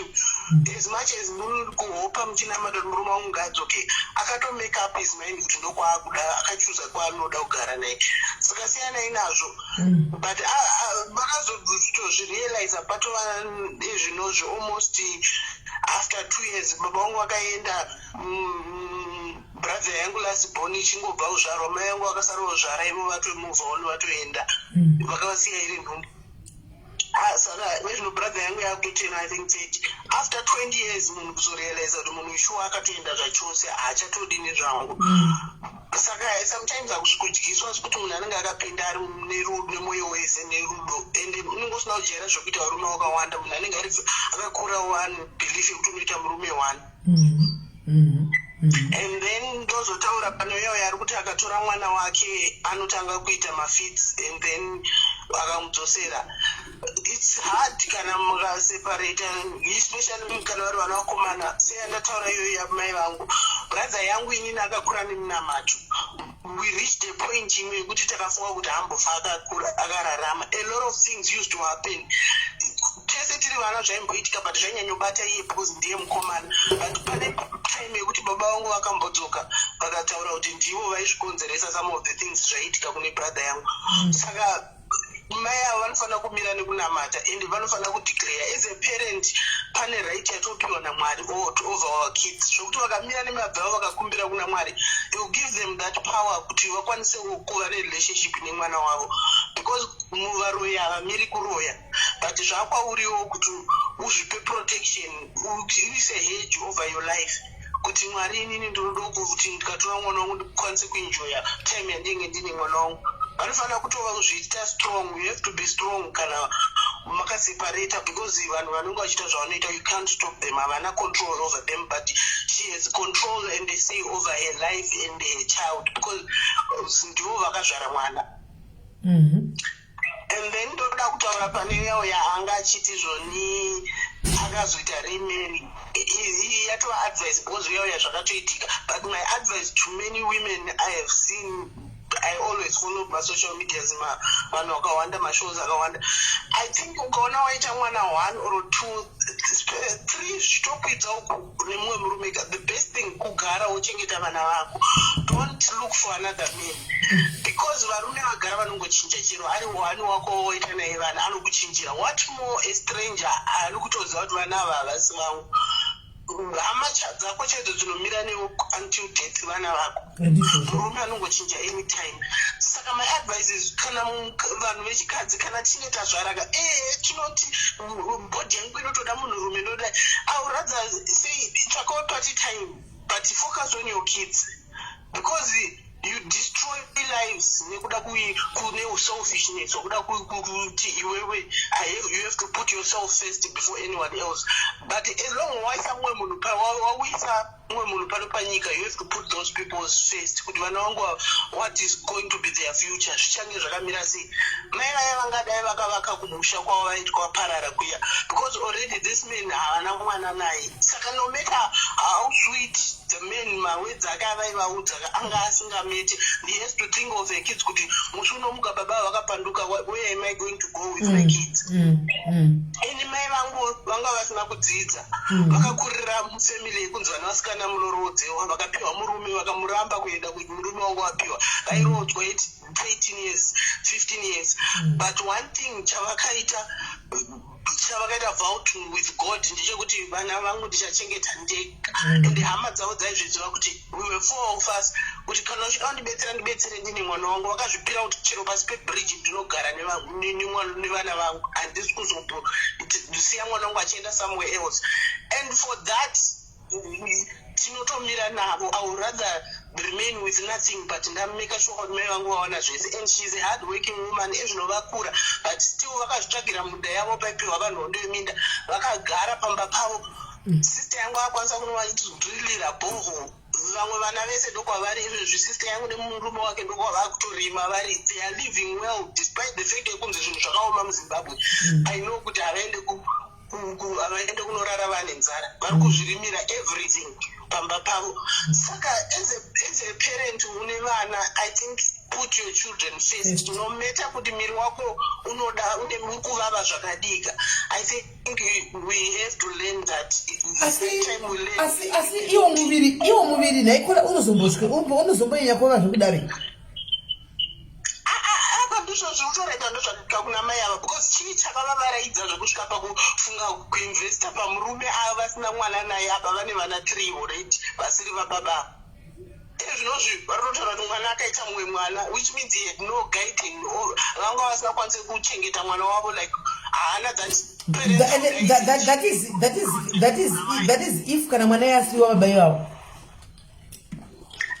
As much as muri kuhopa muchinamata kuti murume wangu ngaadzoke, akatomake up his mind kuti ndokwaakuda, akachuza kwaanoda kugara naye. Saka siyanai nazvo. But vakazozvirealize patova nezvinozvo almost after 2 years baba vangu vakaenda brother yangu last born ichingobva kuzvarwa, mai yangu vakasara kuzvara ivo vatomove on vatoenda vakavasiya iri nhumbu. Saka nezvino brother yangu yakutotena I think 30 after 20 years munhu kuzorealize kuti munhu ishuwa akatoenda zvachose haachatodi nezvangu. Saka sometimes akusvikudyiswa sekuti munhu anenge akapinda ari nemwoyo wese nerudo ende unenge usina kujera zvokuita varume vakawanda. Munhu anenge akakura one belief yekuti unoita murume one. And then ndozotaura pano iyoyo ari kuti akatora mwana wake anotanga kuita mafits and then akamudzosera. It's hard kana mukaseparate especially kana vari vana vakomana. Seyandataura iyoyo yamai vangu, brother yangu inini akakura nemunamato. We reached a point imwe yekuti takafunga kuti hambofa akakura akararama. A lot of things used to happen. Tese tiri vana zvaimboitika but zvanyanyobata iye because ndiye mukomana. But pane time yekuti baba vangu vakambodzoka vakataura kuti ndivo vaizvikonzeresa some of the things zvaiitika kune brother yangu. Saka mai avo vanofanira kumira nekunamata and vanofanira kudeclare as a parent pane right yatopiwa naMwari over our kids zvokuti vakamira nemabva avo vakakumbira kuna Mwari, it will give them that power kuti vakwanise kuva nerelationship nemwana wavo because muvaroya havamiri kuroya but zvakwauriwo kuti uzvipe protection, uise hedge over your life kuti Mwari inini ndinoda kuti ndikatora mwana wangu ndikwanise kuenjoya time yandinenge ndine mwana wangu. Vanofanira kutova kuzviita strong. You have to be strong kana makaseparata because vanhu vanenge vachiita zvavanoita you can't stop them. Havana control over them but she has control and say over her life and her child because ndivo vakazvara mwana. And then ndoda kutaura pane yawo yaanga achiti zvoni akazoita remarry. Yatova advice because yawo yazvakatoitika but my advice to many women I have seen, I always follow my social media vanhu vakawanda mashows akawanda. I think ukaona waita mwana 1 or 2 3 zvitokwidza nemumwe murume, the best thing kugara wochengeta vana vako. Don't look for another man because varume vagara vanongochinja chero ari wani wako woita naye vana anokuchinjira. What more a stranger ari kutoziva kuti vana ava havasi vangu. Hama dzako chete dzinomira newo until death vana vako. Murume anongochinja anytime. Saka my advice is kana vanhu vechikadzi kana tinge tazvaraka tinoti body yangu inotoda munhurume nodai, I would rather say tsvakawo party time but focus on your kids because you destroy lives nekuda kune selfishness okuda kuti iwewe you have to put yourself first before anyone else. But as long waisa mumwe munhu wawisa mumwe munhu pano panyika you have to put those people first kuti vana vangu what is going to be their future zvichange zvakamira sei. Mai vaya vangadai vakavaka kumusha kwavo vaiti kwaparara kuya because already this man havana mwana naye. Saka no matter how sweet the man mawedzi ake avaivaudza anga asingameti, he has to think of the kids kuti musi unomuka baba vakapanduka, where am I going to go with my kids? Eni mai vangu vanga vasina kudzidza vakakurira mufamily yekunzi vana vasikana munorodzewa vakapiwa murume vakamuramba kuenda kuti murume wangu wapiwa vairodzwa 13 years 15 years. But one thing chavakaita chavakaita vow with God ndechekuti vana vangu ndichachengeta ndega ende hama dzavo dzaizviziva kuti we were 4 of us kuti kana uchida kundibetsera ndibetsere ndini mwana wangu vakazvipira kuti chero pasi pebridge ndinogara nevana vangu handisi kuzosiya mwana wangu achienda somewhere else and for that tinotomira navo. I would rather remain with nothing but ndameka sure kuti mai vangu vawana zvese and she's a hard working woman ezvinovakura but still vakazvitsvagira muda yavo paipiwa vanhu hondo yeminda vakagara pamba pavo. Sister yangu akwanisa kunovadrilira boho vamwe vana vese ndokwavari izvezvi sister yangu nemurume wake ndokwava kutorima vari they are living well despite the fact yekunzi zvinhu zvakaoma muZimbabwe. I know kuti havaende havaende kunorara vane nzara vari kuzvirimira everything pamba pavo. Saka as a parent une vana I think put your children first. No matter kuti miri wako unoda une kuvava zvakadika. I think we have to learn that. Asi iwo muviri naikola unozombonya kuva zvakudare. Ndizvo zvinotoreta ndozvakaka kuna mai ava because chii chakavavaraidza zvekusvika pakufunga kuinvesta pamurume ava vasina mwana naye apa vane vana 3 already vasiri vababa. Zvinozvi varinotaura kuti mwana akaita mumwe mwana which means he had no guiding vanga vasingakwanisi kuchengeta mwana wavo like haana that is if kana mwana yasiwa baba yavo.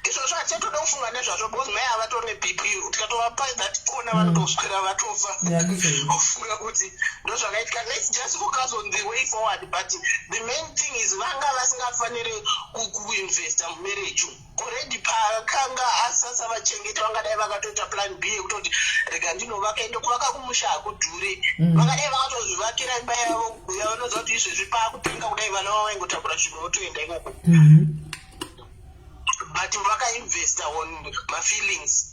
Izvozvo hatiatoda kufunga nezvazvo because mai havatori neBP tikatovapa that kona vanotoswera vatofa ofunga kuti ndozvakaitika. Let's just focus on the way forward but the main thing is vanga vasingafaniri kuinvesta mumarriage already pakanga asasa vachengeta vangadai vakatoita plan B yekutoti rega ndinovakaenda kuvaka kumusha hakudhure vakadai vakatozvivakira imba yavo yavanoziva kuti izvezvi paakutenga kudai vana vavo vaingotakura zvinhu votoenda ikoko but vakainvesta on my feelings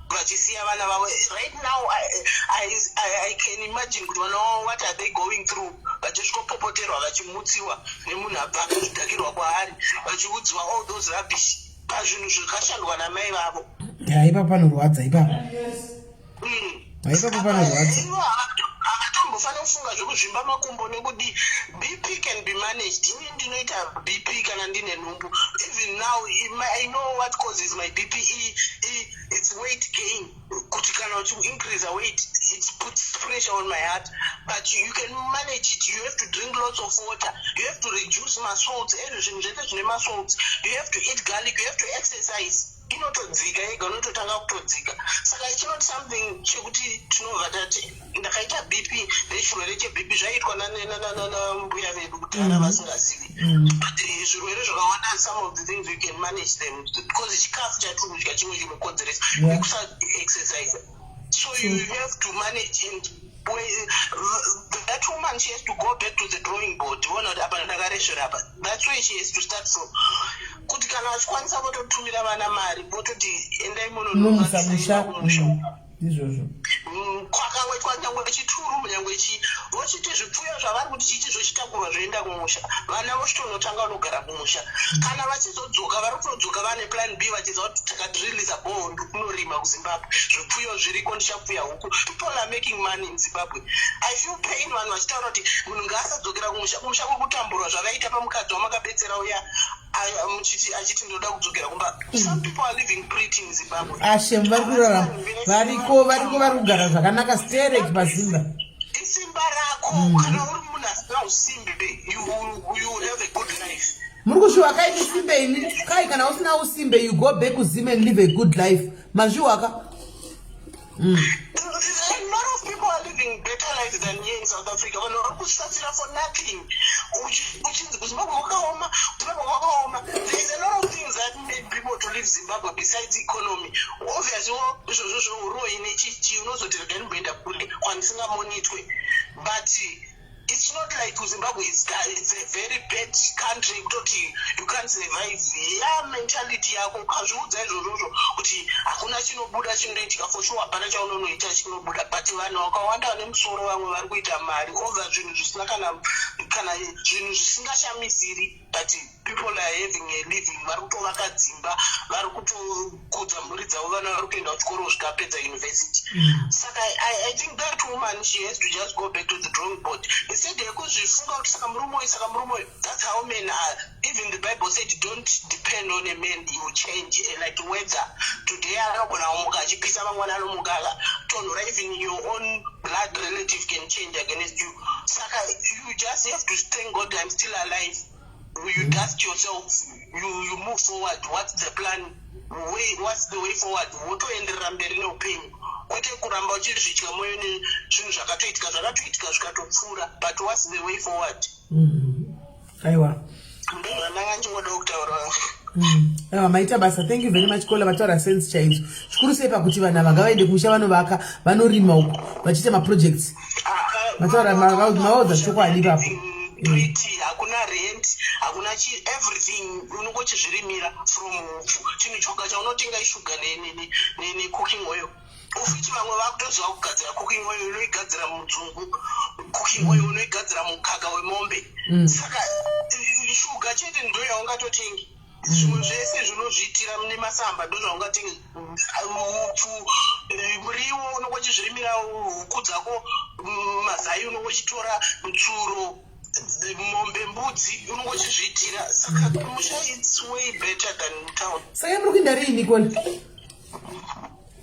vachisiya vana vavo. Right now I can imagine kuti vana vavo what are they going through vachisvikopopoterwa vachimutsiwa nemunhu abva akazvidhakirwa kwaari vachiudzwa all those rubbish pazvinhu zvakashandwa namai vavo. Ipapo panorwadza ipapo. Ipapo panorwadza. Havatombofanira kufunga zvekuzvimba makumbo nekuti BP can be managed. Ini ndinoita BP kana ndine nhumbu. Even now I know what causes my BP. It's weight gain. Kuti kana uchi increase weight it puts pressure on my heart but you can manage it. You have to drink lots of water. You have to reduce my salts. Everything zvine my salts. You have to eat garlic. You have to exercise. Inotodzika yega unototanga kutodzika. Saka it's not something chekuti tinobva tati ndakaita BP nechirwere cheBP zvaitwa nambuya vedu kudhara vasingazivi but zvirwere zvakawanda some of the things we can manage them because chikafu chatinodya chimwe chinokonzeresa nekusa exercise. So you have to manage and that woman she has to go back to the drawing board. That's where she has to start from. Kuti kana vachikwanisa vototumira vana mari vototi endai munonomusamusha izvozvo kwakawaitwa nyangwe chituru nyangwe vochiti zvipfuyo zvavari kuti chichizochitakurwa zvoenda kumusha vana vochitonotanga unogara kumusha kana vachizodzoka vari kutodzoka vane plan B vachiziva kuti takadrilisa bondo kunorima kuZimbabwe zvipfuyo zviriko ndichapfuya huku. People are making money in Zimbabwe. I feel pain vanhu vachitaura kuti munhu ngaasadzokera kumusha kuri kutamburwa zvakaita pamukadzi wamakabetsera uya achiti ndoda kudzokera kumba. Some people are living pretty in Zimbabwe. Ashem vari kurarama variko vari kugara zvakanaka sterek pazimba. Isimba rako kana uri munhu asina usimbe you have a good life. Muri kushuwa kai usimbe ini kai kana usina usimbe you go back to Zim and live a good life. Mazhuwaka. A lot of people are living better lives than here in South Africa. For nothing. There is a lot of things that made people to leave Zimbabwe besides economy. Obviously, but it's not like Zimbabwe it's a very bad country you can't survive. Yeah, mentality yako kazviudza izvozvo kuti hakuna chinobuda chinoitika for sure hapana chaunonoita chinobuda but vanhu vakawanda vane musoro vamwe vari kuita mari over zvinhu zvisina kana zvinhu zvisingashamisiri but people are having a living vari kutovaka dzimba vari kutokudza kuudza mhuri dzavo vana vari kuenda kuchikoro zvikapedza university. Saka I think that woman, she has to just go back to the drawing board. Instead yekuzvifunga kuti saka murume uyu, that's how men are. Even the Bible said don't depend on a man, he will change. Like weather, today anogona kumuka achipisa mangwana anomuka tonhora, even your own blood relative can change against you. Saka you just have to thank God I'm still alive. You dust yourself, you move forward. What's the plan? What's the way forward? Wotoenderera mberi neupenyu, kwete kuramba uchizvitya moyoni zvinhu zvakatoitika zvikatopfuura, but what's the way forward? Aiwa, ndanga ndingoda kutaura. Aiwa, maita basa. Thank you very much Kola, vataura sense chaizvo. Zvikuru sei pakuti vanhu ava ngavaende kumusha, vanovaka, vanorima uko, vachiita maprojects. Vataura maodza chokwadi papo. Hakuna rent, hakuna everything unongochizvirimira from chinhu choga chaunotenga ishuga ne cooking oil. Ufiti vamwe vakutoziva kugadzira cooking oil, unoigadzira mudzungu, cooking oil unoigadzira mukaka wemombe. Saka shuga chete ndo yaungatotengi. Zvimwe zvese zvinozviitira nemasamba ndo zvaungatengi. Upfu, muriwo unongochizvirimira, huku dzako, mazai unongochitora, tsuro, mombe, mbudzi unongochizviitira. Saka kumusha it's way better than town. Saka muri kuenda rini Kola?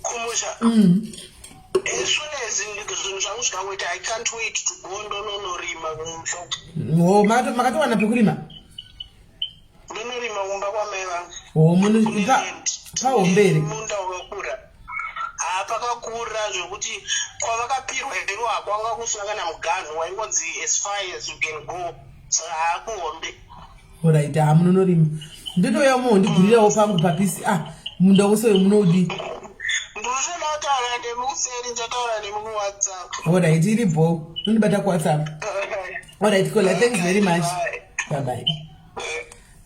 Kumusha. As soon as zvinhu zvangu zvikangoita, I can't wait to go ndonorima kumusha. Makatowana pekurima? Ndonorima kumba kwamai vangu. Pahombere. Munda wakakura. Pakakura zvokuti kwavakapirwa iwa kwanga kusangana muganhu waingonzi as far as you can go. Saka hakuhombe. Alright, munonorima. Ndinoya mondigurirawo pangu papisi. Munda wose wemunodi. Ndinoshona kutaura nemuseri, ndataura nemuWhatsApp. Alright, iripo. Tondibata kuWhatsApp. Alright Kola, thanks very much. Bye bye.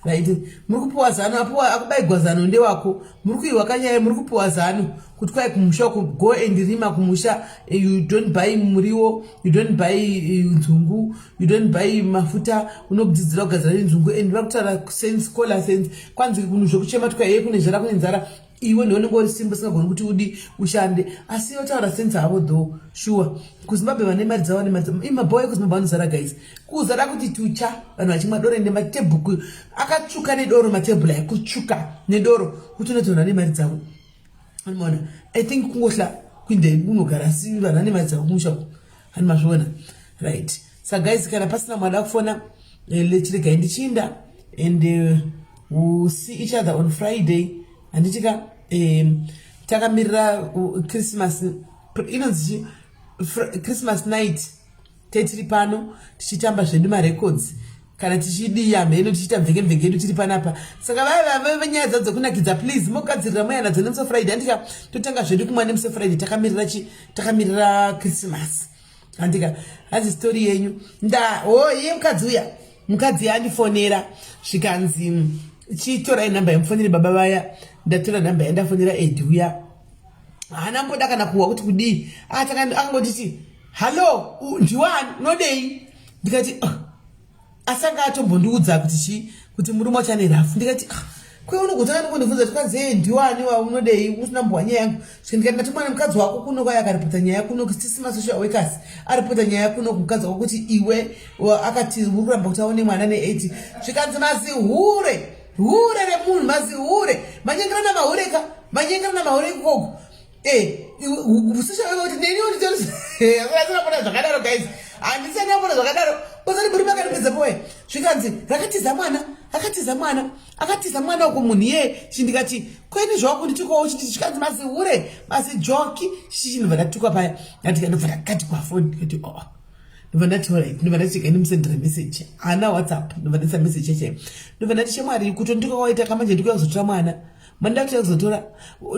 Right, muri kupuwa zano, akubaigwa zano ndewako, muri kuiwa kanyaya, muri kupuwa zano kuti kwai kumusha go and rima kumusha. You don't buy muriwo, you don't buy nzungu, you don't buy mafuta, unokudzidzira kugadzira nzungu, and vakutaura sense Kola sense kwanzi kunhu zvokuchema twai kune zhara kune nzara. Iwe ndione ngori simba singagoni kuti udi ushande, asi vataura sense havo though. Sure, kuZimbabwe vane mari dzavo imaboy kuZimbabwe vanozara guys, kuzara kuti tucha vanhu vachimwa doro nematebhuku akatsvuka nedoro, matebhura ekutsvuka nedoro kuti unotoona nemari dzavo. Unoona, I think kungohla kuinde unogara si vanhu vane mari dzavo kumusha hani mazviona. Right, so guys, kana pasina mwada kufona lechiregai ndichinda, and we'll see each other on Friday. Anditika takamirira Christmas, inonzi Christmas night tetiri pano tichitamba zvedu marecords kana tichidiya mheno tichita mvenge edu tiri panapa. Saka vaya venyaya dzadzo kunakidza, please mogadzirira moyana dzenemusi Friday. Andika totanga zvedu kumwa nemusi Friday, takamirira Christmas. Andika hazi story yenyu ye mukadzi yandifonera zvikanzi chitorai namba yemufonere baba vaya, ndatora namba yandafonera Edhuya. Hana mboda kana kuwa kuti kudii. Akangotiti hello ndiwani nodei. Ndikati asanga atombondiudza kuti murume wachane rafu. Ndikati kwe unogotanga nokundibvunza tikazi ndiwani wa unodei usina mbwa nyaya yangu. Ndikati mwana mukadzi wako kuno kwaya akaripota nyaya kuno kusisima social workers aripota nyaya kuno kumukadzi wako kuti iwe akati uramba kuti aone mwana ne8. Zvikanzi mazihure remunhu, mazihure manyengerana mahure ikoko. Usisha kuti neni akasina zvakadaro guys. Handisana mbona zvakadaro. Bozari buri makanipedza poe. Zvikanzi akatiza mwana wako munhu ye. Ndikati kweni zvako nditikowo chiti zvikanzi mazijoki chinhu vandatukwa paya. Ndikandobva kati kwa phone ndikati ndobva ndati alright, ndobva ndati ndimusendera message ana WhatsApp, ndobva ndisa message cheche, ndobva ndati shamwari kuti ndikowaita kamanje ndikuya kuzotora mwana mandati kuzotora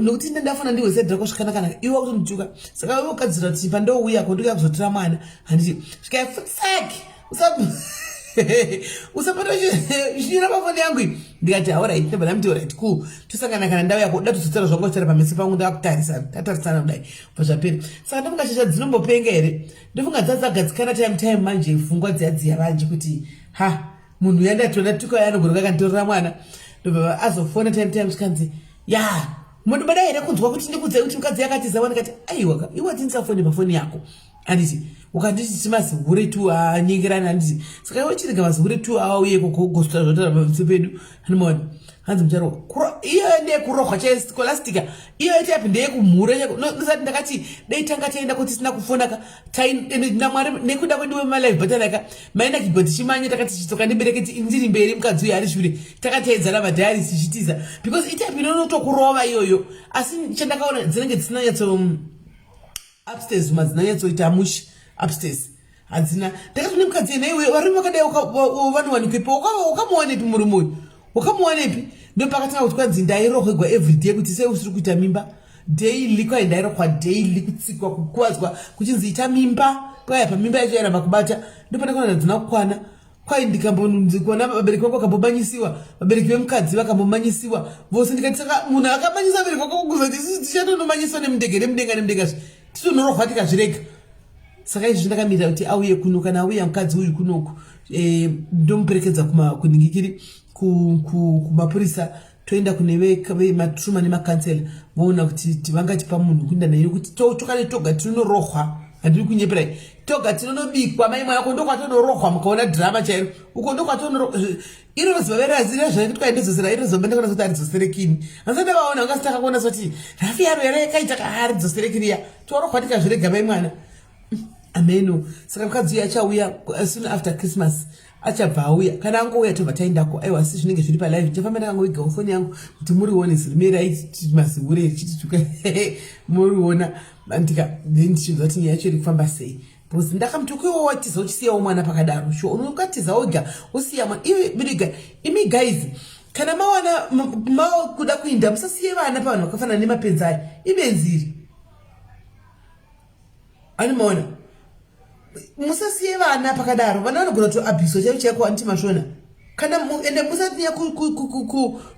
nokuti ndafana ndiwezedra kusvikanaka iwe kutonituka. Saka wewe ukadzira kuti pandouya ndikuya kuzotora mwana handiti svikaya futsaki usapata zvinira pafoni yangu iyi. Ndikati alright, ndobva ndamiti alright cool, tosangana kana ndauya kuda tuzotora zvangu chara pamesi pangu ndakutarisana kudai pazvapera. Saka ndofunga shasha dzinombopenga here, ndofunga dzadzagadzikana time manje pfungwa dziyadziya vanje kuti munhu yandatoona tuka yanogona kakanditorera mwana. Ndobva azofona time zvikanzi munobada here kunzwa kuti ndikudzai kuti mukadzi yakati zawana kati aiwa iwe tinisafoni pafoni yako handiti ukanditi timasi hure tu anyengerana handiti saka iwe chirega masi hure tu auye kogosita zvotara pamusi pedu hanimona hanzi mucharo iyo ndeyekurohwa chesikolastika iyo itapi ndeyekumhura ndisati ndakati dei tanga taenda kuti tisina kufonaka namwari nekuda kwendiwe malive batalaka maina kibhoti chimanye takati chitsoka ndibereketi ndiri mberi mukadzi uyo ari shure takatedzana madhayaris tichitiza because itapi inonotokurova iyoyo asi chandakaona dzinenge dzisina nyatso upstairs madzinanyatsoita mushi upstairs hadzina ndakati ne mukadzi naiwe varume vakadai vanhu wanikwepo ukamuwanepi murume uyu ukamuwanepi ndopakatanga kuti kwanzi ndairohwegwa everyday kuti sei usiri kuita mimba daily kwai ndairohwa daily kutsikwa kukuwadzwa kuchinzi ita mimba kwai pamimba yacho yaramba kubata ndopandakaona hadzina kukwana kwai ndikambonzikuona vabereki vako vakambomanyisiwa vabereki vemukadzi vakambomanyisiwa vose ndikati saka munhu akamanyisa vabereki vako kuzoti isusu tichatonomanyiswa nemudege nemudenga titonorohwa tikazvirega saka izvi ndakamirira kuti auye kuno kana auya mukadzi uyu kunoku ndomuperekedza kuningikiri kumapurisa toenda kune matruma nemakansela voona kuti vangatipa munhu kuenda naye kuti tokane toga tinonorohwa handiri kunyeperai toga tinonobikwa mai mwako ndokwatonorohwa mukaona drama chairo uko ndokwatonorohwa iro roziva verazira zvaikuti kaindezosera iro zomba ndakona kuti haridzoserekini asi ndavaona ungasi takakuona soti rafi yaro yara yakaita kaharidzoserekini ya torohwa tikazvirega mai mwana ameno saka mukadzi uyo achauya soon after Christmas achabva auya kana angouya tobva taendako aiwa si zvinenge zviri palive ndifamba ndakangoigawo foni yangu kuti murione zirimeri aiti mazibure richituka muriona ndika ndichibva kuti nyaya yacho iri kufamba sei because ndakamutukiwo watiza uchisiyawo mwana pakadaro sho unokatiza oga usiya mwana iwe biriga imi guys kana mawana kuda kuinda musasiye vana pavanhu vakafanana nemapenzi aya ibenziri animaona musasiye vana pakadaro vana vanogona kutoabhiswa chaivo chaiko antimashona kana ende musatinya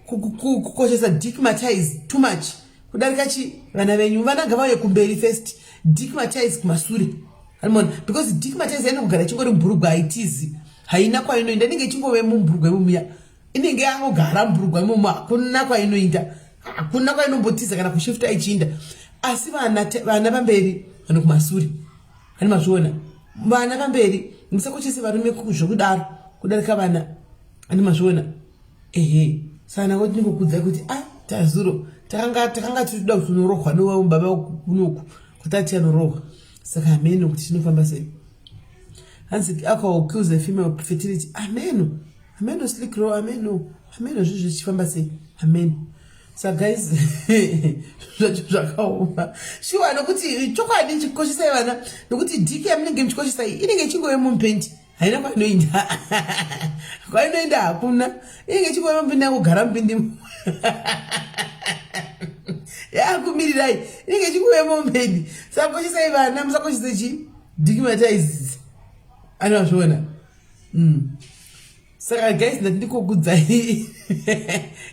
kukoshesa digmatize too much kudarika chi vana venyu vananga vauye kumberi first digmatize kumasure animaona because digmatize yaino kugara chingori mburugwa haitizi haina kwainoinda inenge ichingove mumburugwa imomuya inenge yangogara mumburugwa imomu hakuna kwainoinda hakuna kwainombotiza kana kushifta ichiinda asi vana pamberi vano kumasure hani mazviona vana pamberi musakochese varume zvokudaro kudarika vana hani mazviona ehe sana kuti ndingokudzai kuti tazuro takanga tichida kuti unorohwa nobaba kunoku kuti ati anorohwa saka ameno kuti chinofamba sei hanzi akaukiuza the female fertility ameno slick row ameno zvizvo zvichifamba sei ameno so guys zvacho zvakaoma shuwa nokuti chokwadi chikoshesai vana nokuti dhiki yamunenge muchikoshesai inenge ichingove mumpendi haina kwainoenda hakuna inenge ichingove mumpendi yakugara mupindi yakumirirai inenge ichingove mumpendi saka koshesai vana musakoshese chi digmatize anozviona saka guys ndandikokudzai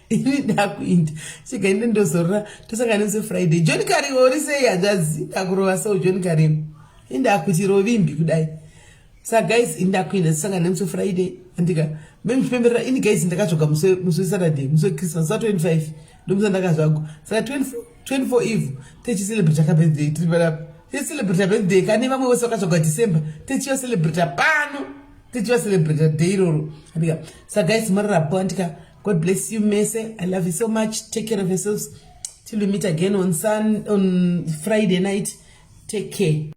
ini ndakuinda chigainde ndozorora tosanganise Friday John Karim uri sei hanzvadzi ndakurova so John Karim indakuti rovimbi kudai saka guys indakuinda tosanganise Friday andika memupemberera ini guys ndakatsvoka musi Saturday musi Christmas sa 25 ndomusa ndakazvago saka 24 eve techicelebrate birthday tiri panapa techicelebrate birthday kane vamwe vose vakatsvoka December techiyocelebrate pano techiyocelebrate day iroro andika saka guys mararapo andika God bless you, Mese. I love you so much. Take care of yourselves. Till we meet again on Friday night. Take care.